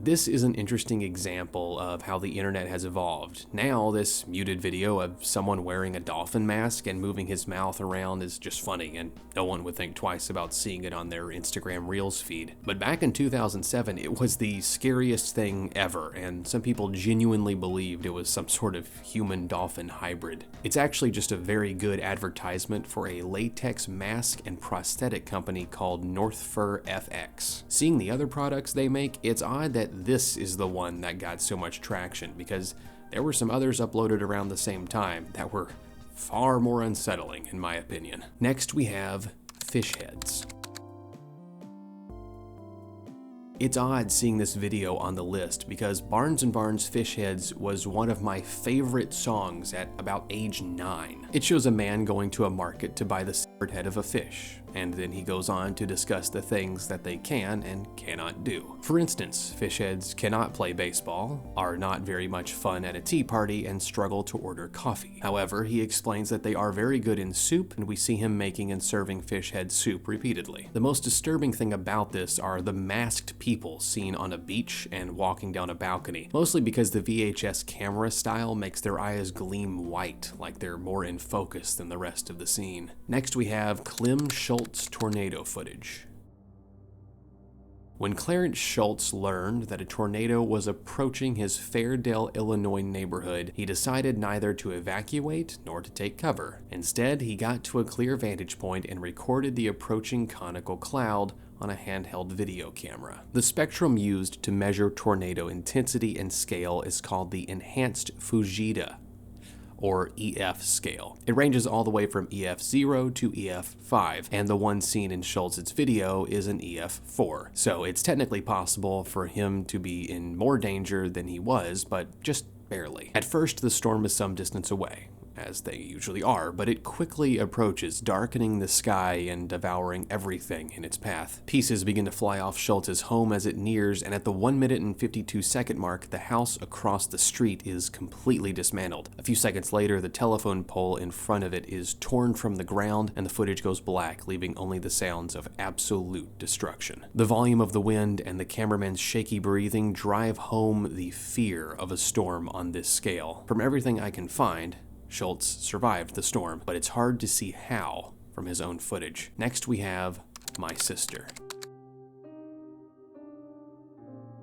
This is an interesting example of how the internet has evolved. Now, this muted video of someone wearing a dolphin mask and moving his mouth around is just funny, and no one would think twice about seeing it on their Instagram Reels feed. But back in 2007, it was the scariest thing ever, and some people genuinely believed it was some sort of human-dolphin hybrid. It's actually just a very good advertisement for a latex mask and prosthetic company called North Fur FX. Seeing the other products they make, it's odd that this is the one that got so much traction, because there were some others uploaded around the same time that were far more unsettling in my opinion. Next we have fish heads. It's odd seeing this video on the list because Barnes & Barnes Fish Heads was one of my favorite songs at about age 9. It shows a man going to a market to buy the severed head of a fish, and then he goes on to discuss the things that they can and cannot do. For instance, fish heads cannot play baseball, are not very much fun at a tea party, and struggle to order coffee. However, he explains that they are very good in soup, and we see him making and serving fish head soup repeatedly. The most disturbing thing about this are the masked people seen on a beach and walking down a balcony, mostly because the VHS camera style makes their eyes gleam white, like they're more in focus than the rest of the scene. Next we have Clem Schultz tornado footage. When Clarence Schultz learned that a tornado was approaching his Fairdale, Illinois neighborhood, he decided neither to evacuate nor to take cover. Instead, he got to a clear vantage point and recorded the approaching conical cloud on a handheld video camera. The spectrum used to measure tornado intensity and scale is called the Enhanced Fujita, or EF scale. It ranges all the way from EF0 to EF5, and the one seen in Schultz's video is an EF4. So it's technically possible for him to be in more danger than he was, but just barely. At first, the storm is some distance away, as they usually are, but it quickly approaches, darkening the sky and devouring everything in its path. Pieces begin to fly off Schultz's home as it nears, and at the 1 minute and 52-second mark, the house across the street is completely dismantled. A few seconds later, the telephone pole in front of it is torn from the ground, and the footage goes black, leaving only the sounds of absolute destruction. The volume of the wind and the cameraman's shaky breathing drive home the fear of a storm on this scale. From everything I can find, Schultz survived the storm, but it's hard to see how from his own footage. Next we have My Sister.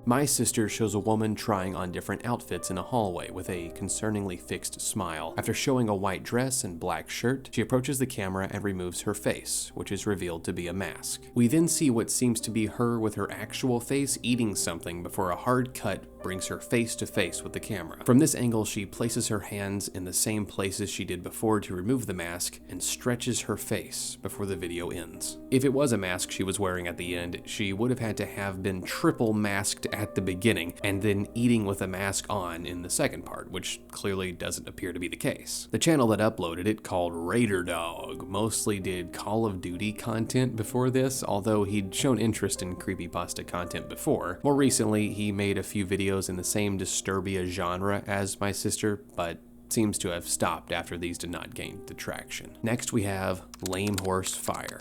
My Sister shows a woman trying on different outfits in a hallway with a concerningly fixed smile. After showing a white dress and black shirt, she approaches the camera and removes her face, which is revealed to be a mask. We then see what seems to be her with her actual face eating something before a hard cut brings her face to face with the camera. From this angle, she places her hands in the same places she did before to remove the mask and stretches her face before the video ends. If it was a mask she was wearing at the end, she would have had to have been triple masked at the beginning and then eating with a mask on in the second part, which clearly doesn't appear to be the case. The channel that uploaded it, called Raider Dog, mostly did Call of Duty content before this, although he'd shown interest in creepypasta content before. More recently, he made a few videos in the same Disturbia genre as My Sister, but seems to have stopped after these did not gain the traction. Next we have Lame Horse Fire.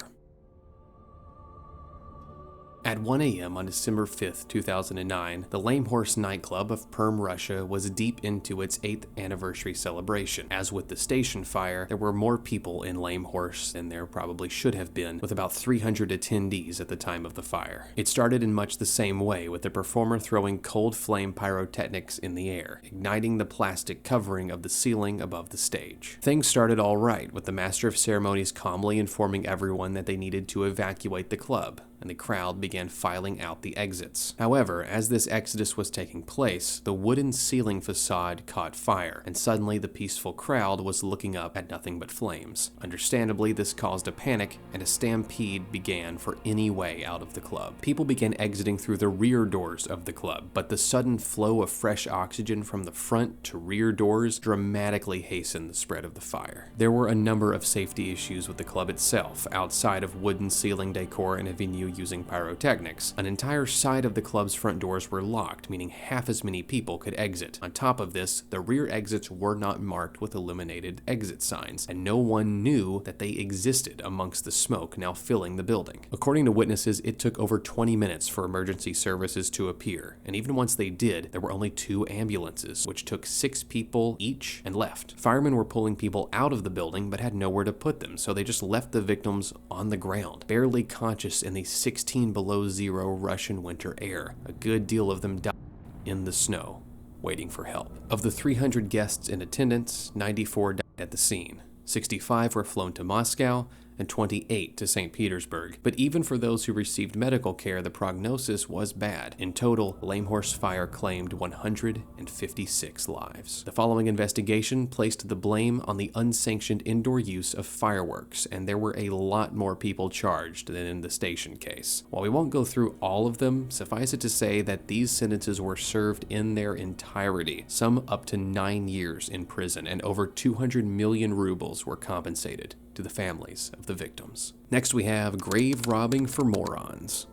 At 1 a.m. on December 5, 2009, the Lame Horse nightclub of Perm, Russia was deep into its 8th anniversary celebration. As with the station fire, there were more people in Lame Horse than there probably should have been, with about 300 attendees at the time of the fire. It started in much the same way, with the performer throwing cold flame pyrotechnics in the air, igniting the plastic covering of the ceiling above the stage. Things started all right, with the master of ceremonies calmly informing everyone that they needed to evacuate the club, and the crowd began filing out the exits. However, as this exodus was taking place, the wooden ceiling facade caught fire, and suddenly the peaceful crowd was looking up at nothing but flames. Understandably, this caused a panic, and a stampede began for any way out of the club. People began exiting through the rear doors of the club, but the sudden flow of fresh oxygen from the front to rear doors dramatically hastened the spread of the fire. There were a number of safety issues with the club itself, outside of wooden ceiling decor and a venue using pyrotechnics. An entire side of the club's front doors were locked, meaning half as many people could exit. On top of this, the rear exits were not marked with illuminated exit signs, and no one knew that they existed amongst the smoke now filling the building. According to witnesses, it took over 20 minutes for emergency services to appear, and even once they did, there were only 2 ambulances, which took 6 people each and left. Firemen were pulling people out of the building but had nowhere to put them, so they just left the victims on the ground, barely conscious in the 16 below zero Russian winter air. A good deal of them died in the snow, waiting for help. Of the 300 guests in attendance, 94 died at the scene. 65 were flown to Moscow, and 28 to St. Petersburg. But even for those who received medical care, the prognosis was bad. In total, Lame Horse Fire claimed 156 lives. The following investigation placed the blame on the unsanctioned indoor use of fireworks, and there were a lot more people charged than in the station case. While we won't go through all of them, suffice it to say that these sentences were served in their entirety, some up to 9 years in prison, and over 200 million rubles were compensated to the families of the victims. Next we have grave robbing for morons.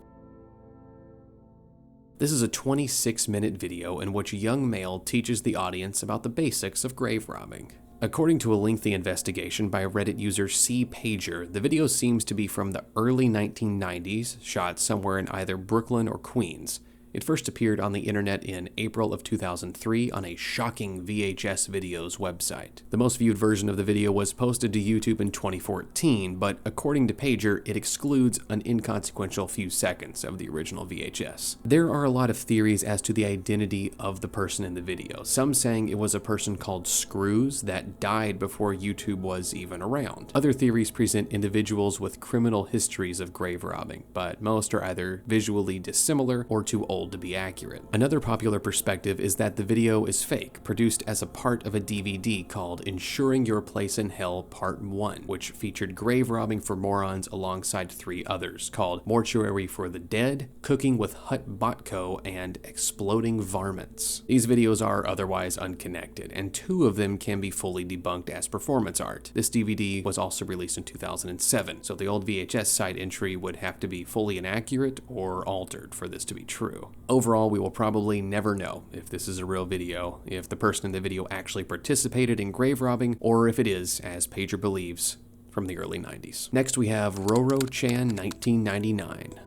This is a 26-minute video in which a young male teaches the audience about the basics of grave robbing. According to a lengthy investigation by Reddit user C Pager, the video seems to be from the early 1990s, shot somewhere in either Brooklyn or Queens. It first appeared on the internet in April of 2003 on a shocking VHS Videos website. The most viewed version of the video was posted to YouTube in 2014, but according to Pager, it excludes an inconsequential few seconds of the original VHS. There are a lot of theories as to the identity of the person in the video, some saying it was a person called Screws that died before YouTube was even around. Other theories present individuals with criminal histories of grave robbing, but most are either visually dissimilar or too old to be accurate. Another popular perspective is that the video is fake, produced as a part of a DVD called Ensuring Your Place in Hell Part 1, which featured grave robbing for morons alongside 3 others, called Mortuary for the Dead, Cooking with Hut Botko, and Exploding Varmints. These videos are otherwise unconnected, and 2 of them can be fully debunked as performance art. This DVD was also released in 2007, so the old VHS side entry would have to be fully inaccurate or altered for this to be true. Overall, we will probably never know if this is a real video, if the person in the video actually participated in grave robbing, or if it is, as Pager believes, from the early 90s. Next we have Roro-chan 1999.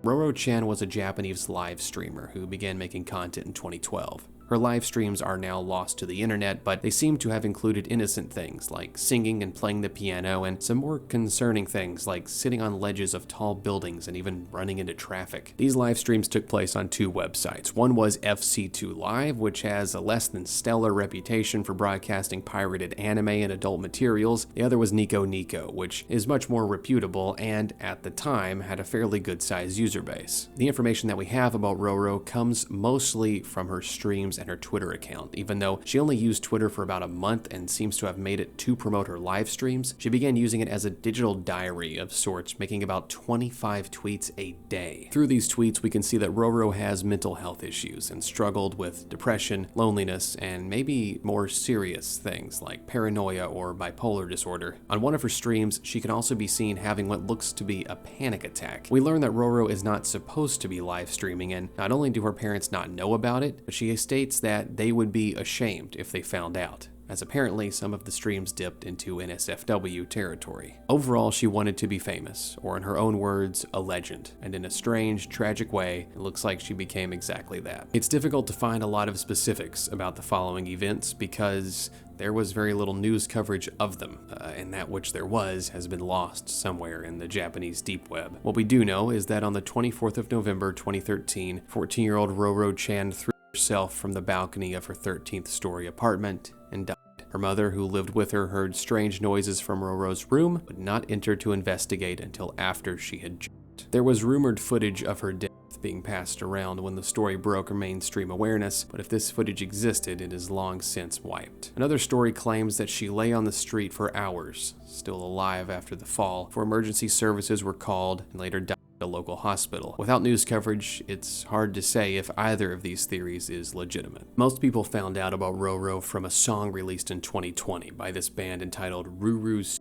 Roro-chan was a Japanese live streamer who began making content in 2012. Her live streams are now lost to the internet, but they seem to have included innocent things like singing and playing the piano, and some more concerning things like sitting on ledges of tall buildings and even running into traffic. These live streams took place on 2 websites. One was FC2 Live, which has a less than stellar reputation for broadcasting pirated anime and adult materials. The other was Nico Nico, which is much more reputable and, at the time, had a fairly good sized user base. The information that we have about Roro comes mostly from her streams and her Twitter account. Even though she only used Twitter for about a month and seems to have made it to promote her live streams, she began using it as a digital diary of sorts, making about 25 tweets a day. Through these tweets, we can see that Roro has mental health issues and struggled with depression, loneliness, and maybe more serious things like paranoia or bipolar disorder. On one of her streams, she can also be seen having what looks to be a panic attack. We learn that Roro is not supposed to be live streaming, and not only do her parents not know about it, but she states that they would be ashamed if they found out. as apparently some of the streams dipped into NSFW territory. Overall, she wanted to be famous, or in her own words, a legend, and in a strange, tragic way, it looks like she became exactly that. It's difficult to find a lot of specifics about the following events because there was very little news coverage of them, and that which there was has been lost somewhere in the Japanese deep web. What we do know is that on the 24th of November 2013, 14-year-old Roro-chan threw herself from the balcony of her 13th story apartment and died. Her mother, who lived with her, heard strange noises from Roro's room, but not enter to investigate until after she had jumped. There was rumored footage of her death being passed around when the story broke her mainstream awareness, but if this footage existed, it is long since wiped. Another story claims that she lay on the street for hours, still alive after the fall, before emergency services were called and later died at a local hospital. Without news coverage, it's hard to say if either of these theories is legitimate. Most people found out about Roro from a song released in 2020 by this band entitled Ruru's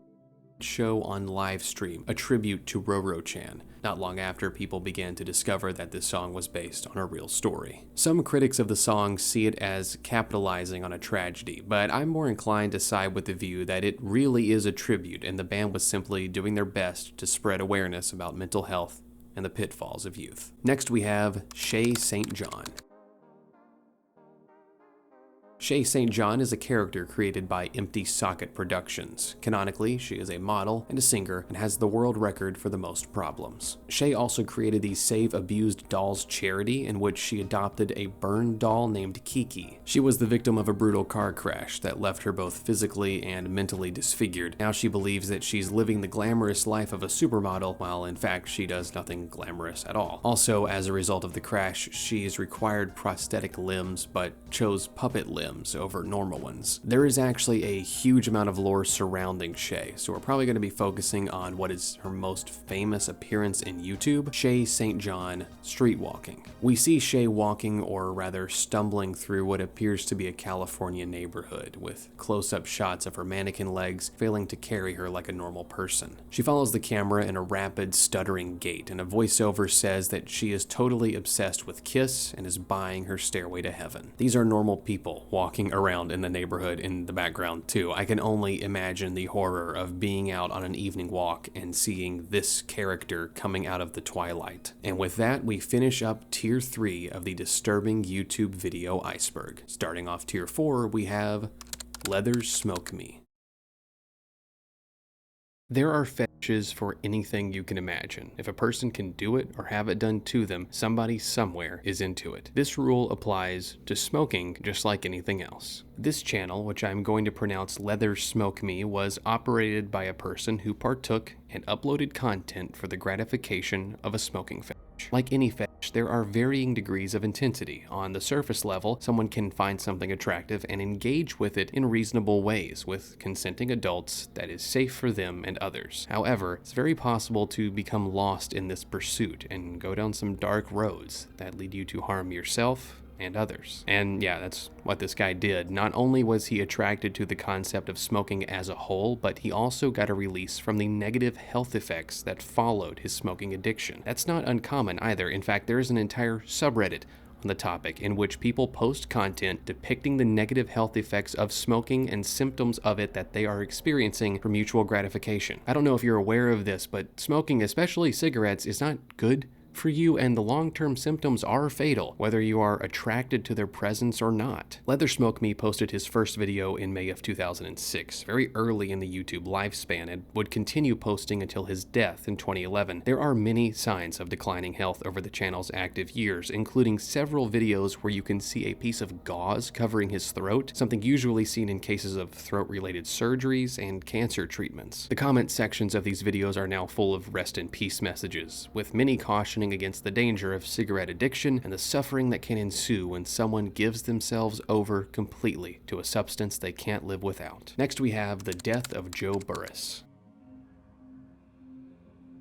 Show on Livestream, a tribute to Roro-chan. Not long after, people began to discover that this song was based on a real story. Some critics of the song see it as capitalizing on a tragedy, but I'm more inclined to side with the view that it really is a tribute and the band was simply doing their best to spread awareness about mental health and the pitfalls of youth. Next we have Shay St. John. Shay St. John is a character created by Empty Socket Productions. Canonically, she is a model and a singer and has the world record for the most problems. Shay also created the Save Abused Dolls charity, in which she adopted a burned doll named Kiki. She was the victim of a brutal car crash that left her both physically and mentally disfigured. Now she believes that she's living the glamorous life of a supermodel, while in fact she does nothing glamorous at all. Also, as a result of the crash, she's required prosthetic limbs but chose puppet limbs over normal ones. There is actually a huge amount of lore surrounding Shay, so we're probably going to be focusing on what is her most famous appearance in YouTube, Shay St. John street walking. We see Shay walking, or rather stumbling, through what appears to be a California neighborhood, with close-up shots of her mannequin legs failing to carry her like a normal person. She follows the camera in a rapid, stuttering gait, and a voiceover says that she is totally obsessed with Kiss and is buying her stairway to heaven. These are normal people walking around in the neighborhood in the background too. I can only imagine the horror of being out on an evening walk and seeing this character coming out of the twilight. And with that, we finish up Tier 3 of the disturbing YouTube video Iceberg. Starting off Tier 4, we have Leathers Smoke Me. There are fetishes for anything you can imagine. If a person can do it or have it done to them, somebody somewhere is into it. This rule applies to smoking just like anything else. This channel, which I'm going to pronounce Leathers Smoke Me, was operated by a person who partook and uploaded content for the gratification of a smoking fetish. Like any fetish, there are varying degrees of intensity. On the surface level, someone can find something attractive and engage with it in reasonable ways with consenting adults that is safe for them and others. However, it's very possible to become lost in this pursuit and go down some dark roads that lead you to harm yourself and others. And yeah, that's what this guy did. Not only was he attracted to the concept of smoking as a whole, but he also got a release from the negative health effects that followed his smoking addiction. That's not uncommon either. In fact, there is an entire subreddit on the topic in which people post content depicting the negative health effects of smoking and symptoms of it that they are experiencing for mutual gratification. I don't know if you're aware of this, but smoking, especially cigarettes, is not good for you, and the long-term symptoms are fatal, whether you are attracted to their presence or not. Leathers Smoke Me posted his first video in May of 2006, very early in the YouTube lifespan, and would continue posting until his death in 2011. There are many signs of declining health over the channel's active years, including several videos where you can see a piece of gauze covering his throat, something usually seen in cases of throat-related surgeries and cancer treatments. The comment sections of these videos are now full of rest in peace messages, with many cautioning against the danger of cigarette addiction and the suffering that can ensue when someone gives themselves over completely to a substance they can't live without. Next we have the death of Joe Burris.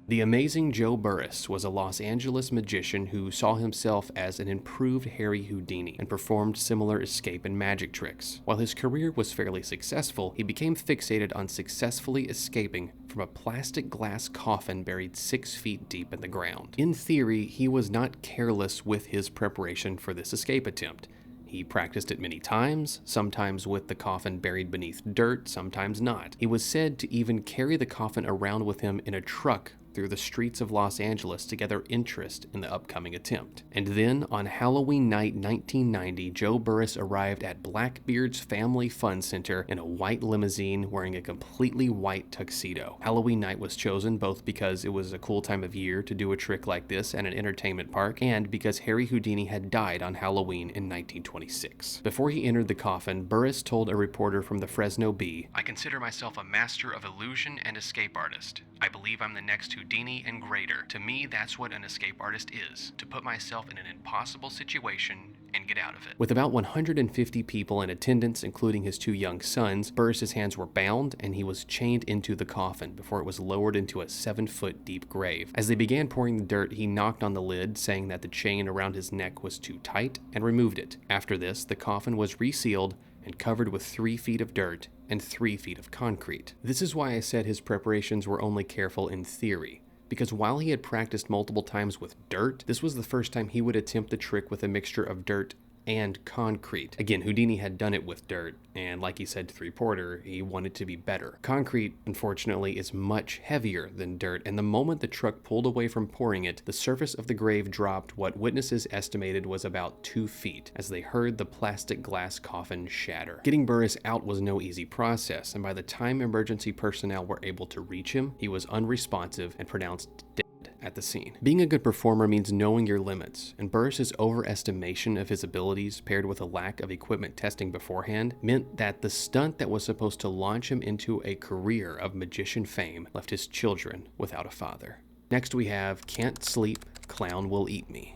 The amazing Joe Burris was a Los Angeles magician who saw himself as an improved Harry Houdini and performed similar escape and magic tricks. While his career was fairly successful, he became fixated on successfully escaping from a plastic glass coffin buried 6 feet deep in the ground. In theory, he was not careless with his preparation for this escape attempt. He practiced it many times, sometimes with the coffin buried beneath dirt, sometimes not. He was said to even carry the coffin around with him in a truck through the streets of Los Angeles to gather interest in the upcoming attempt. And then, on Halloween night 1990, Joe Burris arrived at Blackbeard's Family Fun Center in a white limousine wearing a completely white tuxedo. Halloween night was chosen both because it was a cool time of year to do a trick like this at an entertainment park and because Harry Houdini had died on Halloween in 1926. Before he entered the coffin, Burris told a reporter from the Fresno Bee, "I consider myself a master of illusion and escape artist. I believe I'm the next Houdini and greater. To me, that's what an escape artist is, to put myself in an impossible situation and get out of it." With about 150 people in attendance, including his 2 young sons, Burris's hands were bound and he was chained into the coffin before it was lowered into a 7-foot deep grave. As they began pouring the dirt, he knocked on the lid, saying that the chain around his neck was too tight, and removed it. After this, the coffin was resealed and covered with 3 feet of dirt and 3 feet of concrete. This is why I said his preparations were only careful in theory, because while he had practiced multiple times with dirt, this was the first time he would attempt the trick with a mixture of dirt and concrete. Again, Houdini had done it with dirt, and like he said to the reporter, he wanted to be better. Concrete, unfortunately, is much heavier than dirt, and the moment the truck pulled away from pouring it, the surface of the grave dropped what witnesses estimated was about 2 feet as they heard the plastic glass coffin shatter. Getting Burris out was no easy process, and by the time emergency personnel were able to reach him, he was unresponsive and pronounced dead at the scene. Being a good performer means knowing your limits, and Burris's overestimation of his abilities paired with a lack of equipment testing beforehand meant that the stunt that was supposed to launch him into a career of magician fame left his children without a father. Next we have Can't Sleep, Clown Will Eat Me.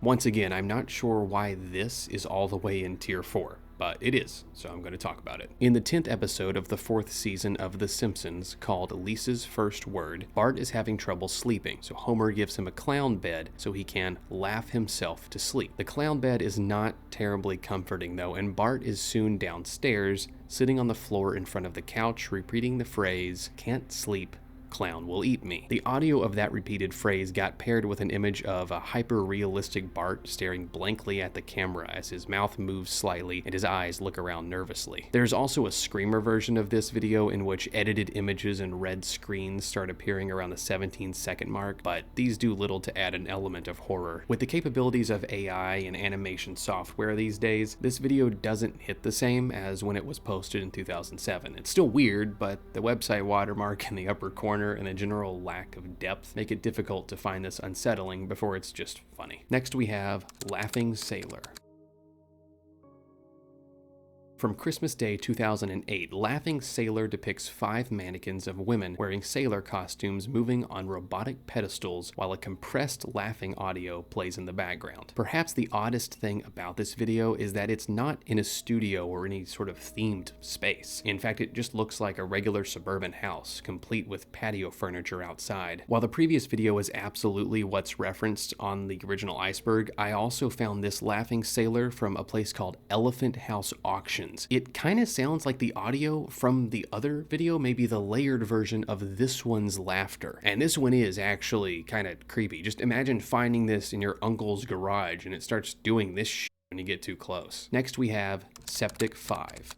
Once again, I'm not sure why this is all the way in tier 4. But it is, so I'm going to talk about it. In the 10th episode of the 4th season of The Simpsons, called Lisa's First Word, Bart is having trouble sleeping, so Homer gives him a clown bed so he can laugh himself to sleep. The clown bed is not terribly comforting though, and Bart is soon downstairs, sitting on the floor in front of the couch, repeating the phrase, "Can't sleep, clown will eat me." The audio of that repeated phrase got paired with an image of a hyper-realistic Bart staring blankly at the camera as his mouth moves slightly and his eyes look around nervously. There's also a screamer version of this video in which edited images and red screens start appearing around the 17-second mark, but these do little to add an element of horror. With the capabilities of AI and animation software these days, this video doesn't hit the same as when it was posted in 2007. It's still weird, but the website watermark in the upper corner and a general lack of depth make it difficult to find this unsettling before it's just funny. Next we have Laughing Sailor. From Christmas Day 2008, Laughing Sailor depicts 5 mannequins of women wearing sailor costumes moving on robotic pedestals while a compressed laughing audio plays in the background. Perhaps the oddest thing about this video is that it's not in a studio or any sort of themed space. In fact, it just looks like a regular suburban house, complete with patio furniture outside. While the previous video is absolutely what's referenced on the original Iceberg, I also found this Laughing Sailor from a place called Elephant House Auctions. It kind of sounds like the audio from the other video, maybe the layered version of this one's laughter. And this one is actually kind of creepy. Just imagine finding this in your uncle's garage and it starts doing this shit when you get too close. Next we have Septic 5.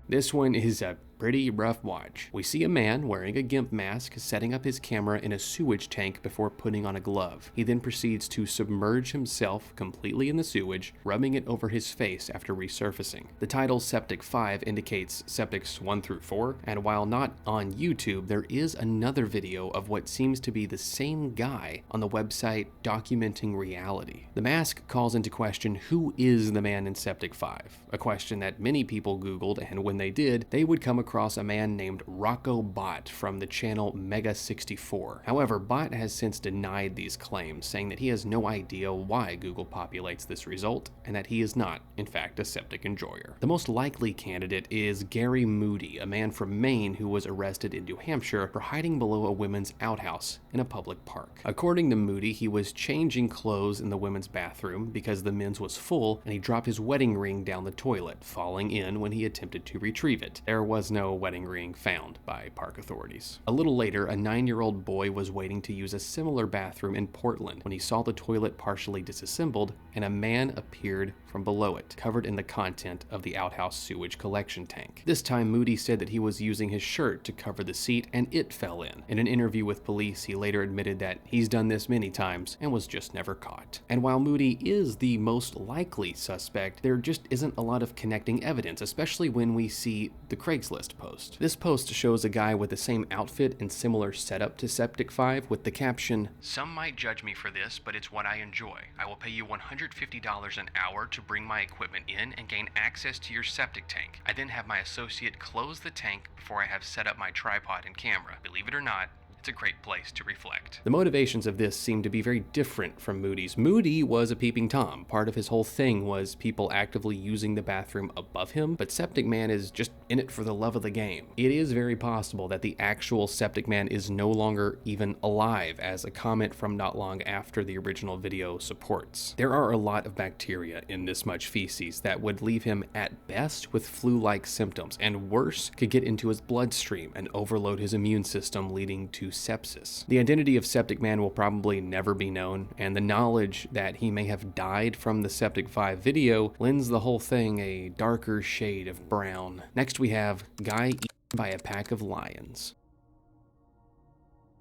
This one is a pretty rough watch. We see a man wearing a GIMP mask setting up his camera in a sewage tank before putting on a glove. He then proceeds to submerge himself completely in the sewage, rubbing it over his face after resurfacing. The title Septic 5 indicates septics 1 through 4, and while not on YouTube, there is another video of what seems to be the same guy on the website Documenting Reality. The mask calls into question who is the man in Septic 5, a question that many people Googled, and when they did, they would come across a man named Rocco Bot from the channel Mega64. However, Bot has since denied these claims, saying that he has no idea why Google populates this result, and that he is not, in fact, a septic enjoyer. The most likely candidate is Gary Moody, a man from Maine who was arrested in New Hampshire for hiding below a women's outhouse in a public park. According to Moody, he was changing clothes in the women's bathroom because the men's was full, and he dropped his wedding ring down the toilet, falling in when he attempted to retrieve it. There was no wedding ring found by park authorities. A little later, a 9-year-old boy was waiting to use a similar bathroom in Portland when he saw the toilet partially disassembled and a man appeared from below it, covered in the content of the outhouse sewage collection tank. This time, Moody said that he was using his shirt to cover the seat and it fell in. In an interview with police, he later admitted that he's done this many times and was just never caught. And while Moody is the most likely suspect, there just isn't a lot of connecting evidence, especially when we see the Craigslist post. This post shows a guy with the same outfit and similar setup to Septic 5 with the caption, "Some might judge me for this, but it's what I enjoy. I will pay you $150 an hour to bring my equipment in and gain access to your septic tank. I then have my associate close the tank before I have set up my tripod and camera. Believe it or not, it's a great place to reflect." The motivations of this seem to be very different from Moody's. Moody was a peeping Tom. Part of his whole thing was people actively using the bathroom above him, but Septic Man is just in it for the love of the game. It is very possible that the actual Septic Man is no longer even alive, as a comment from not long after the original video supports. There are a lot of bacteria in this much feces that would leave him at best with flu-like symptoms, and worse, could get into his bloodstream and overload his immune system, leading to sepsis. The identity of Septic Man will probably never be known, and the knowledge that he may have died from the Septic 5 video lends the whole thing a darker shade of brown. Next we have guy eaten by a pack of lions.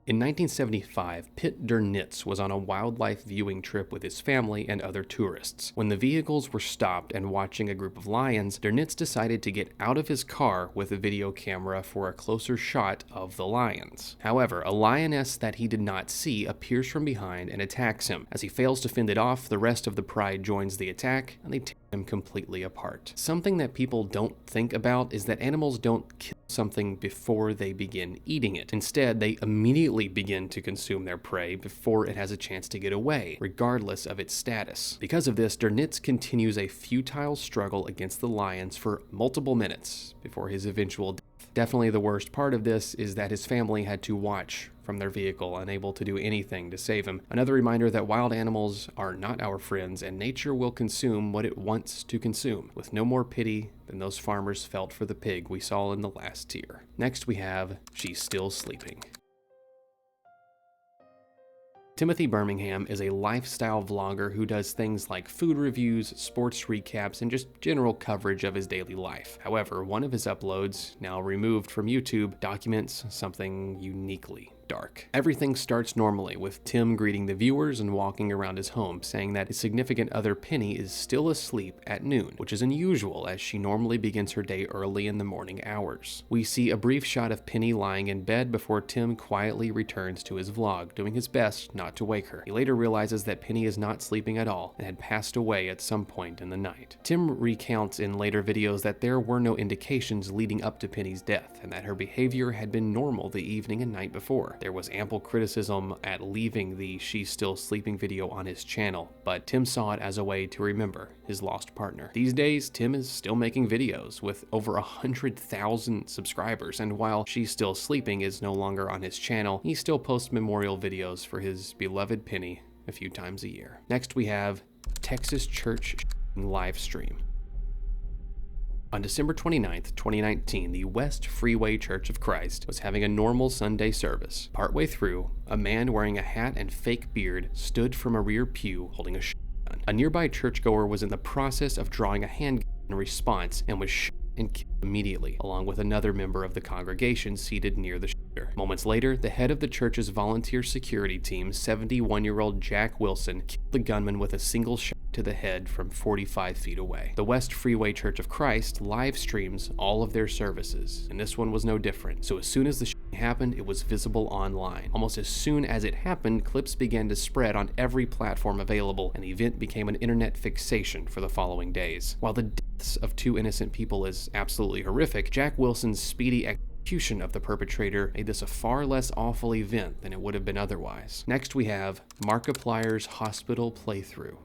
In 1975, Pitt Dernitz was on a wildlife viewing trip with his family and other tourists. When the vehicles were stopped and watching a group of lions, Dernitz decided to get out of his car with a video camera for a closer shot of the lions. However, a lioness that he did not see appears from behind and attacks him. As he fails to fend it off, the rest of the pride joins the attack, and they tear him completely apart. Something that people don't think about is that animals don't kill something before they begin eating it. Instead, they immediately begin to consume their prey before it has a chance to get away, regardless of its status. Because of this, Dernitz continues a futile struggle against the lions for multiple minutes before his eventual death. Definitely the worst part of this is that his family had to watch from their vehicle, unable to do anything to save him. Another reminder that wild animals are not our friends, and nature will consume what it wants to consume, with no more pity than those farmers felt for the pig we saw in the last tier. Next we have She's Still Sleeping. Timothy Birmingham is a lifestyle vlogger who does things like food reviews, sports recaps, and just general coverage of his daily life. However, one of his uploads, now removed from YouTube, documents something uniquely dark. Everything starts normally with Tim greeting the viewers and walking around his home, saying that his significant other Penny is still asleep at noon, which is unusual as she normally begins her day early in the morning hours. We see a brief shot of Penny lying in bed before Tim quietly returns to his vlog, doing his best not to wake her. He later realizes that Penny is not sleeping at all and had passed away at some point in the night. Tim recounts in later videos that there were no indications leading up to Penny's death and that her behavior had been normal the evening and night before. There was ample criticism at leaving the She's Still Sleeping video on his channel, but Tim saw it as a way to remember his lost partner. These days, Tim is still making videos with over 100,000 subscribers, and while She's Still Sleeping is no longer on his channel, he still posts memorial videos for his beloved Penny a few times a year. Next we have Texas Church live stream. On December 29th, 2019, the West Freeway Church of Christ was having a normal Sunday service. Partway through, a man wearing a hat and fake beard stood from a rear pew holding a shotgun. A nearby churchgoer was in the process of drawing a handgun in response and was shot and killed immediately, along with another member of the congregation seated near the shooter. Moments later, the head of the church's volunteer security team, 71-year-old Jack Wilson, killed the gunman with a single shot to the head from 45 feet away. The West Freeway Church of Christ live streams all of their services, and this one was no different. So as soon as the shooting happened, it was visible online. Almost as soon as it happened, clips began to spread on every platform available, and the event became an internet fixation for the following days. While the deaths of 2 innocent people is absolutely horrific, Jack Wilson's speedy execution of the perpetrator made this a far less awful event than it would have been otherwise. Next we have Markiplier's Hospital Playthrough.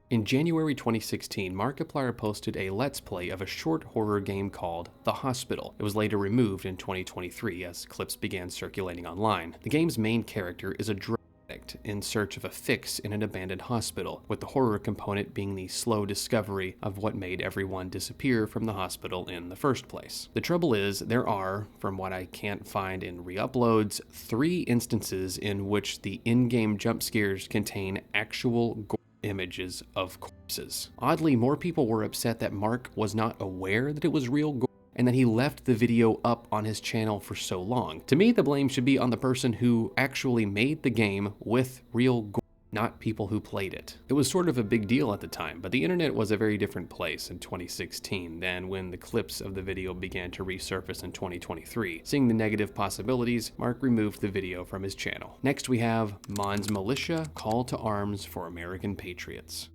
In January 2016, Markiplier posted a Let's Play of a short horror game called The Hospital. It was later removed in 2023 as clips began circulating online. The game's main character is a drug addict in search of a fix in an abandoned hospital, with the horror component being the slow discovery of what made everyone disappear from the hospital in the first place. The trouble is, there are, from what I can't find in re-uploads, 3 instances in which the in-game jump scares contain actual gore images of corpses. Oddly, more people were upset that Mark was not aware that it was real gore and that he left the video up on his channel for so long. To me, the blame should be on the person who actually made the game with real gore, not people who played it. It was sort of a big deal at the time, but the internet was a very different place in 2016 than when the clips of the video began to resurface in 2023. Seeing the negative possibilities, Mark removed the video from his channel. Next we have Mon's Militia, Call to Arms for American Patriots.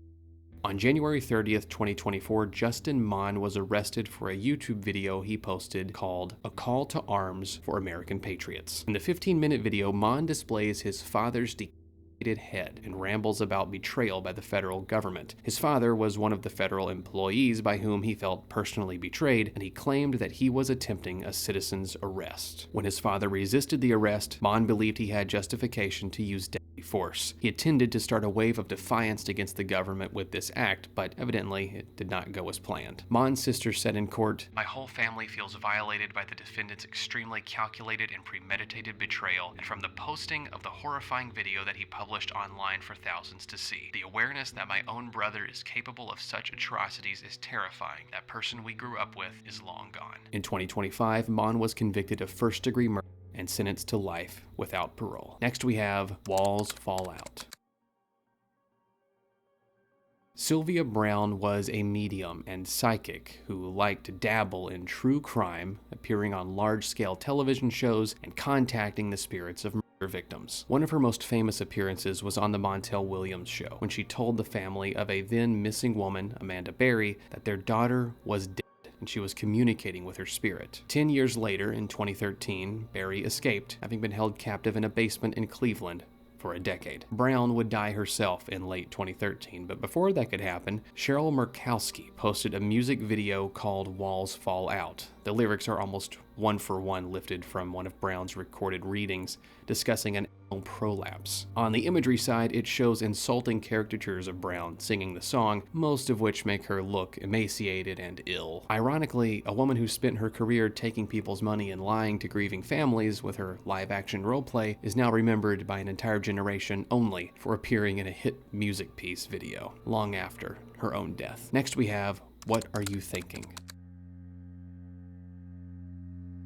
On January 30th, 2024, Justin Mon was arrested for a YouTube video he posted called A Call to Arms for American Patriots. In the 15-minute video, Mon displays his father's decapitated head and rambles about betrayal by the federal government. His father was one of the federal employees by whom he felt personally betrayed, and he claimed that he was attempting a citizen's arrest. When his father resisted the arrest, Mon believed he had justification to use deadly force. He intended to start a wave of defiance against the government with this act, but evidently it did not go as planned. Mon's sister said in court, "My whole family feels violated by the defendant's extremely calculated and premeditated betrayal, and from the posting of the horrifying video that he published online for thousands to see. The awareness that my own brother is capable of such atrocities is terrifying. That person we grew up with is long gone." In 2025, Mon was convicted of first-degree murder and sentenced to life without parole. Next we have Walls Fall Out. Sylvia Brown was a medium and psychic who liked to dabble in true crime, appearing on large-scale television shows and contacting the spirits of murder victims. One of her most famous appearances was on the Montel Williams show, when she told the family of a then missing woman, Amanda Berry, that their daughter was dead and she was communicating with her spirit. 10 years later, in 2013, Berry escaped, having been held captive in a basement in Cleveland for a decade. Brown would die herself in late 2013, but before that could happen, Cheryl Murkowski posted a music video called Walls Fall Out. The lyrics are almost one-for-one lifted from one of Brown's recorded readings discussing an anal prolapse. On the imagery side, it shows insulting caricatures of Brown singing the song, most of which make her look emaciated and ill. Ironically, a woman who spent her career taking people's money and lying to grieving families with her live-action roleplay is now remembered by an entire generation only for appearing in a hit music piece video, long after her own death. Next we have What Are You Thinking?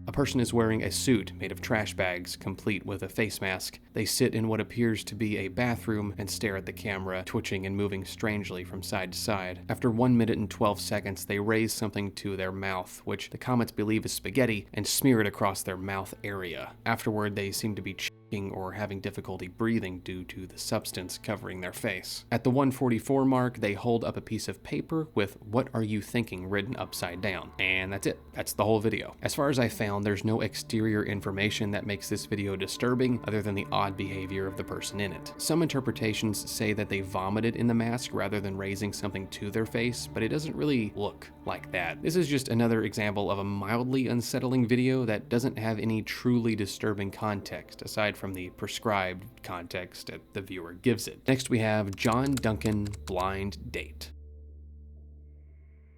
A person is wearing a suit made of trash bags, complete with a face mask. They sit in what appears to be a bathroom and stare at the camera, twitching and moving strangely from side to side. After 1 minute and 12 seconds, they raise something to their mouth, which the comments believe is spaghetti, and smear it across their mouth area. Afterward, they seem to be choking or having difficulty breathing due to the substance covering their face. At the 144 mark, they hold up a piece of paper with "What are you thinking?" written upside down. And that's it. That's the whole video. As far as I found, there's no exterior information that makes this video disturbing other than the odd behavior of the person in it. Some interpretations say that they vomited in the mask rather than raising something to their face, but it doesn't really look like that. This is just another example of a mildly unsettling video that doesn't have any truly disturbing context, aside from the prescribed context that the viewer gives it. Next we have John Duncan Blind Date.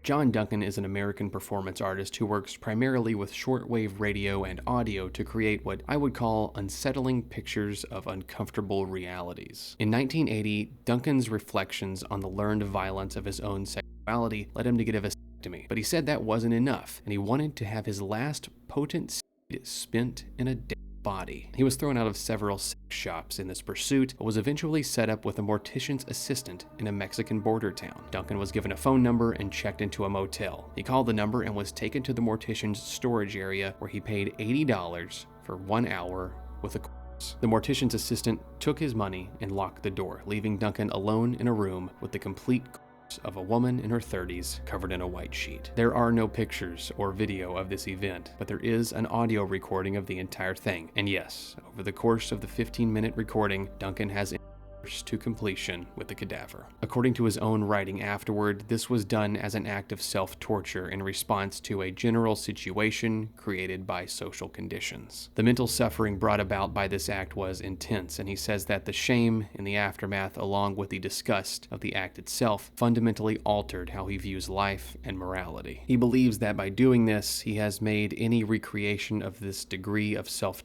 John Duncan is an American performance artist who works primarily with shortwave radio and audio to create what I would call unsettling pictures of uncomfortable realities. In 1980, Duncan's reflections on the learned violence of his own sexuality led him to get a vasectomy, but he said that wasn't enough, and he wanted to have his last potent seed spent in a dead body. He was thrown out of several sex shops in this pursuit, but was eventually set up with a mortician's assistant in a Mexican border town. Duncan was given a phone number and checked into a motel. He called the number and was taken to the mortician's storage area, where he paid $80 for 1 hour with a corpse. The mortician's assistant took his money and locked the door, leaving Duncan alone in a room with the complete of a woman in her 30s covered in a white sheet. There are no pictures or video of this event, but there is an audio recording of the entire thing. And yes, over the course of the 15-minute recording, Duncan has to completion with the cadaver. According to his own writing afterward, this was done as an act of self-torture in response to a general situation created by social conditions. The mental suffering brought about by this act was intense, and he says that the shame in the aftermath, along with the disgust of the act itself, fundamentally altered how he views life and morality. He believes that by doing this, he has made any recreation of this degree of self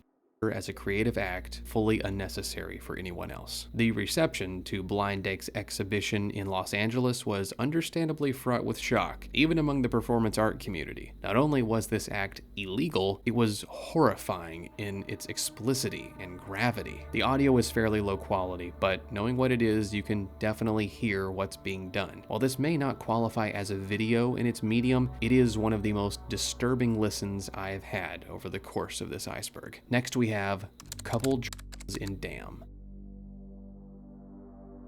as a creative act fully unnecessary for anyone else. The reception to Blind Dake's exhibition in Los Angeles was understandably fraught with shock, even among the performance art community. Not only was this act illegal, it was horrifying in its explicitity and gravity. The audio is fairly low quality, but knowing what it is, you can definitely hear what's being done. While this may not qualify as a video in its medium, it is one of the most disturbing listens I've had over the course of this Iceberg. Next we have Coupled in Dam.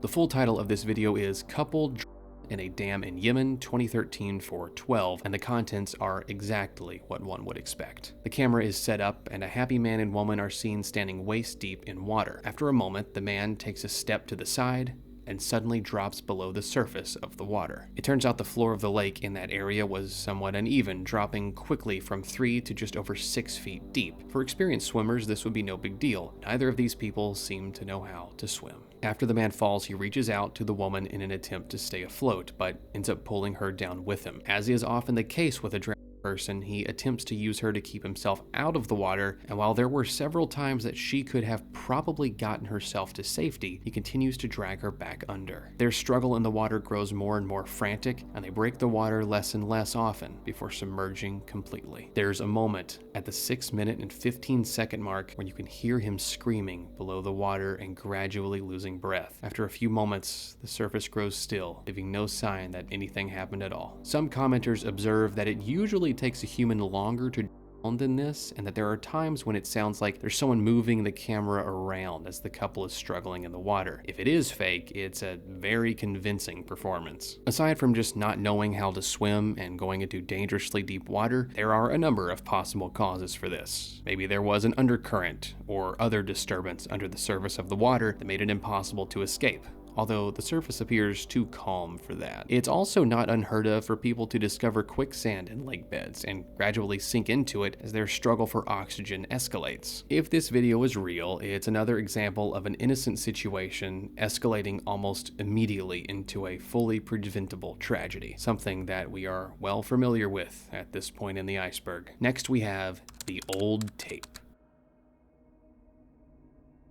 The full title of this video is Coupled in a Dam in Yemen 2013-4/12, and the contents are exactly what one would expect. The camera is set up and a happy man and woman are seen standing waist deep in water. After a moment, the man takes a step to the side and suddenly drops below the surface of the water. It turns out the floor of the lake in that area was somewhat uneven, dropping quickly from 3 to just over 6 feet deep. For experienced swimmers, this would be no big deal. Neither of these people seem to know how to swim. After the man falls, he reaches out to the woman in an attempt to stay afloat, but ends up pulling her down with him. As is often the case with a drowning person, he attempts to use her to keep himself out of the water, and while there were several times that she could have probably gotten herself to safety, he continues to drag her back under. Their struggle in the water grows more and more frantic, and they break the water less and less often before submerging completely. There's a moment at the 6-minute and 15-second mark when you can hear him screaming below the water and gradually losing breath. After a few moments, the surface grows still, leaving no sign that anything happened at all. Some commenters observe that it usually takes a human longer to drown than this, and that there are times when it sounds like there's someone moving the camera around as the couple is struggling in the water. If it is fake, it's a very convincing performance. Aside from just not knowing how to swim and going into dangerously deep water, there are a number of possible causes for this. Maybe there was an undercurrent or other disturbance under the surface of the water that made it impossible to escape, although the surface appears too calm for that. It's also not unheard of for people to discover quicksand in lake beds and gradually sink into it as their struggle for oxygen escalates. If this video is real, it's another example of an innocent situation escalating almost immediately into a fully preventable tragedy, something that we are well familiar with at this point in the iceberg. Next we have the old tape.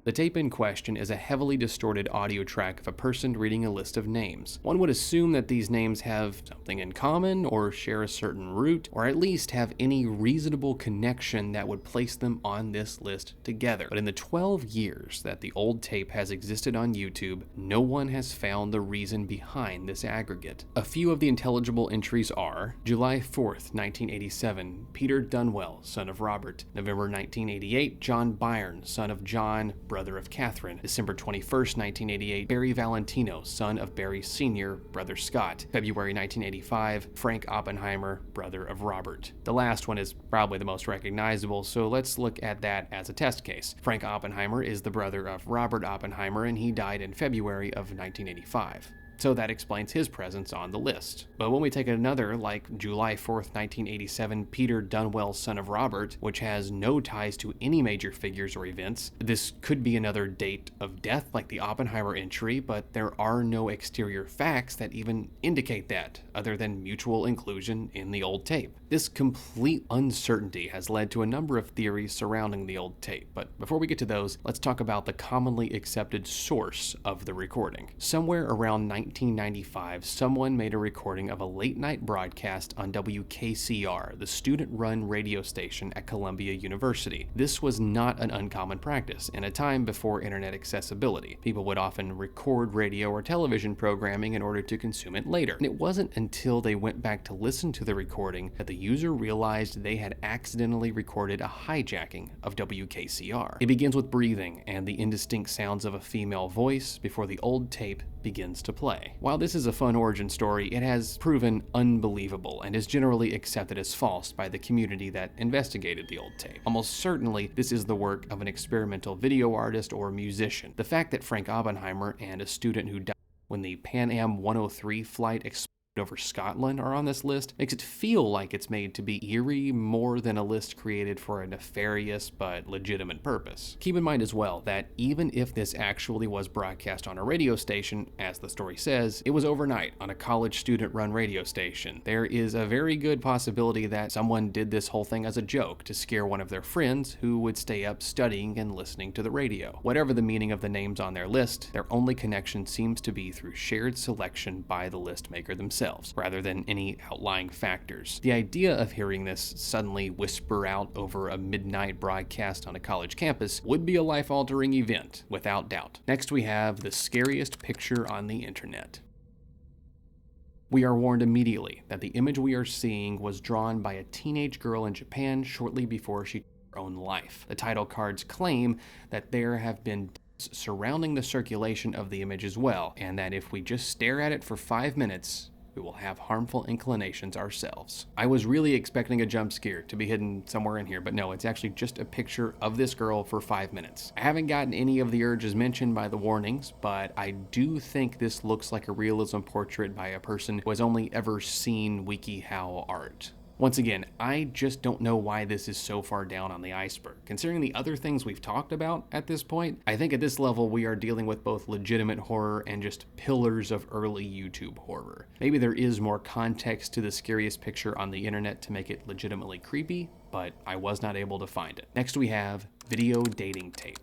The tape in question is a heavily distorted audio track of a person reading a list of names. One would assume that these names have something in common or share a certain root, or at least have any reasonable connection that would place them on this list together. But in the 12 years that the old tape has existed on YouTube, no one has found the reason behind this aggregate. A few of the intelligible entries are July 4th, 1987, Peter Dunwell, son of Robert. November 1988, John Byrne, son of John, brother of Catherine. December 21st, 1988, Barry Valentino, son of Barry Sr., brother Scott. February 1985, Frank Oppenheimer, brother of Robert. The last one is probably the most recognizable, so let's look at that as a test case. Frank Oppenheimer is the brother of Robert Oppenheimer, and he died in February of 1985. So that explains his presence on the list. But when we take another, like July 4th, 1987, Peter Dunwell, son of Robert, which has no ties to any major figures or events, this could be another date of death like the Oppenheimer entry, but there are no exterior facts that even indicate that, other than mutual inclusion in the old tape. This complete uncertainty has led to a number of theories surrounding the old tape, but before we get to those, let's talk about the commonly accepted source of the recording. Somewhere around 1995, someone made a recording of a late-night broadcast on WKCR, the student-run radio station at Columbia University. This was not an uncommon practice in a time before internet accessibility. People would often record radio or television programming in order to consume it later. And it wasn't until they went back to listen to the recording that the user realized they had accidentally recorded a hijacking of WKCR. It begins with breathing and the indistinct sounds of a female voice before the old tape begins to play. play. While this is a fun origin story, it has proven unbelievable and is generally accepted as false by the community that investigated the old tape. Almost certainly, this is the work of an experimental video artist or musician. The fact that Frank Oppenheimer and a student who died when the Pan Am 103 flight exploded over Scotland are on this list makes it feel like it's made to be eerie more than a list created for a nefarious but legitimate purpose. Keep in mind as well that even if this actually was broadcast on a radio station, as the story says, it was overnight on a college student-run radio station. There is a very good possibility that someone did this whole thing as a joke to scare one of their friends who would stay up studying and listening to the radio. Whatever the meaning of the names on their list, their only connection seems to be through shared selection by the list maker themselves, rather than any outlying factors. The idea of hearing this suddenly whisper out over a midnight broadcast on a college campus would be a life-altering event, without doubt. Next, we have the scariest picture on the internet. We are warned immediately that the image we are seeing was drawn by a teenage girl in Japan shortly before she took her own life. The title cards claim that there have been surrounding the circulation of the image as well, and that if we just stare at it for 5 minutes, we will have harmful inclinations ourselves. I was really expecting a jump scare to be hidden somewhere in here, but no, it's actually just a picture of this girl for 5 minutes. I haven't gotten any of the urges mentioned by the warnings, but I do think this looks like a realism portrait by a person who has only ever seen WikiHow art. Once again, I just don't know why this is so far down on the iceberg. Considering the other things we've talked about at this point, I think at this level we are dealing with both legitimate horror and just pillars of early YouTube horror. Maybe there is more context to the scariest picture on the internet to make it legitimately creepy, but I was not able to find it. Next we have video dating tape.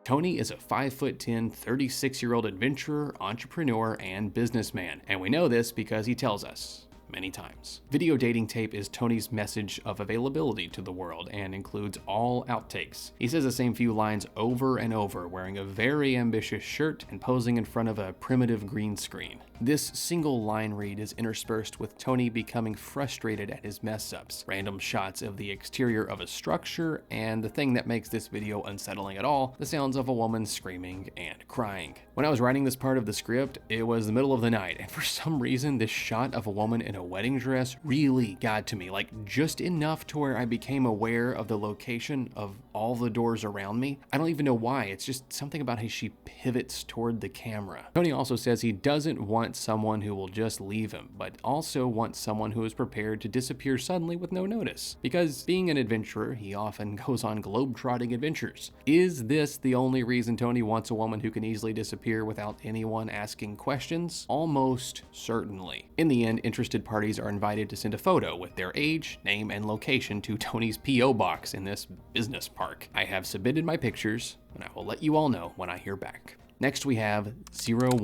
Tony is a 5'10", 36-year-old adventurer, entrepreneur, and businessman, and we know this because he tells us many times. Video dating tape is Tony's message of availability to the world and includes all outtakes. He says the same few lines over and over, wearing a very ambitious shirt and posing in front of a primitive green screen. This single line read is interspersed with Tony becoming frustrated at his mess-ups, random shots of the exterior of a structure, and the thing that makes this video unsettling at all, the sounds of a woman screaming and crying. When I was writing this part of the script, it was the middle of the night, and for some reason this shot of a woman in a wedding dress really got to me, like just enough to where I became aware of the location of all the doors around me. I don't even know why, it's just something about how she pivots toward the camera. Tony also says he doesn't want someone who will just leave him, but also wants someone who is prepared to disappear suddenly with no notice. Because being an adventurer, he often goes on globe-trotting adventures. Is this the only reason Tony wants a woman who can easily disappear without anyone asking questions? Almost certainly. In the end, interested parties are invited to send a photo with their age, name, and location to Tony's P.O. box in this business park. I have submitted my pictures, and I will let you all know when I hear back. Next we have 010.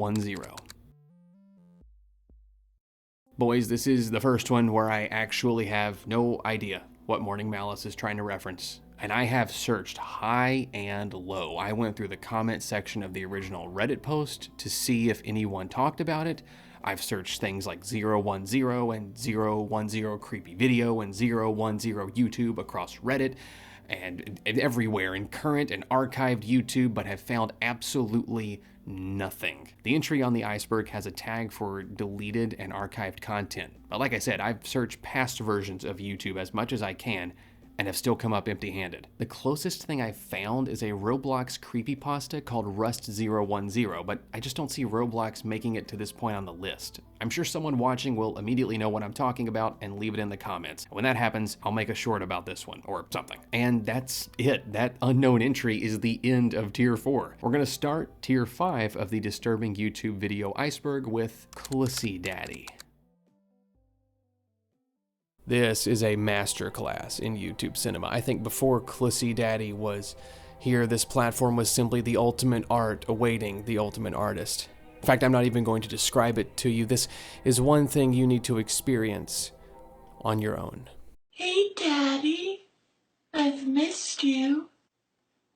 Boys, this is the first one where I actually have no idea what Morning-Malice is trying to reference. And I have searched high and low. I went through the comment section of the original Reddit post to see if anyone talked about it. I've searched things like 010 and 010 creepy video and 010 YouTube across Reddit and everywhere in current and archived YouTube, but have found absolutely nothing. The entry on the Iceberg has a tag for deleted and archived content. But like I said, I've searched past versions of YouTube as much as I can and have still come up empty-handed. The closest thing I've found is a Roblox creepypasta called Rust010, but I just don't see Roblox making it to this point on the list. I'm sure someone watching will immediately know what I'm talking about and leave it in the comments. When that happens, I'll make a short about this one, or something. And that's it. That unknown entry is the end of Tier 4. We're gonna start Tier 5 of the disturbing YouTube video Iceberg with Clissy Daddy. This is a masterclass in YouTube cinema. I think before Clissy Daddy was here, this platform was simply the ultimate art awaiting the ultimate artist. In fact, I'm not even going to describe it to you. This is one thing you need to experience on your own. Hey, Daddy. I've missed you.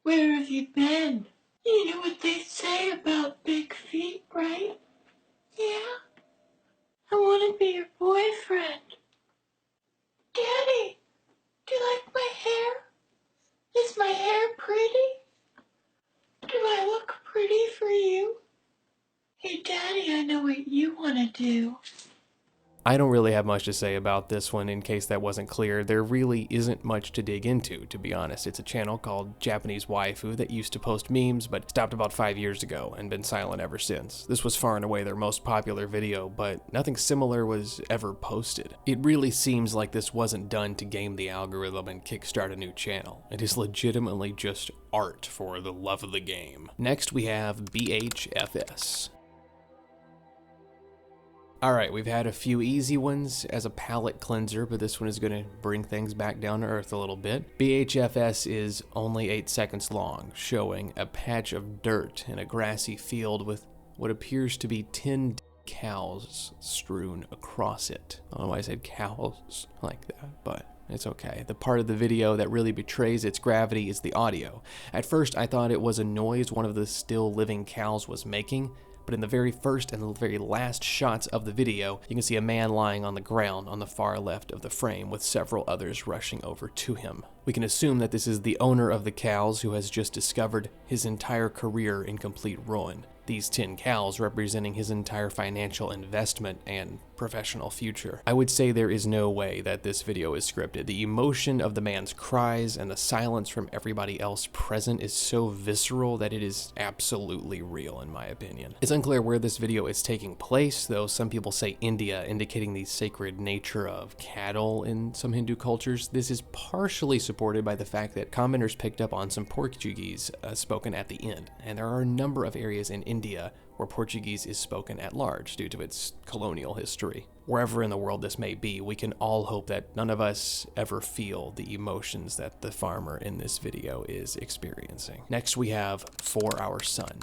Where have you been? You know what they say about big feet, right? Yeah? I want to be your boyfriend. Daddy, do you like my hair? Is my hair pretty? Do I look pretty for you? do. I don't really have much to say about this one in case that wasn't clear. There really isn't much to dig into, to be honest. It's a channel called Japanese Waifu that used to post memes, but stopped about 5 years ago and been silent ever since. This was far and away their most popular video, but nothing similar was ever posted. It really seems like this wasn't done to game the algorithm and kickstart a new channel. It is legitimately just art for the love of the game. Next we have BHFS. Alright, we've had a few easy ones as a palate cleanser, but this one is going to bring things back down to earth a little bit. BHFS is only 8 seconds long, showing a patch of dirt in a grassy field with what appears to be 10 cows strewn across it. I don't know why I said cows like that, but it's okay. The part of the video that really betrays its gravity is the audio. At first, I thought it was a noise one of the still living cows was making, but in the very first and the very last shots of the video, you can see a man lying on the ground on the far left of the frame with several others rushing over to him. We can assume that this is the owner of the cows who has just discovered his entire career in complete ruin. These 10 cows representing his entire financial investment and professional future. I would say there is no way that this video is scripted. The emotion of the man's cries and the silence from everybody else present is so visceral that it is absolutely real in my opinion. It's unclear where this video is taking place, though some people say India, indicating the sacred nature of cattle in some Hindu cultures. This is partially supported by the fact that commenters picked up on some Portuguese spoken at the end, and there are a number of areas in India where Portuguese is spoken at large due to its colonial history. Wherever in the world this may be, we can all hope that none of us ever feel the emotions that the farmer in this video is experiencing. Next we have For Our Son.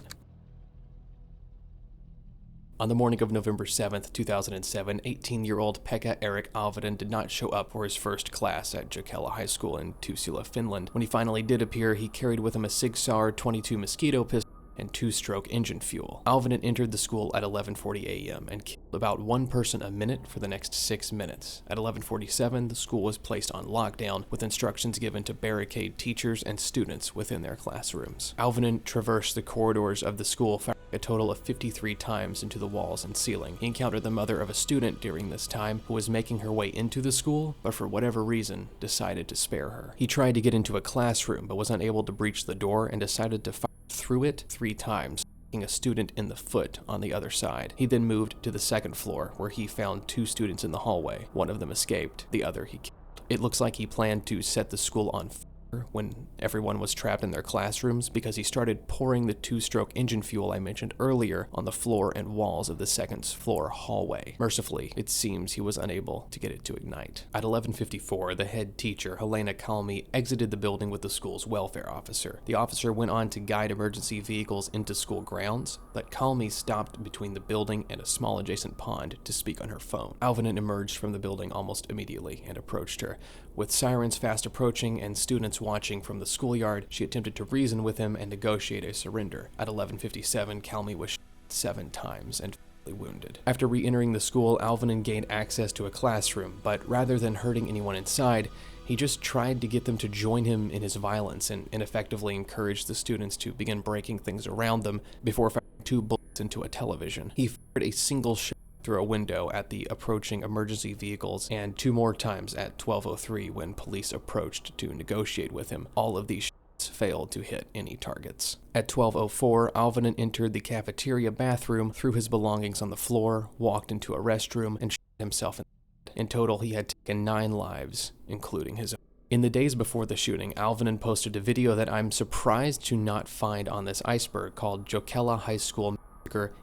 On the morning of November 7th, 2007, 18-year-old Pekka Erik Alvinen did not show up for his first class at Jokela High School in Tuusula, Finland. When he finally did appear, he carried with him a Sig Sauer 22 Mosquito pistol and 2-stroke engine fuel. Alvinen entered the school at 11:40 a.m. and killed about one person a minute for the next 6 minutes. At 11:47, the school was placed on lockdown with instructions given to barricade teachers and students within their classrooms. Alvinen traversed the corridors of the school, firing a total of 53 times into the walls and ceiling. He encountered the mother of a student during this time who was making her way into the school, but for whatever reason decided to spare her. He tried to get into a classroom but was unable to breach the door and decided to fire through it 3 times, striking a student in the foot on the other side. He then moved to the second floor where he found 2 students in the hallway. One of them escaped, the other he killed. It looks like he planned to set the school on fire when everyone was trapped in their classrooms, because he started pouring the 2-stroke engine fuel I mentioned earlier on the floor and walls of the second floor hallway. Mercifully, it seems he was unable to get it to ignite. At 11:54, the head teacher, Helena Kalmi, exited the building with the school's welfare officer. The officer went on to guide emergency vehicles into school grounds, but Kalmi stopped between the building and a small adjacent pond to speak on her phone. Alvinen emerged from the building almost immediately and approached her. With sirens fast approaching and students watching from the schoolyard, she attempted to reason with him and negotiate a surrender. At 11:57, Kalmi was shot 7 times and fatally wounded. After re-entering the school, Alvinen gained access to a classroom, but rather than hurting anyone inside, he just tried to get them to join him in his violence and ineffectively encouraged the students to begin breaking things around them before firing 2 bullets into a television. He fired a single shot through a window at the approaching emergency vehicles and 2 more times at 12:03 when police approached to negotiate with him. All of these shots failed to hit any targets. At 12:04, Alvinen entered the cafeteria bathroom, threw his belongings on the floor, walked into a restroom, and shot himself in the head. In total, he had taken 9 lives, including his own. In the days before the shooting, Alvinen posted a video that I'm surprised to not find on this Iceberg called Jokela High School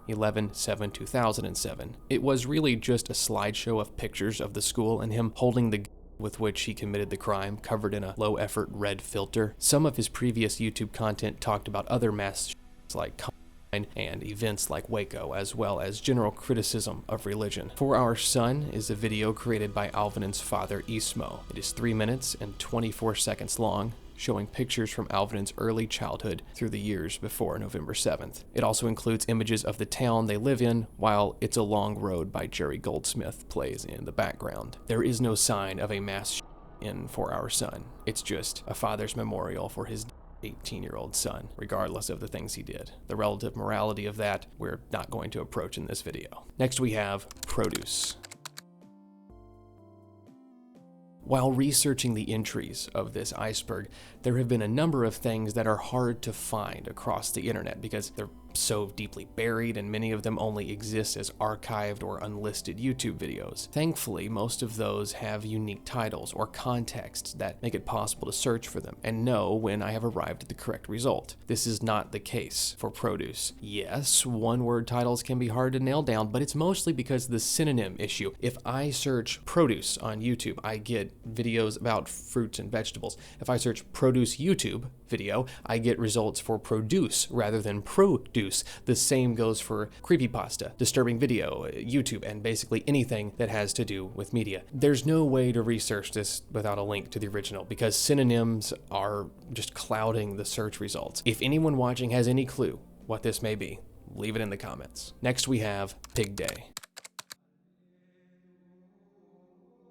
11/7/2007. It was really just a slideshow of pictures of the school and him holding the gun with which he committed the crime, covered in a low-effort red filter. Some of his previous YouTube content talked about other mass shootings like Columbine and events like Waco, as well as general criticism of religion. For Our Son is a video created by Alvinen's father, Ismo. It is 3 minutes and 24 seconds long, showing pictures from Alvinen's early childhood through the years before November 7th. It also includes images of the town they live in, while It's a Long Road by Jerry Goldsmith plays in the background. There is no sign of a mass in For Our Son. It's just a father's memorial for his 18-year-old son, regardless of the things he did. The relative morality of that, we're not going to approach in this video. Next we have produce. While researching the entries of this iceberg, there have been a number of things that are hard to find across the internet because they're so deeply buried and many of them only exist as archived or unlisted YouTube videos. Thankfully, most of those have unique titles or contexts that make it possible to search for them and know when I have arrived at the correct result. This is not the case for produce. Yes, one-word titles can be hard to nail down, but it's mostly because of the synonym issue. If I search produce on YouTube, I get videos about fruits and vegetables. If I search produce YouTube video, I get results for produce rather than produce. The same goes for creepypasta, disturbing video, YouTube, and basically anything that has to do with media. There's no way to research this without a link to the original because synonyms are just clouding the search results. If anyone watching has any clue what this may be, leave it in the comments. Next we have Pig Day.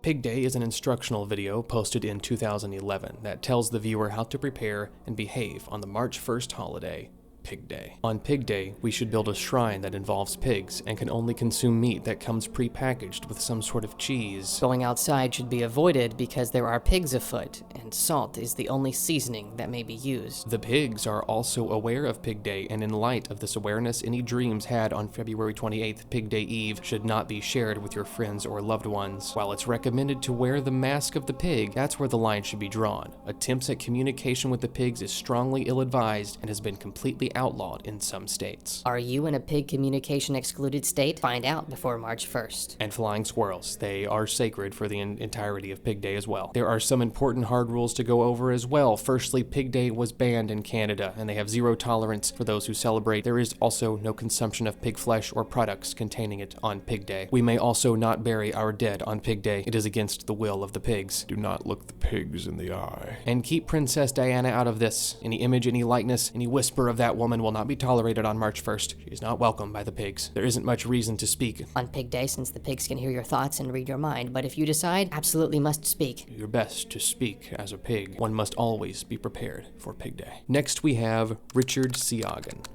Pig Day is an instructional video posted in 2011 that tells the viewer how to prepare and behave on the March 1st holiday, Pig Day. On Pig Day, we should build a shrine that involves pigs and can only consume meat that comes pre-packaged with some sort of cheese. Going outside should be avoided because there are pigs afoot, and salt is the only seasoning that may be used. The pigs are also aware of Pig Day, and in light of this awareness, any dreams had on February 28th, Pig Day Eve, should not be shared with your friends or loved ones. While it's recommended to wear the mask of the pig, that's where the line should be drawn. Attempts at communication with the pigs is strongly ill-advised and has been completely outlawed in some states. Are you in a pig communication excluded state? Find out before March 1st. And flying squirrels. They are sacred for the entirety of Pig Day as well. There are some important hard rules to go over as well. Firstly, Pig Day was banned in Canada, and they have zero tolerance for those who celebrate. There is also no consumption of pig flesh or products containing it on Pig Day. We may also not bury our dead on Pig Day. It is against the will of the pigs. Do not look the pigs in the eye. And keep Princess Diana out of this. Any image, any likeness, any whisper of that woman will not be tolerated on March 1st. She is not welcome by the pigs. There isn't much reason to speak. On Pig Day, since the pigs can hear your thoughts and read your mind, but if you decide, absolutely must speak. Do your best to speak as a pig. One must always be prepared for Pig Day. Next we have Richard Siagan.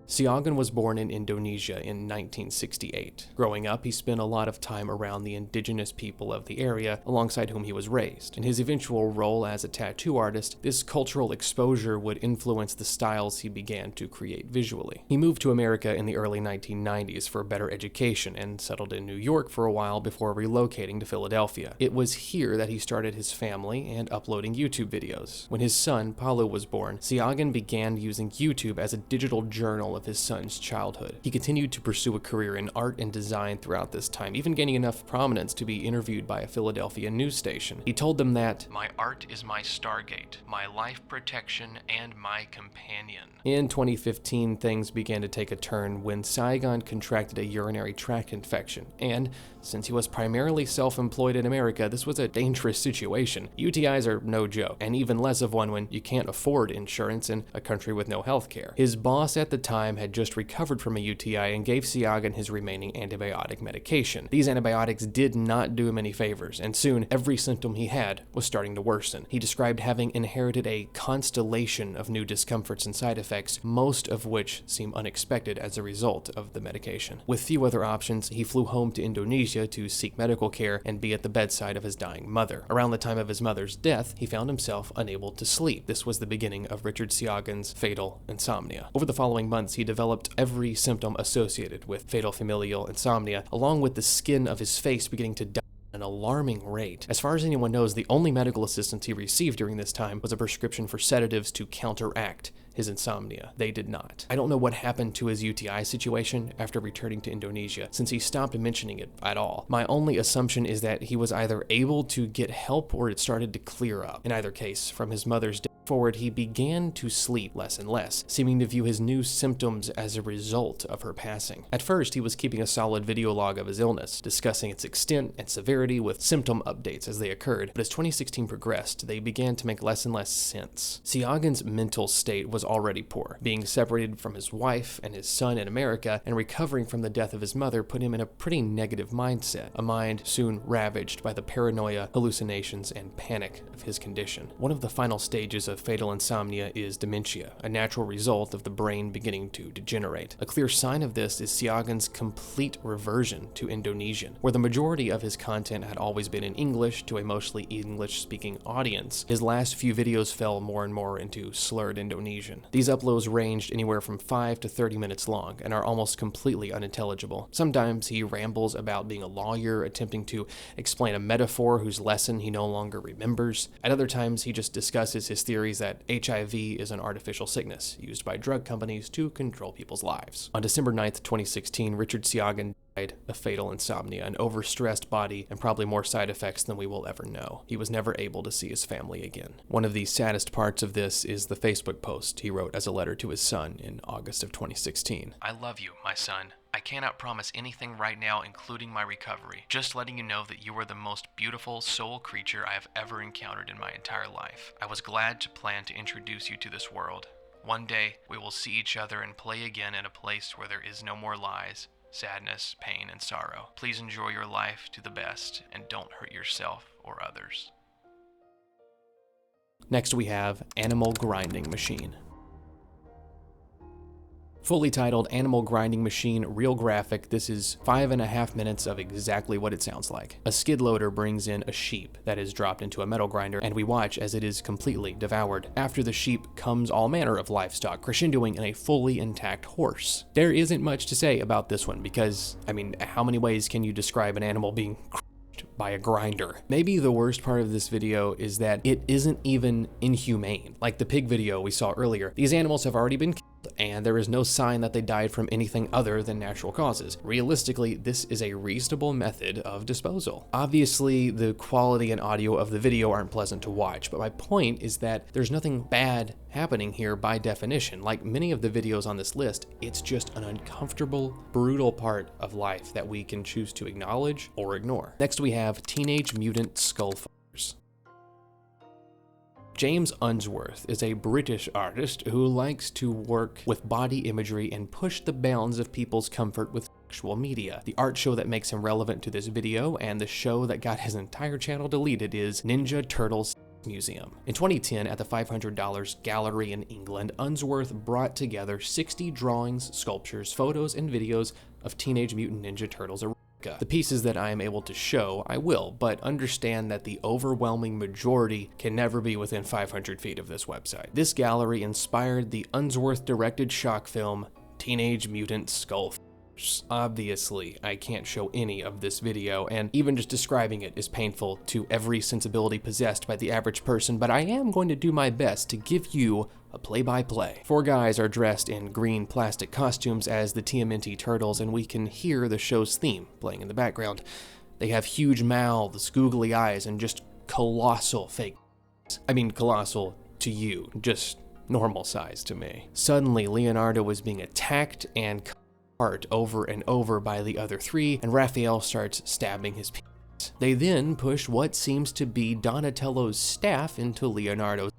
Siagan was born in Indonesia in 1968. Growing up, he spent a lot of time around the indigenous people of the area alongside whom he was raised. In his eventual role as a tattoo artist, this cultural exposure would influence the styles he began to create visually. He moved to America in the early 1990s for a better education and settled in New York for a while before relocating to Philadelphia. It was here that he started his family and uploading YouTube videos. When his son, Paulo, was born, Siagan began using YouTube as a digital journal of his son's childhood. He continued to pursue a career in art and design throughout this time, even gaining enough prominence to be interviewed by a Philadelphia news station. He told them that, "My art is my stargate, my life protection, and my companion." In 2015, things began to take a turn when Siagan contracted a urinary tract infection, and since he was primarily self-employed in America, this was a dangerous situation. UTIs are no joke, and even less of one when you can't afford insurance in a country with no health care. His boss at the time had just recovered from a UTI and gave Siagan his remaining antibiotic medication. These antibiotics did not do him any favors, and soon every symptom he had was starting to worsen. He described having inherited a constellation of new discomforts and side effects, most of which seem unexpected as a result of the medication. With few other options, he flew home to Indonesia to seek medical care and be at the bedside of his dying mother. Around the time of his mother's death, he found himself unable to sleep. This was the beginning of Richard Siagan's fatal insomnia. Over the following months, he developed every symptom associated with fatal familial insomnia, along with the skin of his face beginning to die at an alarming rate. As far as anyone knows, the only medical assistance he received during this time was a prescription for sedatives to counteract his insomnia. They did not. I don't know what happened to his UTI situation after returning to Indonesia, since he stopped mentioning it at all. My only assumption is that he was either able to get help or it started to clear up. In either case, from his mother's death Forward, he began to sleep less and less, seeming to view his new symptoms as a result of her passing. At first, he was keeping a solid video log of his illness, discussing its extent and severity with symptom updates as they occurred, but as 2016 progressed, they began to make less and less sense. Siagin's mental state was already poor. Being separated from his wife and his son in America and recovering from the death of his mother put him in a pretty negative mindset, a mind soon ravaged by the paranoia, hallucinations, and panic of his condition. One of the final stages of fatal insomnia is dementia, a natural result of the brain beginning to degenerate. A clear sign of this is Siagin's complete reversion to Indonesian. Where the majority of his content had always been in English to a mostly English-speaking audience, his last few videos fell more and more into slurred Indonesian. These uploads ranged anywhere from 5 to 30 minutes long and are almost completely unintelligible. Sometimes he rambles about being a lawyer, attempting to explain a metaphor whose lesson he no longer remembers. At other times, he just discusses his theories that HIV is an artificial sickness used by drug companies to control people's lives. On December 9th, 2016, Richard Siagin died of fatal insomnia, an overstressed body, and probably more side effects than we will ever know. He was never able to see his family again. One of the saddest parts of this is the Facebook post he wrote as a letter to his son in August of 2016. I love you, my son. I cannot promise anything right now, including my recovery. Just letting you know that you are the most beautiful soul creature I have ever encountered in my entire life. I was glad to plan to introduce you to this world. One day, we will see each other and play again in a place where there is no more lies, sadness, pain, and sorrow. Please enjoy your life to the best and don't hurt yourself or others. Next we have Animal Grinding Machine. Fully titled Animal Grinding Machine, real graphic, this is 5.5 minutes of exactly what it sounds like. A skid loader brings in a sheep that is dropped into a metal grinder, and we watch as it is completely devoured. After the sheep comes all manner of livestock, crescendoing in a fully intact horse. There isn't much to say about this one because, I mean, how many ways can you describe an animal being by a grinder? Maybe the worst part of this video is that it isn't even inhumane. Like the pig video we saw earlier, these animals have already been killed and there is no sign that they died from anything other than natural causes. Realistically, this is a reasonable method of disposal. Obviously, the quality and audio of the video aren't pleasant to watch, but my point is that there's nothing bad happening here by definition. Like many of the videos on this list, it's just an uncomfortable, brutal part of life that we can choose to acknowledge or ignore. Next we have Teenage Mutant Skullfuckers. James Unsworth is a British artist who likes to work with body imagery and push the bounds of people's comfort with actual media. The art show that makes him relevant to this video and the show that got his entire channel deleted is Ninja Turtles Museum. In 2010, at the $500 gallery in England, Unsworth brought together 60 drawings, sculptures, photos, and videos of Teenage Mutant Ninja Turtles. The pieces that I am able to show, I will, but understand that the overwhelming majority can never be within 500 feet of this website. This gallery inspired the Unsworth-directed shock film, Teenage Mutant Skullfuckers. Obviously, I can't show any of this video, and even just describing it is painful to every sensibility possessed by the average person, but I am going to do my best to give you a play-by-play. 4 guys are dressed in green plastic costumes as the TMNT Turtles, and we can hear the show's theme playing in the background. They have huge mouths, googly eyes, and just colossal fake. I mean, colossal to you, just normal size to me. Suddenly, Leonardo is being attacked and cut apart over and over by the other 3, and Raphael starts stabbing his penis. They then push what seems to be Donatello's staff into Leonardo's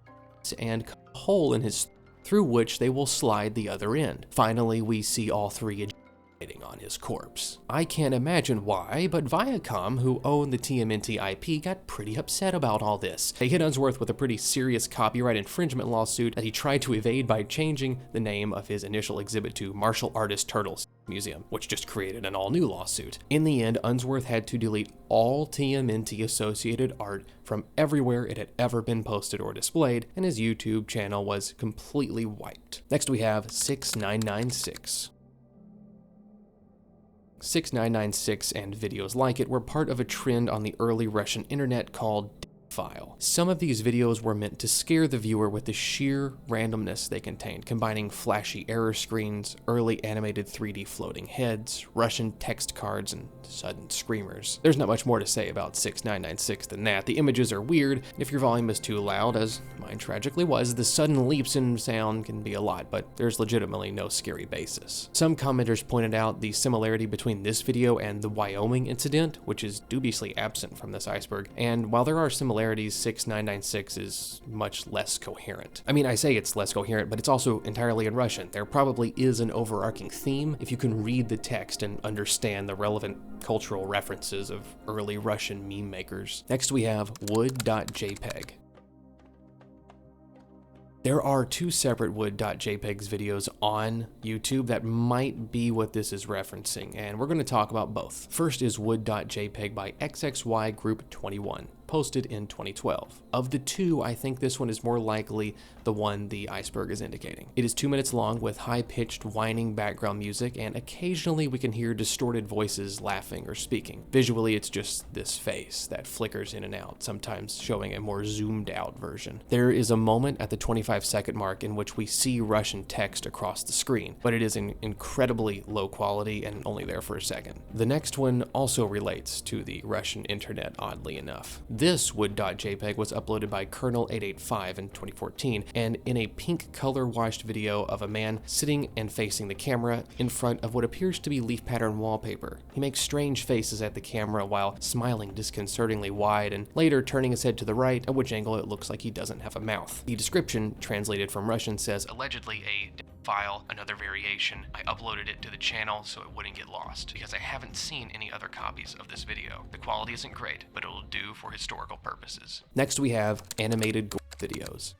and cut a hole in his through which they will slide the other end. Finally, we see all 3 ejaculating on his corpse. I can't imagine why, but Viacom, who own the TMNT IP, got pretty upset about all this. They hit Unsworth with a pretty serious copyright infringement lawsuit that he tried to evade by changing the name of his initial exhibit to Martial Artist Turtles Museum, which just created an all-new lawsuit. In the end, Unsworth had to delete all TMNT associated art from everywhere it had ever been posted or displayed, and his YouTube channel was completely wiped. Next we have 6996. 6996 and videos like it were part of a trend on the early Russian internet called file. Some of these videos were meant to scare the viewer with the sheer randomness they contained, combining flashy error screens, early animated 3D floating heads, Russian text cards, and sudden screamers. There's not much more to say about 6996 than that. The images are weird, and if your volume is too loud, as mine tragically was, the sudden leaps in sound can be a lot, but there's legitimately no scary basis. Some commenters pointed out the similarity between this video and the Wyoming incident, which is dubiously absent from this Iceberg, and while there are similarities, 6996 is much less coherent. I mean, I say it's less coherent, but it's also entirely in Russian. There probably is an overarching theme if you can read the text and understand the relevant cultural references of early Russian meme makers. Next we have wood.jpg. There are two separate wood.jpg's videos on YouTube that might be what this is referencing, and we're going to talk about both. First is wood.jpg by XXY Group 21. Posted in 2012. Of the two, I think this one is more likely the one the Iceberg is indicating. It is 2 minutes long with high-pitched whining background music, and occasionally we can hear distorted voices laughing or speaking. Visually, it's just this face that flickers in and out, sometimes showing a more zoomed out version. There is a moment at the 25-second mark in which we see Russian text across the screen, but it is incredibly low quality and only there for a second. The next one also relates to the Russian internet, oddly enough. This wood.jpg was uploaded by Colonel885 in 2014, and in a pink color washed video of a man sitting and facing the camera in front of what appears to be leaf pattern wallpaper. He makes strange faces at the camera while smiling disconcertingly wide and later turning his head to the right, at which angle it looks like he doesn't have a mouth. The description, translated from Russian, says, allegedly a file, another variation. I uploaded it to the channel so it wouldn't get lost, because I haven't seen any other copies of this video. The quality isn't great, but it'll do for historical purposes. Next we have animated gore videos.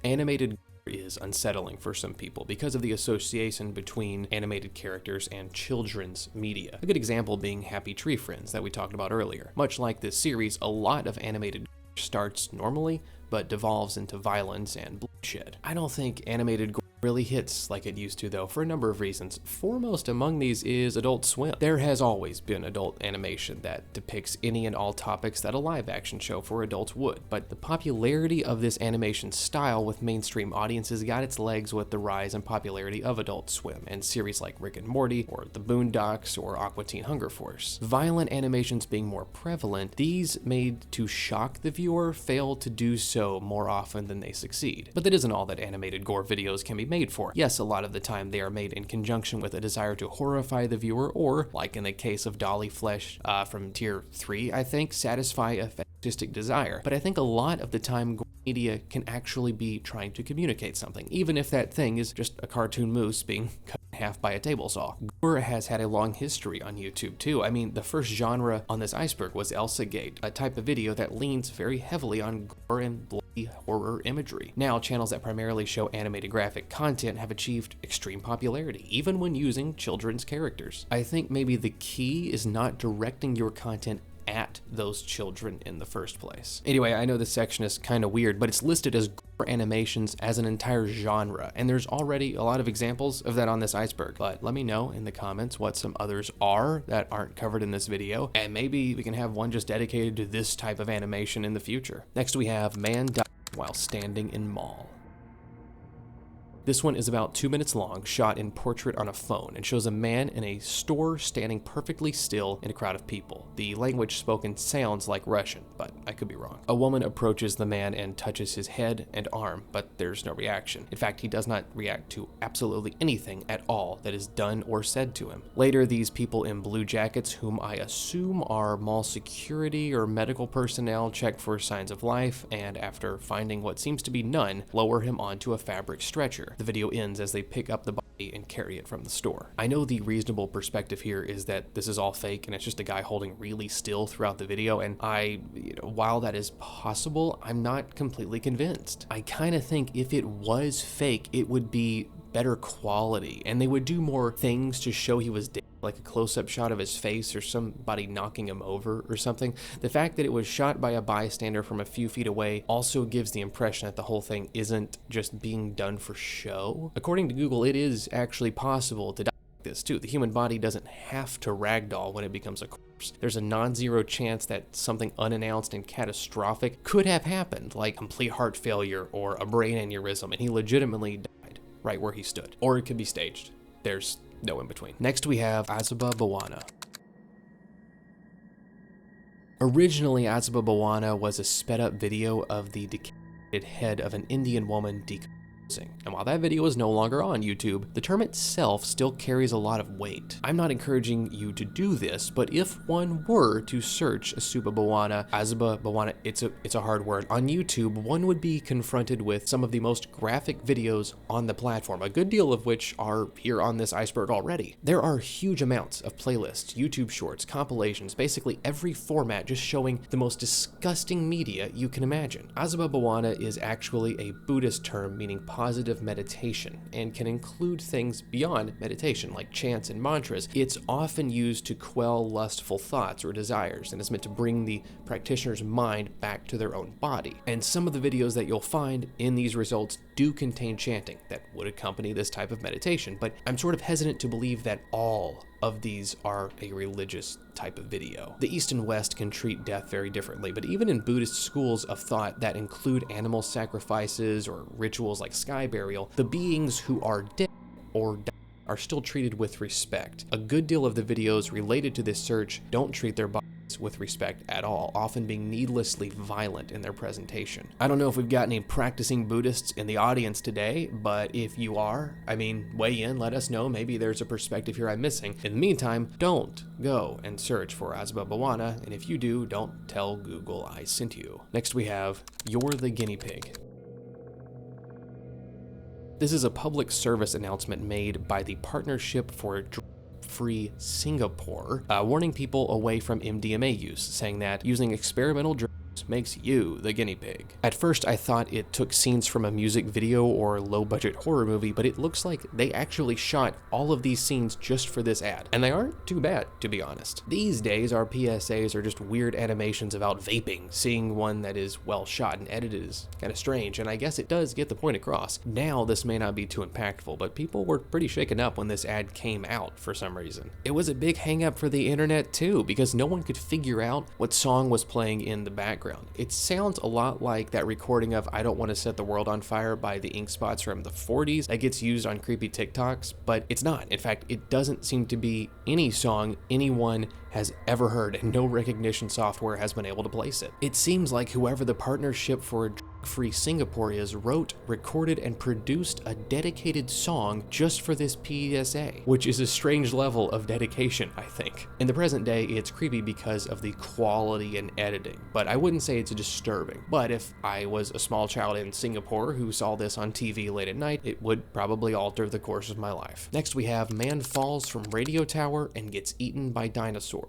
Animated gore is unsettling for some people because of the association between animated characters and children's media. A good example being Happy Tree Friends that we talked about earlier. Much like this series, a lot of animated gore starts normally, but devolves into violence and bloodshed. I don't think animated gore really hits like it used to though, for a number of reasons. Foremost among these is Adult Swim. There has always been adult animation that depicts any and all topics that a live action show for adults would, but the popularity of this animation style with mainstream audiences got its legs with the rise and popularity of Adult Swim and series like Rick and Morty or The Boondocks or Aqua Teen Hunger Force. Violent animations being more prevalent, these made to shock the viewer fail to do so more often than they succeed. But that isn't all that animated gore videos can be made for. Yes, a lot of the time they are made in conjunction with a desire to horrify the viewer, or, like in the case of Dolly Flesh from Tier 3, I think, satisfy a fetishistic desire. But I think a lot of the time gore media can actually be trying to communicate something, even if that thing is just a cartoon moose being cut in half by a table saw. Gore has had a long history on YouTube too. I mean, the first genre on this Iceberg was Elsagate, a type of video that leans very heavily on gore and bloody horror imagery. Now, channels that primarily show animated graphic content have achieved extreme popularity, even when using children's characters. I think maybe the key is not directing your content at those children in the first place. Anyway, I know this section is kind of weird, but it's listed as gore animations as an entire genre, and there's already a lot of examples of that on this Iceberg. But let me know in the comments what some others are that aren't covered in this video, and maybe we can have one just dedicated to this type of animation in the future. Next we have Man Died While Standing in Mall. This one is about 2 minutes long, shot in portrait on a phone, and shows a man in a store standing perfectly still in a crowd of people. The language spoken sounds like Russian, but I could be wrong. A woman approaches the man and touches his head and arm, but there's no reaction. In fact, he does not react to absolutely anything at all that is done or said to him. Later, these people in blue jackets, whom I assume are mall security or medical personnel, check for signs of life, and after finding what seems to be none, lower him onto a fabric stretcher. The video ends as they pick up the body and carry it from the store. I know the reasonable perspective here is that this is all fake and it's just a guy holding really still throughout the video, and while that is possible, I'm not completely convinced. I kind of think if it was fake, it would be better quality, and they would do more things to show he was dead, like a close-up shot of his face or somebody knocking him over or something. The fact that it was shot by a bystander from a few feet away also gives the impression that the whole thing isn't just being done for show. According to Google, it is actually possible to die like this too. The human body doesn't have to ragdoll when it becomes a corpse. There's a non-zero chance that something unannounced and catastrophic could have happened, like complete heart failure or a brain aneurysm, and he legitimately died right where he stood. Or it could be staged. There's no in between. Next we have Azaba Bawana. Originally, Azaba Bawana was a sped up video of the decapitated head of an Indian woman decomposing. And while that video is no longer on YouTube, the term itself still carries a lot of weight. I'm not encouraging you to do this, but if one were to search Azaba Bawana, it's a hard word, on YouTube, one would be confronted with some of the most graphic videos on the platform, a good deal of which are here on this iceberg already. There are huge amounts of playlists, YouTube shorts, compilations, basically every format just showing the most disgusting media you can imagine. Azaba Bawana is actually a Buddhist term meaning positive meditation and can include things beyond meditation like chants and mantras. It's often used to quell lustful thoughts or desires and is meant to bring the practitioner's mind back to their own body. And some of the videos that you'll find in these results do contain chanting that would accompany this type of meditation, but I'm sort of hesitant to believe that all of these are a religious type of video. The East and West can treat death very differently, but even in Buddhist schools of thought that include animal sacrifices or rituals like sky burial, the beings who are dead or die are still treated with respect. A good deal of the videos related to this search don't treat their bodies with respect at all, often being needlessly violent in their presentation. I don't know if we've got any practicing Buddhists in the audience today, but if you are, weigh in, let us know. Maybe there's a perspective here I'm missing. In the meantime, don't go and search for Azaba Bawana, and if you do, don't tell Google I sent you. Next we have You're the Guinea Pig. This is a public service announcement made by the Partnership for Drug-Free Singapore, warning people away from MDMA use, saying that using experimental drugs makes you the guinea pig. At first, I thought it took scenes from a music video or low-budget horror movie, but it looks like they actually shot all of these scenes just for this ad, and they aren't too bad, to be honest. These days, our PSAs are just weird animations about vaping. Seeing one that is well shot and edited is kind of strange, and I guess it does get the point across. Now, this may not be too impactful, but people were pretty shaken up when this ad came out for some reason. It was a big hang-up for the internet too, because no one could figure out what song was playing in the background. It sounds a lot like that recording of I Don't Want to Set the World on Fire by the Ink Spots from the 40s that gets used on creepy TikToks, but it's not. In fact, it doesn't seem to be any song anyone has ever heard, and no recognition software has been able to place it. It seems like whoever the Partnership for Drug-Free Singapore is wrote, recorded, and produced a dedicated song just for this PSA, which is a strange level of dedication, I think. In the present day, it's creepy because of the quality and editing, but I wouldn't say it's disturbing. But if I was a small child in Singapore who saw this on TV late at night, it would probably alter the course of my life. Next we have Man Falls from Radio Tower and Gets Eaten by Dinosaur.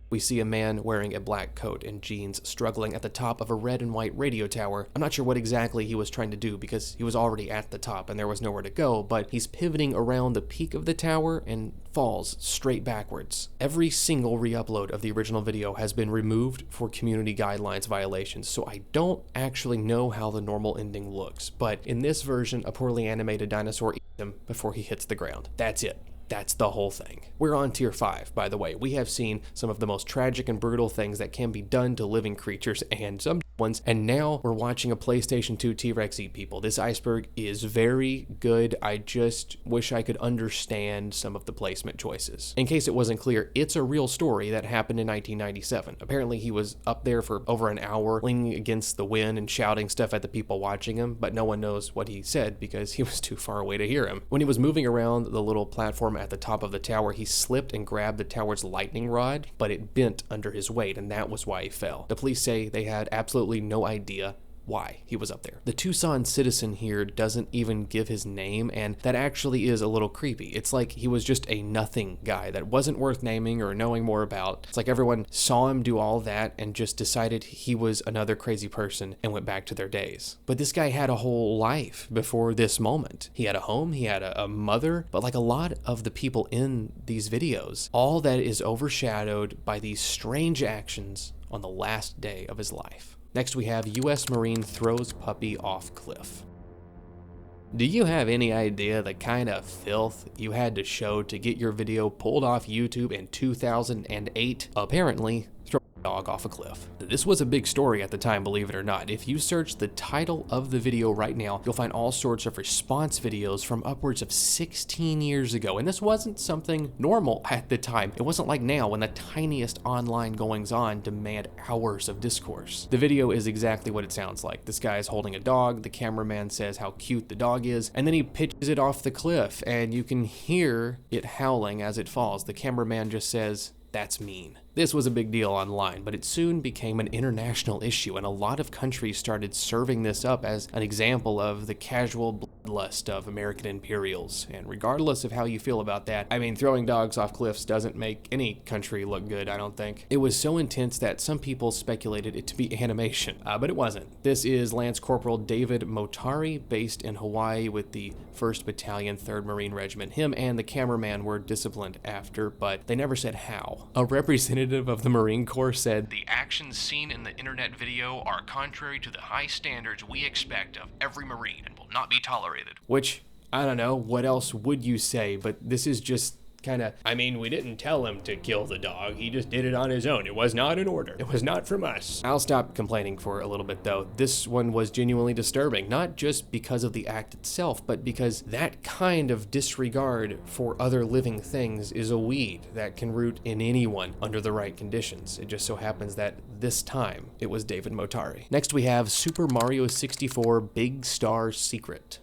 We see a man wearing a black coat and jeans struggling at the top of a red and white radio tower. I'm not sure what exactly he was trying to do because he was already at the top and there was nowhere to go, but he's pivoting around the peak of the tower and falls straight backwards. Every single re-upload of the original video has been removed for community guidelines violations, so I don't actually know how the normal ending looks, but in this version, a poorly animated dinosaur eats him before he hits the ground. That's it. That's the whole thing. We're on tier 5, by the way. We have seen some of the most tragic and brutal things that can be done to living creatures and some ones, and now we're watching a PlayStation 2 T-Rex eat people. This iceberg is very good. I just wish I could understand some of the placement choices. In case it wasn't clear, it's a real story that happened in 1997. Apparently he was up there for over an hour, leaning against the wind and shouting stuff at the people watching him, but no one knows what he said because he was too far away to hear him. When he was moving around the little platform at the top of the tower, he slipped and grabbed the tower's lightning rod, but it bent under his weight, and that was why he fell. The police say they had absolutely no idea why he was up there. The Tucson citizen here doesn't even give his name, and that actually is a little creepy. It's like he was just a nothing guy that wasn't worth naming or knowing more about. It's like everyone saw him do all that and just decided he was another crazy person and went back to their days. But this guy had a whole life before this moment. He had a home, he had a mother, but like a lot of the people in these videos, all that is overshadowed by these strange actions on the last day of his life. Next we have U.S. Marine throws puppy off cliff. Do you have any idea the kind of filth you had to show to get your video pulled off YouTube in 2008? Apparently, throw a dog off a cliff. This was a big story at the time, believe it or not. If you search the title of the video right now, you'll find all sorts of response videos from upwards of 16 years ago. And this wasn't something normal at the time. It wasn't like now when the tiniest online goings-on demand hours of discourse. The video is exactly what it sounds like. This guy is holding a dog, the cameraman says how cute the dog is, and then he pitches it off the cliff, and you can hear it howling as it falls. The cameraman just says, "That's mean." This was a big deal online, but it soon became an international issue, and a lot of countries started serving this up as an example of the casual bloodlust of American imperials. And regardless of how you feel about that, I mean, throwing dogs off cliffs doesn't make any country look good, I don't think. It was so intense that some people speculated it to be animation, but it wasn't. This is Lance Corporal David Motari, based in Hawaii with the 1st Battalion, 3rd Marine Regiment. Him and the cameraman were disciplined after, but they never said how. A representative of the Marine Corps said, "The actions seen in the internet video are contrary to the high standards we expect of every Marine and will not be tolerated." Which, I don't know, what else would you say, but this is just I mean, we didn't tell him to kill the dog, he just did it on his own. It was not an order. It was not from us. I'll stop complaining for a little bit though. This one was genuinely disturbing, not just because of the act itself, but because that kind of disregard for other living things is a weed that can root in anyone under the right conditions. It just so happens that this time it was David Motari. Next we have Super Mario 64 Big Star Secret.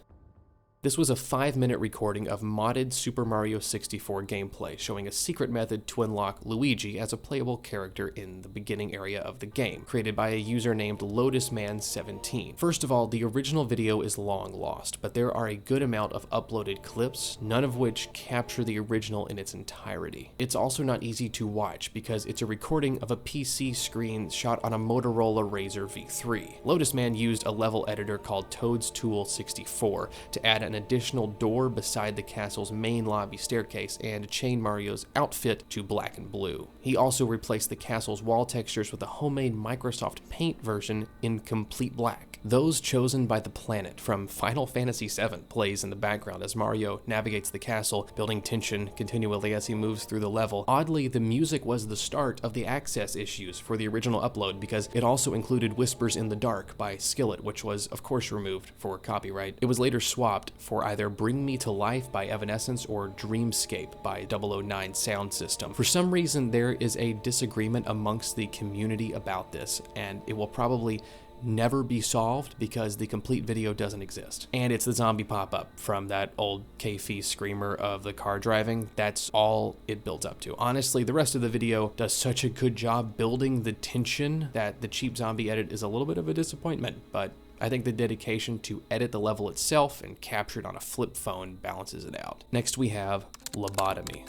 This was a 5-minute recording of modded Super Mario 64 gameplay, showing a secret method to unlock Luigi as a playable character in the beginning area of the game, created by a user named LotusMan17. First of all, the original video is long lost, but there are a good amount of uploaded clips, none of which capture the original in its entirety. It's also not easy to watch because it's a recording of a PC screen shot on a Motorola Razr V3. LotusMan used a level editor called Toad's Tool 64 to add an additional door beside the castle's main lobby staircase and chain Mario's outfit to black and blue. He also replaced the castle's wall textures with a homemade Microsoft Paint version in complete black. Those chosen by the planet from Final Fantasy VII plays in the background as Mario navigates the castle, building tension continually as he moves through the level. Oddly, the music was the start of the access issues for the original upload because it also included Whispers in the Dark by Skillet, which was of course removed for copyright. It was later swapped for either Bring Me to Life by Evanescence or Dreamscape by 009 Sound System. For some reason, there is a disagreement amongst the community about this, and it will probably never be solved because the complete video doesn't exist. And it's the zombie pop-up from that old K-Fee screamer of the car driving. That's all it builds up to. Honestly, the rest of the video does such a good job building the tension that the cheap zombie edit is a little bit of a disappointment, but I think the dedication to edit the level itself and capture it on a flip phone balances it out. Next we have Lobotomy.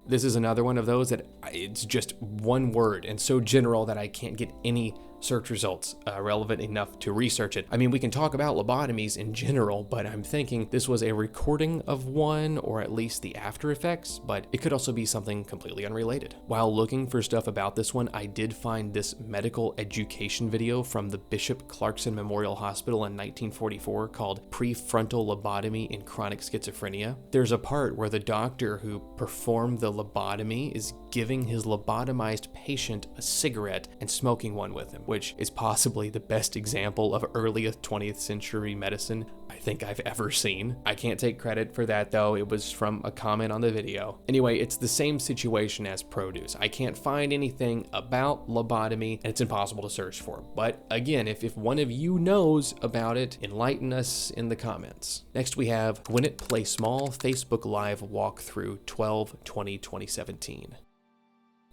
This is another one of those that it's just one word and so general that I can't get any search results relevant enough to research it. I mean, we can talk about lobotomies in general, but I'm thinking this was a recording of one, or at least the after effects, but it could also be something completely unrelated. While looking for stuff about this one, I did find this medical education video from the Bishop Clarkson Memorial Hospital in 1944 called Prefrontal Lobotomy in Chronic Schizophrenia. There's a part where the doctor who performed the lobotomy is giving his lobotomized patient a cigarette and smoking one with him, which is possibly the best example of early 20th century medicine I think I've ever seen. I can't take credit for that though, it was from a comment on the video. Anyway, it's the same situation as produce. I can't find anything about lobotomy and it's impossible to search for. But again, if one of you knows about it, enlighten us in the comments. Next we have Gwyneth Play Small Facebook Live Walkthrough 12/20/2017.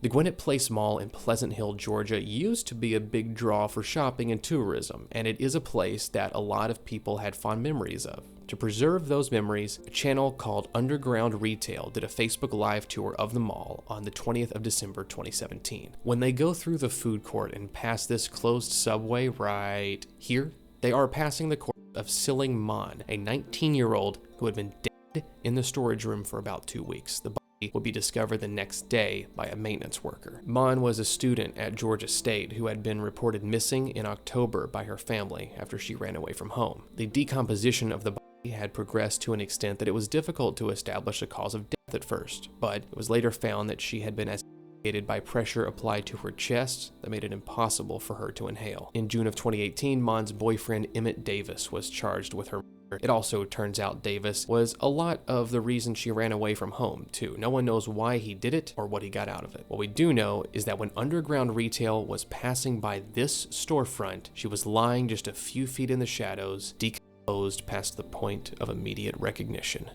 The Gwinnett Place Mall in Pleasant Hill, Georgia used to be a big draw for shopping and tourism, and it is a place that a lot of people had fond memories of. To preserve those memories, a channel called Underground Retail did a Facebook Live tour of the mall on the 20th of December 2017. When they go through the food court and pass this closed subway right here, they are passing the corpse of Siling Mon, a 19-year-old who had been dead in the storage room for about 2 weeks. The would be discovered the next day by a maintenance worker. Mon was a student at Georgia State who had been reported missing in October by her family after she ran away from home. The decomposition of the body had progressed to an extent that it was difficult to establish a cause of death at first, but it was later found that she had been asphyxiated by pressure applied to her chest that made it impossible for her to inhale. In June of 2018, Mon's boyfriend Emmett Davis was charged with her murder. It also turns out Davis was a lot of the reason she ran away from home, too. No one knows why he did it or what he got out of it. What we do know is that when underground retail was passing by this storefront, she was lying just a few feet in the shadows, decomposed past the point of immediate recognition.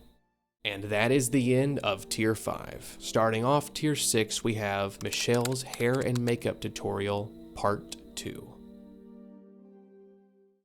And that is the end of Tier 5. Starting off Tier 6, we have Michelle's hair and makeup tutorial, Part 2.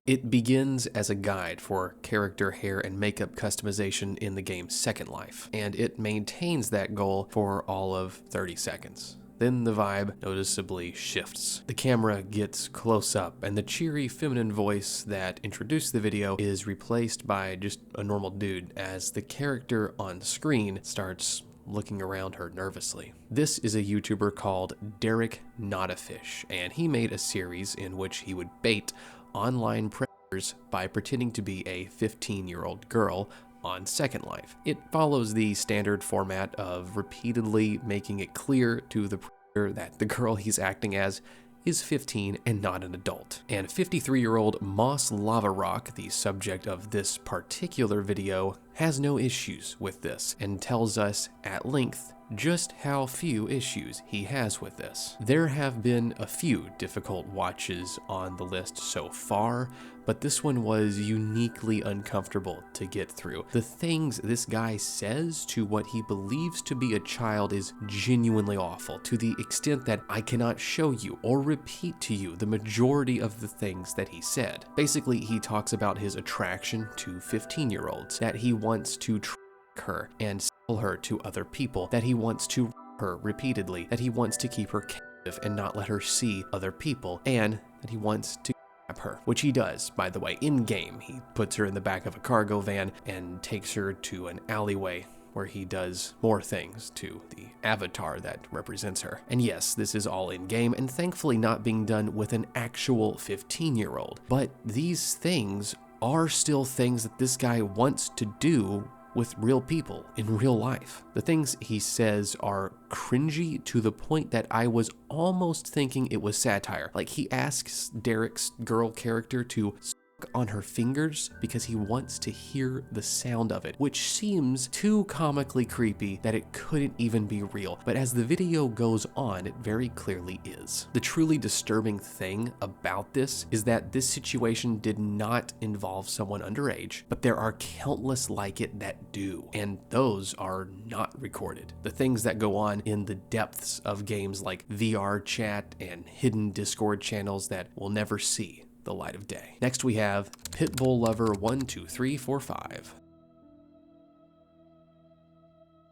It begins as a guide for character hair and makeup customization in the game's Second Life, and it maintains that goal for all of 30 seconds. Then the vibe noticeably shifts. The camera gets close up, and the cheery feminine voice that introduced the video is replaced by just a normal dude as the character on screen starts looking around her nervously. This is a YouTuber called Derek Notafish, and he made a series in which he would bait online predators by pretending to be a 15-year-old girl on Second Life. It follows the standard format of repeatedly making it clear to the predator that the girl he's acting as is 15 and not an adult. And 53-year-old Moss Lava Rock, the subject of this particular video, has no issues with this and tells us at length just how few issues he has with this. There have been a few difficult watches on the list so far, but this one was uniquely uncomfortable to get through. The things this guy says to what he believes to be a child is genuinely awful, to the extent that I cannot show you or repeat to you the majority of the things that he said. Basically, he talks about his attraction to 15-year-olds, that he wants to trick her and sell her to other people, that he wants to rape her repeatedly, that he wants to keep her captive and not let her see other people, and that he wants to her, which he does, by the way, in-game. He puts her in the back of a cargo van and takes her to an alleyway where he does more things to the avatar that represents her. And yes, this is all in-game and thankfully not being done with an actual 15-year-old. But these things are still things that this guy wants to do with real people in real life. The things he says are cringy to the point that I was almost thinking it was satire. Like, he asks Derek's girl character to suck on her fingers because he wants to hear the sound of it, which seems too comically creepy that it couldn't even be real. But as the video goes on, it very clearly is. The truly disturbing thing about this is that this situation did not involve someone underage, but there are countless like it that do, and those are not recorded. The things that go on in the depths of games like VR chat and hidden Discord channels that we'll never see the light of day. Next we have Pitbull Lover 12345.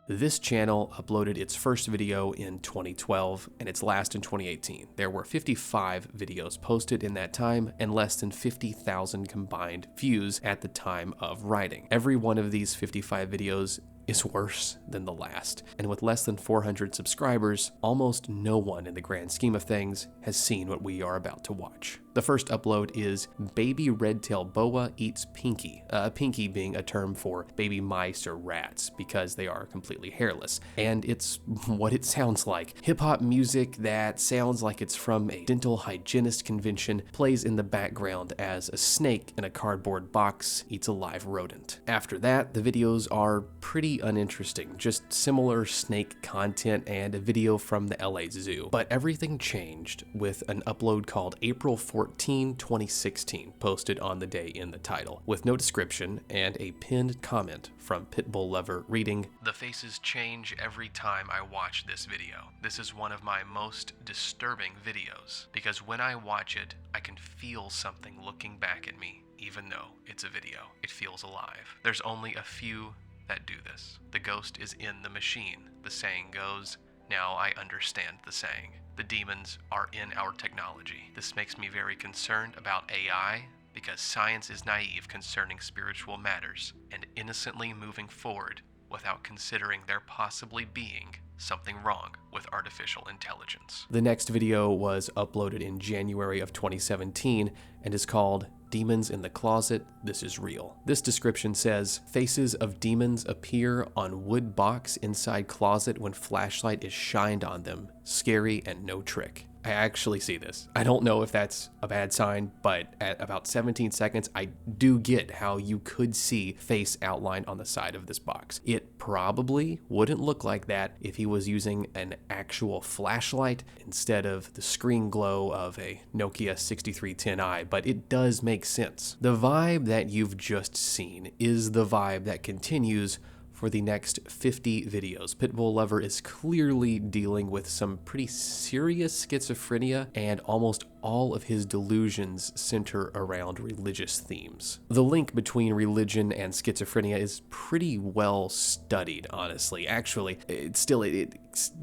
This channel uploaded its first video in 2012 and its last in 2018. There were 55 videos posted in that time and less than 50,000 combined views at the time of writing. Every one of these 55 videos is worse than the last, and with less than 400 subscribers, almost no one in the grand scheme of things has seen what we are about to watch. The first upload is Baby Red-tailed Boa Eats Pinky, pinky being a term for baby mice or rats because they are completely hairless, and it's what it sounds like. Hip-hop music that sounds like it's from a dental hygienist convention plays in the background as a snake in a cardboard box eats a live rodent. After that, the videos are pretty uninteresting, just similar snake content and a video from the LA Zoo. But everything changed with an upload called April 14, 2016, posted on the day in the title, with no description and a pinned comment from Pitbull Lover reading, "The faces change every time I watch this video. This is one of my most disturbing videos, because when I watch it, I can feel something looking back at me, even though it's a video. It feels alive. There's only a few that do this. The ghost is in the machine. The saying goes, now I understand the saying. The demons are in our technology. This makes me very concerned about AI because science is naive concerning spiritual matters, and innocently moving forward without considering there possibly being something wrong with artificial intelligence. The next video was uploaded in January of 2017 and is called Demons in the Closet, This is Real. This description says, faces of demons appear on wood box inside closet when flashlight is shined on them. Scary and no trick. I actually see this. I don't know if that's a bad sign, but at about 17 seconds, I do get how you could see face outlined on the side of this box. It probably wouldn't look like that if he was using an actual flashlight instead of the screen glow of a Nokia 6310i, but it does make sense. The vibe that you've just seen is the vibe that continues for the next 50 videos. Pitbull Lover is clearly dealing with some pretty serious schizophrenia, and almost all of his delusions center around religious themes. The link between religion and schizophrenia is pretty well studied, honestly. Actually, it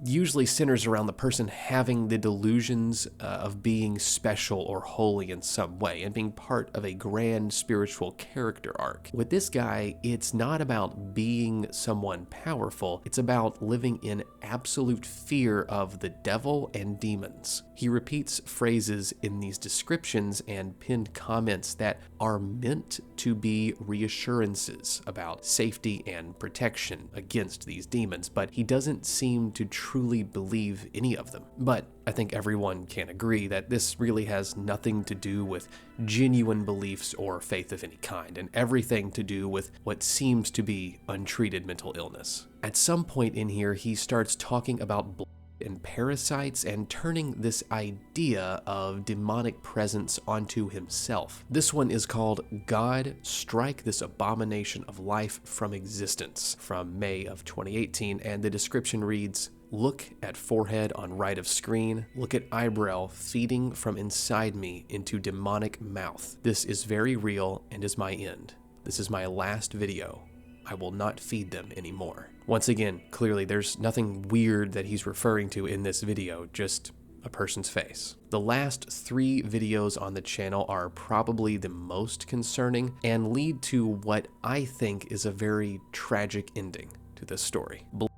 usually centers around the person having the delusions of being special or holy in some way and being part of a grand spiritual character arc. With this guy, it's not about being someone powerful, it's about living in absolute fear of the devil and demons. He repeats phrases in these descriptions and pinned comments that are meant to be reassurances about safety and protection against these demons, but he doesn't seem to truly believe any of them. But I think everyone can agree that this really has nothing to do with genuine beliefs or faith of any kind, and everything to do with what seems to be untreated mental illness. At some point in here, he starts talking about blood and parasites and turning this idea of demonic presence onto himself. This one is called God Strike This Abomination of Life from Existence, from May of 2018, and the description reads, look at forehead on right of screen, look at eyebrow feeding from inside me into demonic mouth. This is very real and is my end. This is my last video. I will not feed them anymore. Once again, clearly there's nothing weird that he's referring to in this video, just a person's face. The last 3 videos on the channel are probably the most concerning and lead to what I think is a very tragic ending to this story. Blood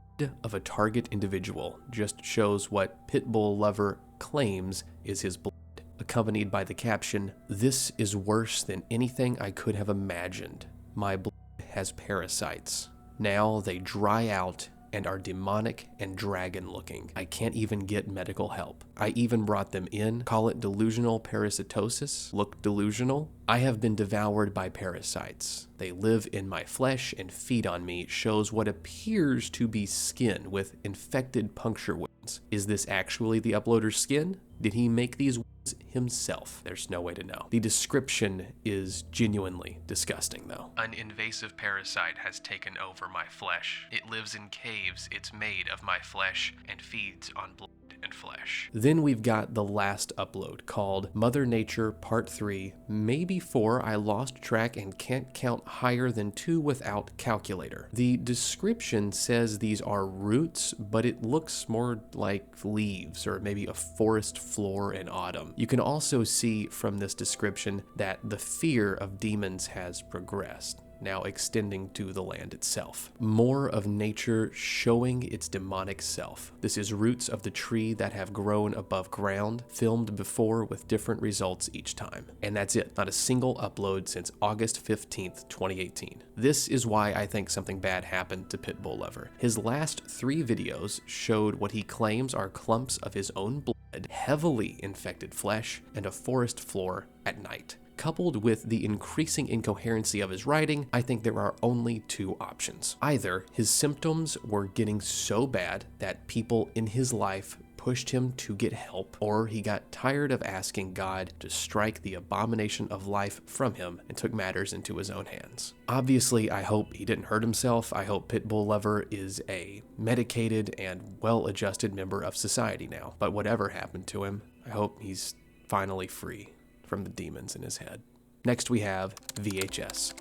of a target individual just shows what Pitbull Lover claims is his blood, accompanied by the caption, "This is worse than anything I could have imagined. My blood has parasites. Now they dry out and are demonic and dragon looking. I can't even get medical help. I even brought them in, call it delusional parasitosis, look delusional. I have been devoured by parasites. They live in my flesh and feed on me," shows what appears to be skin with infected puncture wounds. Is this actually the uploader's skin? Did he make these wounds himself? There's no way to know. The description is genuinely disgusting though. An invasive parasite has taken over my flesh. It lives in caves, it's made of my flesh and feeds on blood and flesh. Then we've got the last upload called Mother Nature Part 3, maybe 4, I lost track and can't count higher than 2 without calculator. The description says these are roots, but it looks more like leaves or maybe a forest floor in autumn. You can also see from this description that the fear of demons has progressed, now extending to the land itself. More of nature showing its demonic self. This is roots of the tree that have grown above ground, filmed before with different results each time. And that's it, not a single upload since August 15th, 2018. This is why I think something bad happened to Pitbull Lover. His last 3 videos showed what he claims are clumps of his own blood, heavily infected flesh, and a forest floor at night. Coupled with the increasing incoherency of his writing, I think there are only 2 options. Either his symptoms were getting so bad that people in his life pushed him to get help, or he got tired of asking God to strike the abomination of life from him and took matters into his own hands. Obviously, I hope he didn't hurt himself. I hope Pitbull Lover is a medicated and well-adjusted member of society now. But whatever happened to him, I hope he's finally free from the demons in his head. Next we have VHS.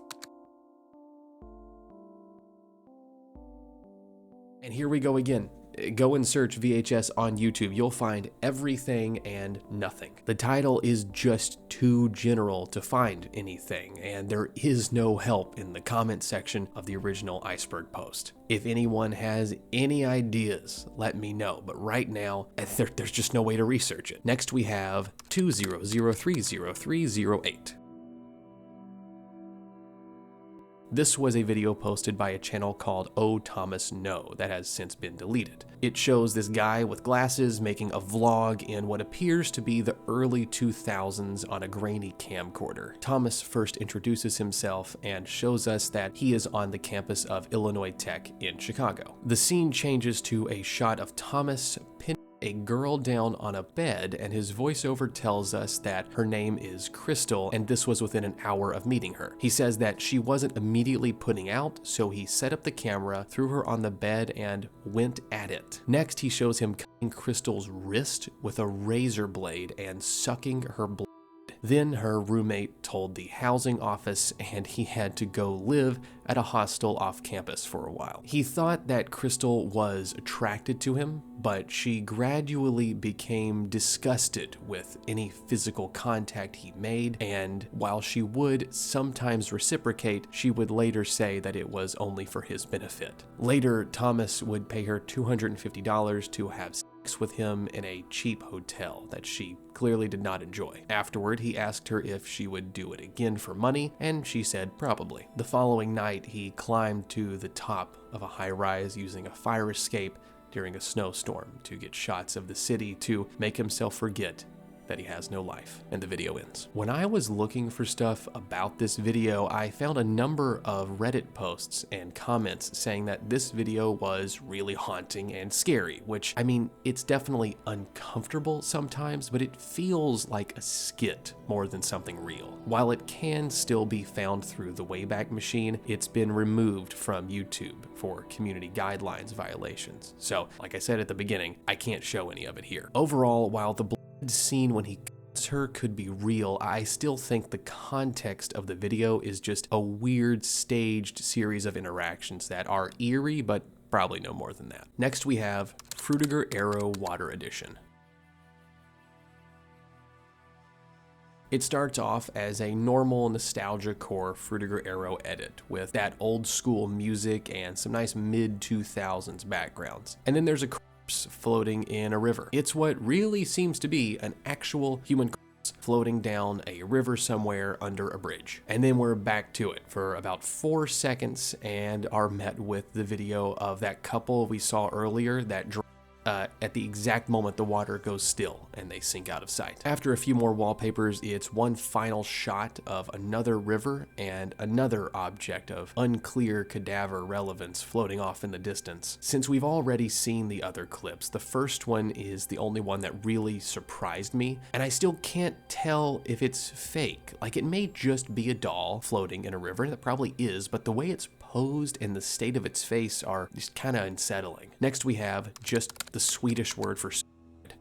And here we go again. Go and search VHS on YouTube. You'll find everything and nothing. The title is just too general to find anything, and there is no help in the comment section of the original Iceberg post. If anyone has any ideas, let me know, but right now, there's just no way to research it. Next we have 200300308. This was a video posted by a channel called Oh Thomas No that has since been deleted. It shows this guy with glasses making a vlog in what appears to be the early 2000s on a grainy camcorder. Thomas first introduces himself and shows us that he is on the campus of Illinois Tech in Chicago. The scene changes to a shot of Thomas pinning a girl down on a bed, and his voiceover tells us that her name is Crystal, and this was within an hour of meeting her. He says that she wasn't immediately putting out, so he set up the camera, threw her on the bed, and went at it. Next, he shows him cutting Crystal's wrist with a razor blade and sucking her blood. Then her roommate told the housing office, and he had to go live at a hostel off campus for a while. He thought that Crystal was attracted to him, but she gradually became disgusted with any physical contact he made, and while she would sometimes reciprocate, she would later say that it was only for his benefit. Later, Thomas would pay her $250 to have sex with him in a cheap hotel that she clearly did not enjoy. Afterward, he asked her if she would do it again for money, and she said probably. The following night, he climbed to the top of a high-rise using a fire escape during a snowstorm to get shots of the city to make himself forget that he has no life, and the video ends. When I was looking for stuff about this video, I found a number of Reddit posts and comments saying that this video was really haunting and scary, which, I mean, it's definitely uncomfortable sometimes, but it feels like a skit more than something real. While it can still be found through the Wayback Machine, it's been removed from YouTube for community guidelines violations. So, like I said at the beginning, I can't show any of it here. Overall, while the scene when he cuts her could be real, I still think the context of the video is just a weird staged series of interactions that are eerie, but probably no more than that. Next we have Frutiger Arrow Water Edition. It starts off as a normal nostalgia core Frutiger Arrow edit with that old school music and some nice mid-2000s backgrounds. And then there's a floating in a river. It's what really seems to be an actual human corpse floating down a river somewhere under a bridge. And then we're back to it for about 4 seconds and are met with the video of that couple we saw earlier that at the exact moment the water goes still and they sink out of sight. After a few more wallpapers, it's one final shot of another river and another object of unclear cadaver relevance floating off in the distance. Since we've already seen the other clips, the first one is the only one that really surprised me, and I still can't tell if it's fake. Like, it may just be a doll floating in a river, and it probably is, but the way it's posed and the state of its face are just kind of unsettling. Next we have just the Swedish word for suicide.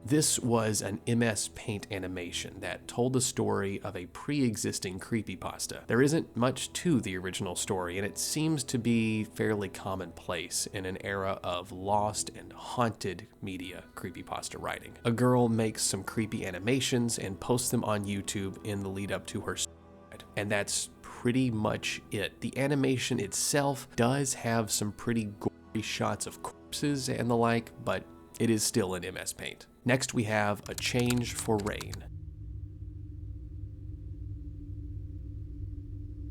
This was an MS Paint animation that told the story of a pre-existing creepypasta. There isn't much to the original story, and it seems to be fairly commonplace in an era of lost and haunted media creepypasta writing. A girl makes some creepy animations and posts them on YouTube in the lead up to her suicide, and that's pretty much it. The animation itself does have some pretty gory shots of corpses and the like, but it is still in MS Paint. Next we have A Change for Rain.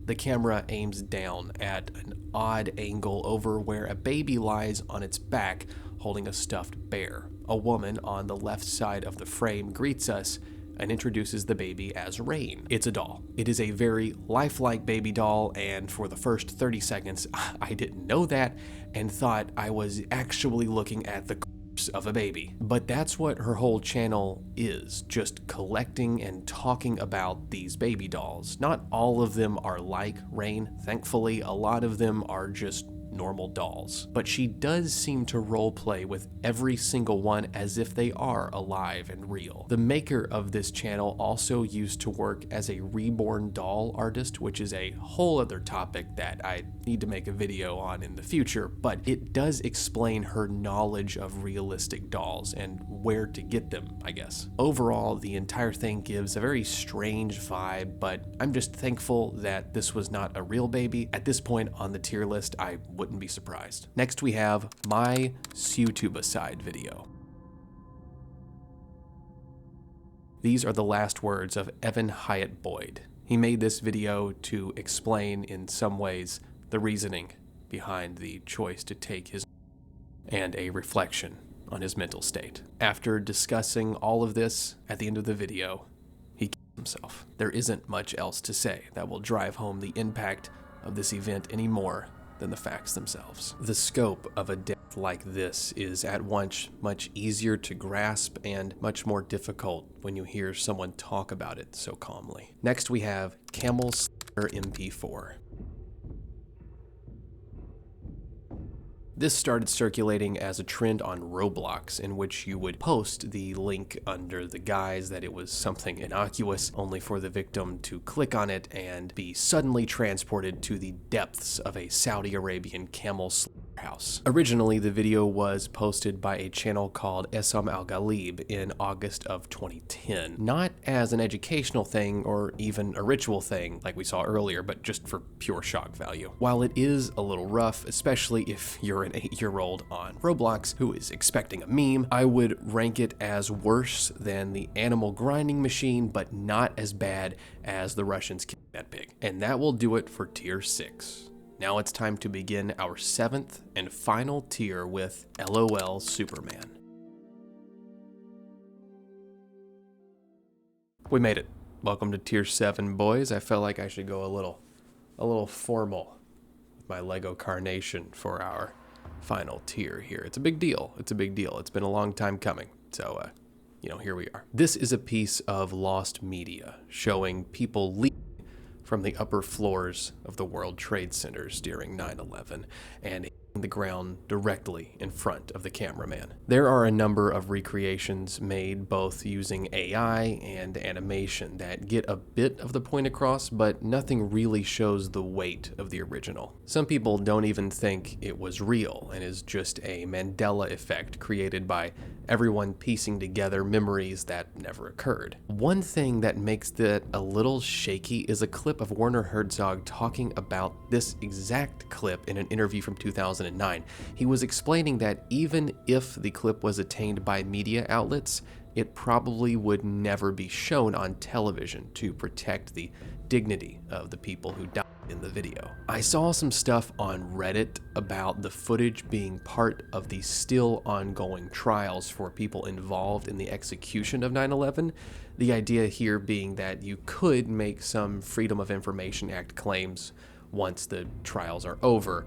The camera aims down at an odd angle over where a baby lies on its back holding a stuffed bear. A woman on the left side of the frame greets us and introduces the baby as Rain. It's a doll. It is a very lifelike baby doll, and for the first 30 seconds, I didn't know that and thought I was actually looking at the corpse of a baby. But that's what her whole channel is, just collecting and talking about these baby dolls. Not all of them are like Rain, thankfully. A lot of them are just normal dolls. But she does seem to roleplay with every single one as if they are alive and real. The maker of this channel also used to work as a reborn doll artist, which is a whole other topic that I need to make a video on in the future, but it does explain her knowledge of realistic dolls and where to get them, I guess. Overall, the entire thing gives a very strange vibe, but I'm just thankful that this was not a real baby. At this point on the tier list, I wouldn't be surprised. Next we have my YouTube-aside video. These are the last words of Evan Hyatt Boyd. He made this video to explain in some ways the reasoning behind the choice to take his and a reflection on his mental state. After discussing all of this at the end of the video, he killed himself. There isn't much else to say that will drive home the impact of this event any more than the facts themselves. The scope of a death like this is at once much easier to grasp and much more difficult when you hear someone talk about it so calmly. Next we have Camel Slayer MP4. This started circulating as a trend on Roblox, in which you would post the link under the guise that it was something innocuous, only for the victim to click on it and be suddenly transported to the depths of a Saudi Arabian camel house. Originally, the video was posted by a channel called Essam Al-Ghalib in August of 2010, not as an educational thing or even a ritual thing like we saw earlier, but just for pure shock value. While it is a little rough, especially if you're an 8-year-old on Roblox who is expecting a meme, I would rank it as worse than the animal grinding machine, but not as bad as the Russians killing that pig. And that will do it for tier 6. Now it's time to begin our 7th and final tier with LOL Superman. We made it. Welcome to tier 7, boys. I felt like I should go a little formal with my Lego carnation for our final tier here. It's a big deal. It's a big deal. It's been a long time coming. So, here we are. This is a piece of lost media showing people leaving from the upper floors of the World Trade Centers during 9/11 and hitting the ground directly in front of the cameraman. There are a number of recreations made both using AI and animation that get a bit of the point across, but nothing really shows the weight of the original. Some people don't even think it was real and is just a Mandela effect created by everyone piecing together memories that never occurred. One thing that makes that a little shaky is a clip of Werner Herzog talking about this exact clip in an interview from 2009. He was explaining that even if the clip was attained by media outlets, it probably would never be shown on television to protect the dignity of the people who died in the video. I saw some stuff on Reddit about the footage being part of the still ongoing trials for people involved in the execution of 9/11. The idea here being that you could make some Freedom of Information Act claims once the trials are over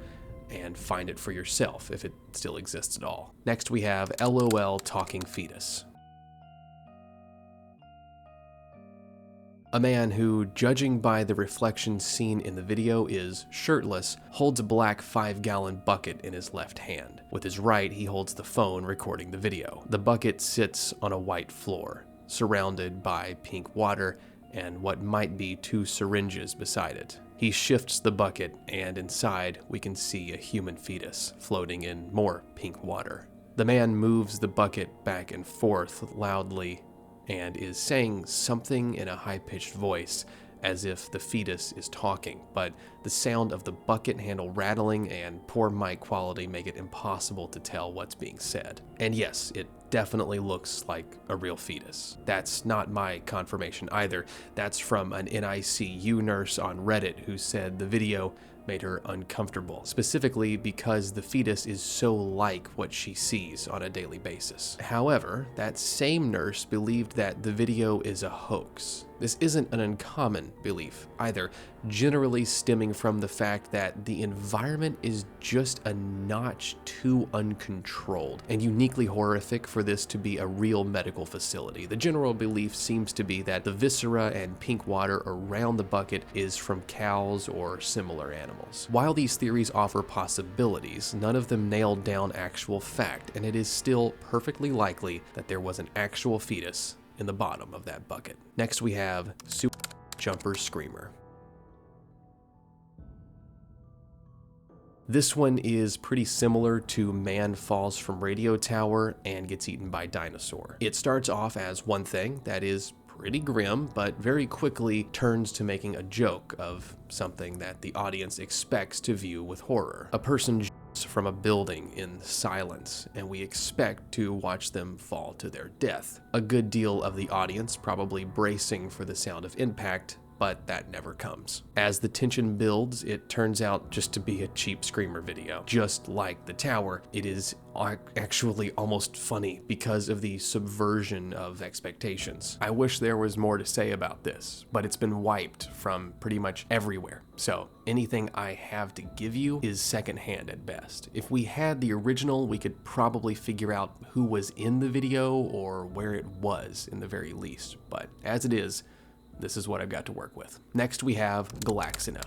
and find it for yourself if it still exists at all. Next we have LOL Talking Fetus. A man who, judging by the reflection seen in the video, is shirtless, holds a black 5-gallon bucket in his left hand. With his right, he holds the phone recording the video. The bucket sits on a white floor, surrounded by pink water and what might be 2 syringes beside it. He shifts the bucket, and inside we can see a human fetus floating in more pink water. The man moves the bucket back and forth loudly and is saying something in a high-pitched voice as if the fetus is talking, but the sound of the bucket handle rattling and poor mic quality make it impossible to tell what's being said. And yes, it definitely looks like a real fetus. That's not my confirmation either. That's from an NICU nurse on Reddit who said the video made her uncomfortable, specifically because the fetus is so like what she sees on a daily basis. However, that same nurse believed that the video is a hoax. This isn't an uncommon belief either, generally stemming from the fact that the environment is just a notch too uncontrolled and uniquely horrific for this to be a real medical facility. The general belief seems to be that the viscera and pink water around the bucket is from cows or similar animals. animals. While these theories offer possibilities, none of them nail down actual fact, and it is still perfectly likely that there was an actual fetus in the bottom of that bucket. Next we have Super Jumper Screamer. This one is pretty similar to Man Falls from Radio Tower and Gets Eaten by Dinosaur. It starts off as one thing that is pretty grim, but very quickly turns to making a joke of something that the audience expects to view with horror. A person jumps from a building in silence, and we expect to watch them fall to their death. A good deal of the audience probably bracing for the sound of impact, but that never comes. As the tension builds, it turns out just to be a cheap screamer video. Just like The Tower, it is actually almost funny because of the subversion of expectations. I wish there was more to say about this, but it's been wiped from pretty much everywhere. So anything I have to give you is secondhand at best. If we had the original, we could probably figure out who was in the video or where it was in the very least. But as it is, this is what I've got to work with. Next we have Galaxina.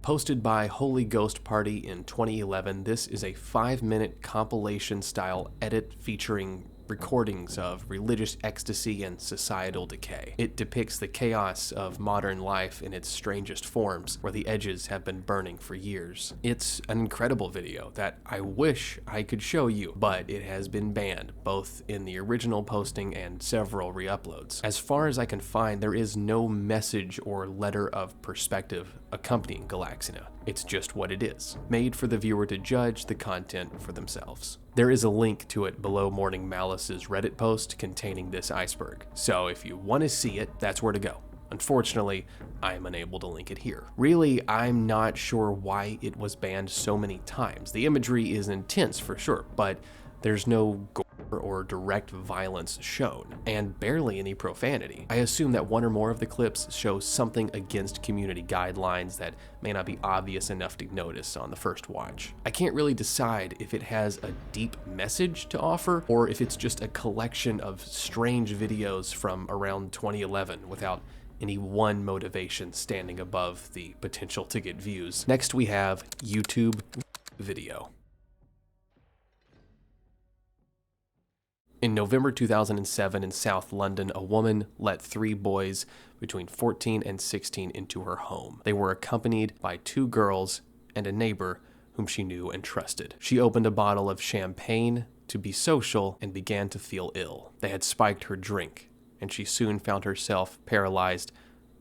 Posted by Holy Ghost Party in 2011, this is a 5-minute compilation style edit featuring recordings of religious ecstasy and societal decay. It depicts the chaos of modern life in its strangest forms, where the edges have been burning for years. It's an incredible video that I wish I could show you, but it has been banned, both in the original posting and several re-uploads. As far as I can find, there is no message or letter of perspective accompanying Galaxina. It's just what it is, made for the viewer to judge the content for themselves. There is a link to it below Morning-Malice's Reddit post containing this iceberg, so if you want to see it, that's where to go. Unfortunately, I am unable to link it here. Really, I'm not sure why it was banned so many times. The imagery is intense for sure, but there's no gore or direct violence shown, and barely any profanity. I assume that one or more of the clips show something against community guidelines that may not be obvious enough to notice on the first watch. I can't really decide if it has a deep message to offer, or if it's just a collection of strange videos from around 2011 without any one motivation standing above the potential to get views. Next we have YouTube video. In November 2007 in South London, a woman let 3 boys between 14 and 16 into her home. They were accompanied by 2 girls and a neighbor whom she knew and trusted. She opened a bottle of champagne to be social and began to feel ill. They had spiked her drink, and she soon found herself paralyzed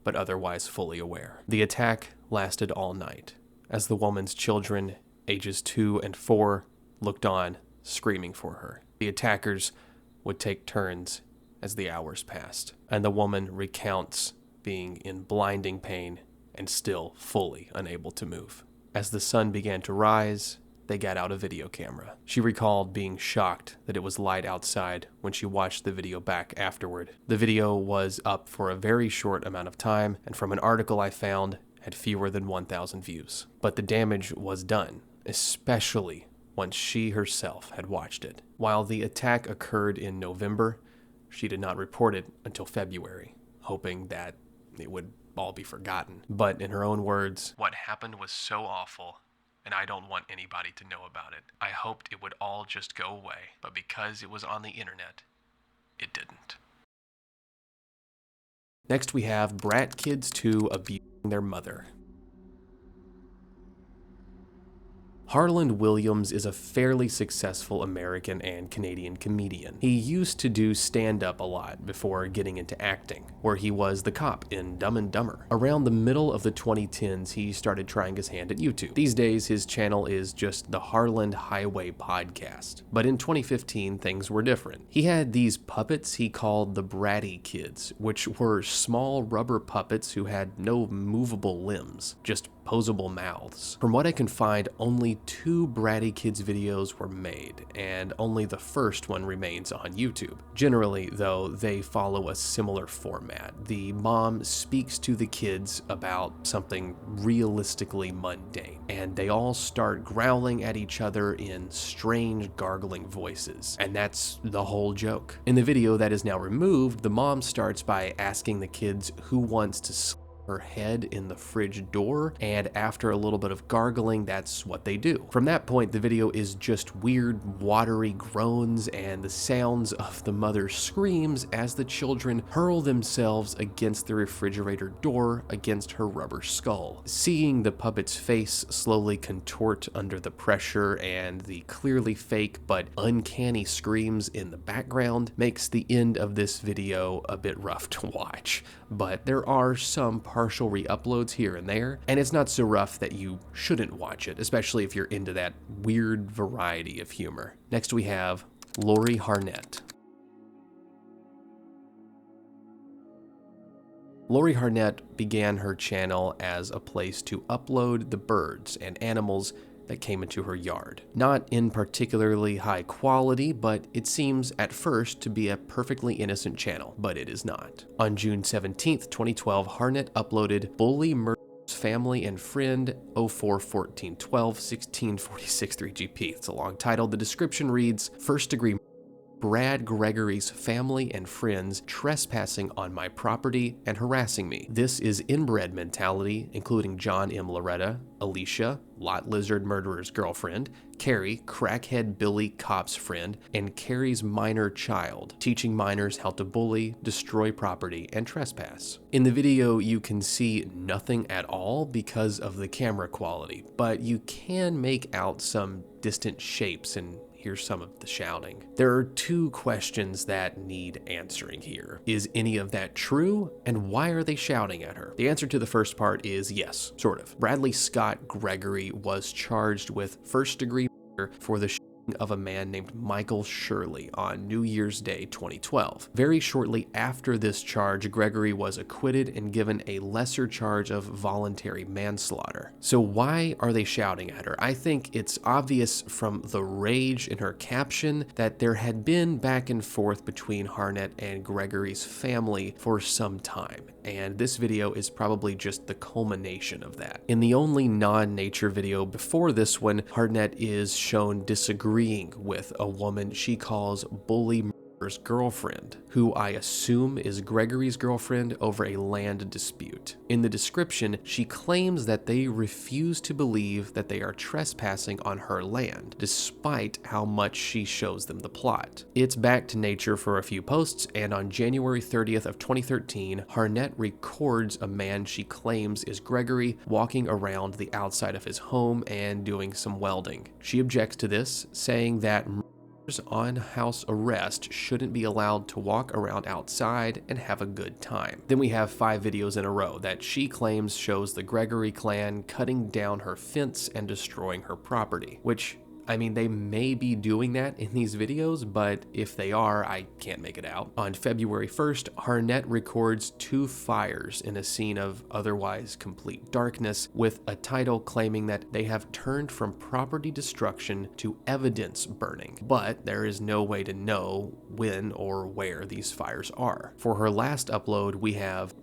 but otherwise fully aware. The attack lasted all night, as the woman's children, ages 2 and 4, looked on, screaming for her. The attackers would take turns as the hours passed, and the woman recounts being in blinding pain and still fully unable to move. As the sun began to rise, they got out a video camera. She recalled being shocked that it was light outside when she watched the video back afterward. The video was up for a very short amount of time, and from an article I found, had fewer than 1,000 views. But the damage was done, especially once she herself had watched it. While the attack occurred in November, she did not report it until February, hoping that it would all be forgotten. But in her own words, "What happened was so awful, and I don't want anybody to know about it. I hoped it would all just go away, but because it was on the internet, it didn't." Next we have Brat Kids 2 abusing their mother. Harland Williams is a fairly successful American and Canadian comedian. He used to do stand-up a lot before getting into acting, where he was the cop in Dumb and Dumber. Around the middle of the 2010s, he started trying his hand at YouTube. These days, his channel is just the Harland Highway Podcast. But in 2015, things were different. He had these puppets he called the Bratty Kids, which were small rubber puppets who had no movable limbs, just opposable mouths. From what I can find, only 2 bratty kids videos were made, and only the first one remains on YouTube. Generally, though, they follow a similar format. The mom speaks to the kids about something realistically mundane, and they all start growling at each other in strange gargling voices, and that's the whole joke. In the video that is now removed, the mom starts by asking the kids who wants to slam her head in the fridge door, and after a little bit of gargling, that's what they do. From that point, the video is just weird, watery groans and the sounds of the mother's screams as the children hurl themselves against the refrigerator door against her rubber skull. Seeing the puppet's face slowly contort under the pressure and the clearly fake but uncanny screams in the background makes the end of this video a bit rough to watch. But there are some partial re-uploads here and there, and it's not so rough that you shouldn't watch it, especially if you're into that weird variety of humor. Next we have Lori Harnett. Lori Harnett began her channel as a place to upload the birds and animals that came into her yard. Not in particularly high quality, but it seems at first to be a perfectly innocent channel, but it is not. On June 17th, 2012, Harnett uploaded Bully Murder's Family and Friend 041412 1646 3GP. It's a long title. The description reads, "First degree Brad Gregory's family and friends trespassing on my property and harassing me. This is inbred mentality, including John M. Loretta, Alicia, Lot Lizard Murderer's girlfriend, Carrie, Crackhead Billy Cop's friend, and Carrie's minor child, teaching minors how to bully, destroy property, and trespass." In the video, you can see nothing at all because of the camera quality, but you can make out some distant shapes and hear some of the shouting. There are 2 questions that need answering here. Is any of that true? And why are they shouting at her? The answer to the first part is yes, sort of. Bradley Scott Gregory was charged with first-degree murder for the of a man named Michael Shirley on New Year's Day 2012. Very shortly after this charge, Gregory was acquitted and given a lesser charge of voluntary manslaughter. So why are they shouting at her? I think it's obvious from the rage in her caption that there had been back and forth between Harnett and Gregory's family for some time, and this video is probably just the culmination of that. In the only non-nature video before this one, Harnett is shown disagreeing with a woman she calls Bully Murderer's girlfriend, who I assume is Gregory's girlfriend, over a land dispute. In the description, she claims that they refuse to believe that they are trespassing on her land, despite how much she shows them the plot. It's back to nature for a few posts, and on January 30th of 2013, Harnett records a man she claims is Gregory walking around the outside of his home and doing some welding. She objects to this, saying that on house arrest shouldn't be allowed to walk around outside and have a good time. Then we have 5 videos in a row that she claims shows the Gregory clan cutting down her fence and destroying her property, which, I mean, they may be doing that in these videos, but if they are, I can't make it out. On February 1st, Harnett records 2 fires in a scene of otherwise complete darkness, with a title claiming that they have turned from property destruction to evidence burning, but there is no way to know when or where these fires are. For her last upload, we have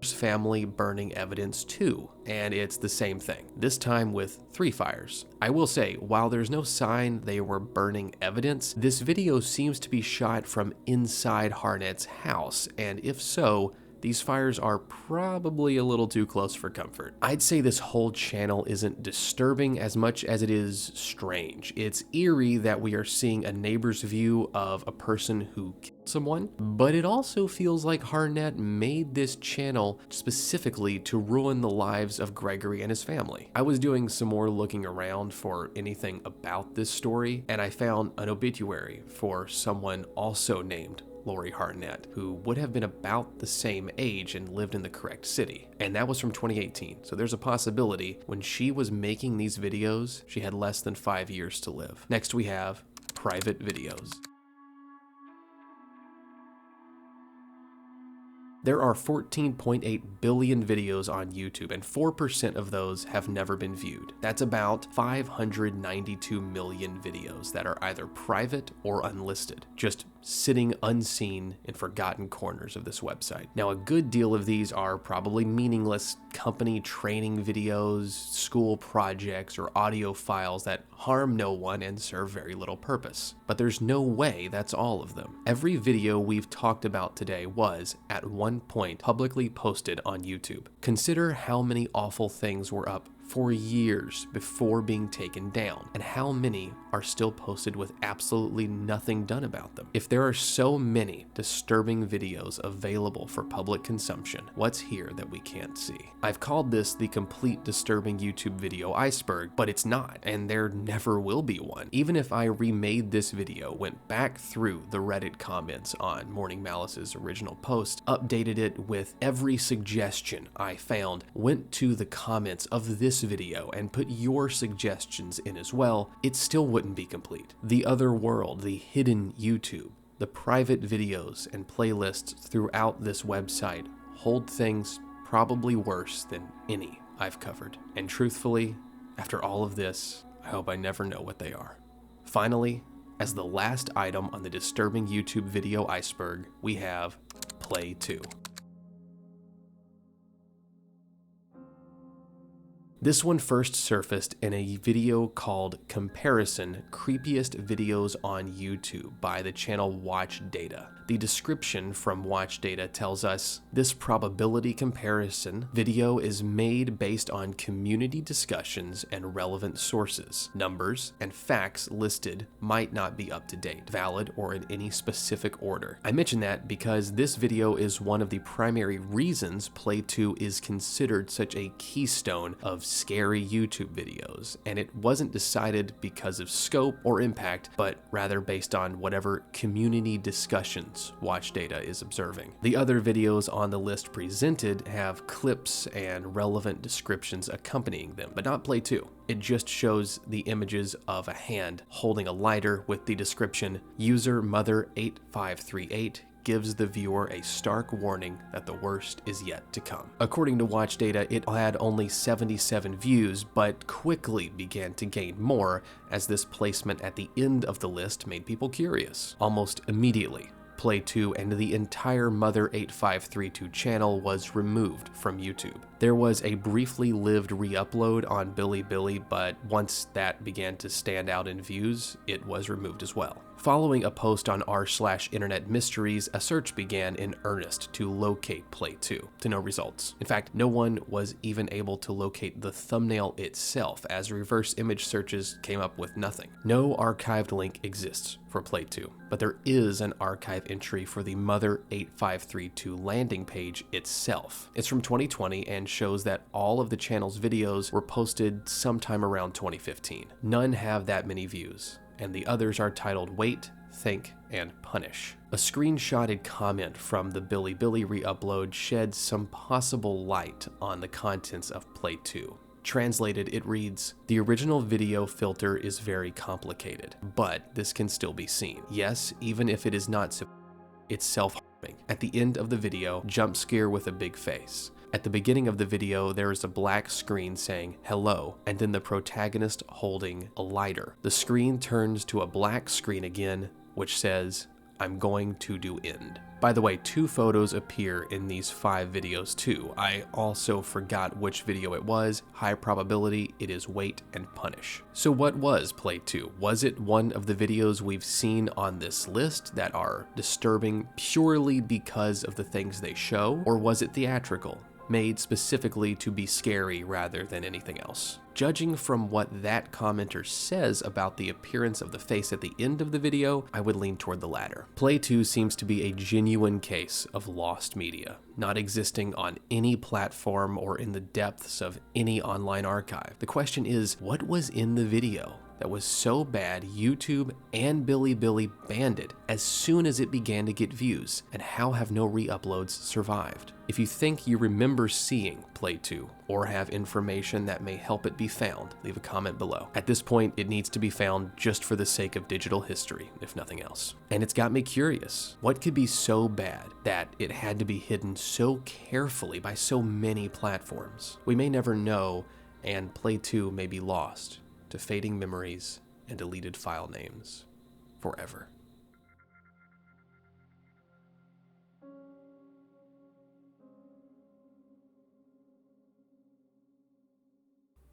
Family Burning Evidence 2, and it's the same thing, this time with 3 fires. I will say, while there's no sign they were burning evidence, this video seems to be shot from inside Harnett's house, and if so, these fires are probably a little too close for comfort. I'd say this whole channel isn't disturbing as much as it is strange. It's eerie that we are seeing a neighbor's view of a person who killed someone, but it also feels like Harnett made this channel specifically to ruin the lives of Gregory and his family. I was doing some more looking around for anything about this story, and I found an obituary for someone also named Lori Harnett, who would have been about the same age and lived in the correct city. And that was from 2018, so there's a possibility when she was making these videos, she had less than 5 years to live. Next we have private videos. There are 14.8 billion videos on YouTube, and 4% of those have never been viewed. That's about 592 million videos that are either private or unlisted, just sitting unseen in forgotten corners of this website. Now, a good deal of these are probably meaningless company training videos, school projects, or audio files that harm no one and serve very little purpose. But there's no way that's all of them. Every video we've talked about today was, at one point, publicly posted on YouTube. Consider how many awful things were up for years before being taken down, and how many are still posted with absolutely nothing done about them. If there are so many disturbing videos available for public consumption, what's here that we can't see? I've called this the complete disturbing YouTube video iceberg, but it's not, and there never will be one. Even if I remade this video, went back through the Reddit comments on Morning-Malice's original post, updated it with every suggestion I found, went to the comments of this video and put your suggestions in as well, it still wouldn't be complete. The other world, the hidden YouTube, the private videos and playlists throughout this website hold things probably worse than any I've covered. And truthfully, after all of this, I hope I never know what they are. Finally, as the last item on the disturbing YouTube video iceberg, we have Play 2. This one first surfaced in a video called Comparison Creepiest Videos on YouTube by the channel Watch Data. The description from Watch Data tells us this probability comparison video is made based on community discussions and relevant sources. Numbers and facts listed might not be up to date, valid, or in any specific order. I mention that because this video is one of the primary reasons Play 2 is considered such a keystone of scary YouTube videos, and it wasn't decided because of scope or impact, but rather based on whatever community discussions Watch Data is observing. The other videos on the list presented have clips and relevant descriptions accompanying them, but not Play 2. It just shows the images of a hand holding a lighter with the description, user mother8538 gives the viewer a stark warning that the worst is yet to come. According to Watch Data, it had only 77 views, but quickly began to gain more as this placement at the end of the list made people curious. Almost immediately, Play 2 and the entire Mother8532 channel was removed from YouTube. There was a briefly lived re-upload on Bilibili, but once that began to stand out in views, it was removed as well. Following a post on r/internet mysteries, a search began in earnest to locate Play 2, to no results. In fact, no one was even able to locate the thumbnail itself, as reverse image searches came up with nothing. No archived link exists for Play 2, but there is an archive entry for the Mother8532 landing page itself. It's from 2020 and shows that all of the channel's videos were posted sometime around 2015. None have that many views, and the others are titled Wait, Think, and Punish. A screenshotted comment from the Bilibili re-upload sheds some possible light on the contents of Play 2. Translated, it reads, "The original video filter is very complicated, but this can still be seen. Yes, even if it is not it's self-harming. At the end of the video, jump scare with a big face. At the beginning of the video, there is a black screen saying hello, and then the protagonist holding a lighter. The screen turns to a black screen again, which says, I'm going to do end." By the way, 2 photos appear in these 5 videos too. I also forgot which video it was. High probability it is Wait and Punish. So what was Play 2? Was it one of the videos we've seen on this list that are disturbing purely because of the things they show? Or was it theatrical, made specifically to be scary rather than anything else? Judging from what that commenter says about the appearance of the face at the end of the video, I would lean toward the latter. Play 2 seems to be a genuine case of lost media, not existing on any platform or in the depths of any online archive. The question is, what was in the video? that was so bad YouTube and Bilibili banned it as soon as it began to get views, and how have no re-uploads survived? If you think you remember seeing Play 2 or have information that may help it be found, leave a comment below. At this point, it needs to be found just for the sake of digital history, if nothing else. And it's got me curious. What could be so bad that it had to be hidden so carefully by so many platforms? We may never know, and Play 2 may be lost to fading memories and deleted file names forever.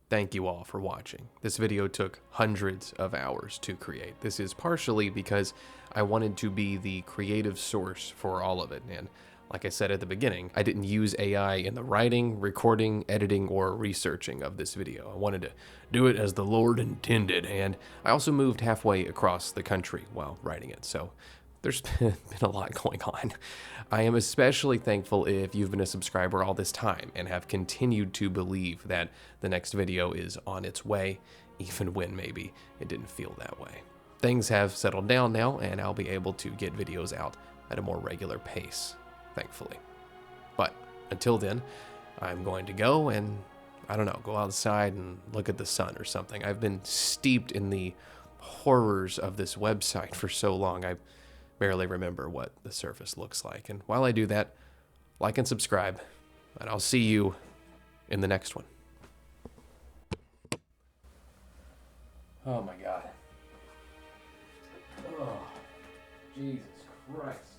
Thank you all for watching. This video took hundreds of hours to create. This is partially because I wanted to be the creative source for all of it, and like I said at the beginning, I didn't use AI in the writing, recording, editing, or researching of this video. I wanted to do it as the Lord intended, and I also moved halfway across the country while writing it, so there's been a lot going on. I am especially thankful if you've been a subscriber all this time and have continued to believe that the next video is on its way, even when maybe it didn't feel that way. Things have settled down now, and I'll be able to get videos out at a more regular pace, thankfully. But until then, I'm going to go and, I don't know, go outside and look at the sun or something. I've been steeped in the horrors of this website for so long, I barely remember what the surface looks like. And while I do that, like and subscribe, and I'll see you in the next one. Oh my God. Oh, Jesus Christ.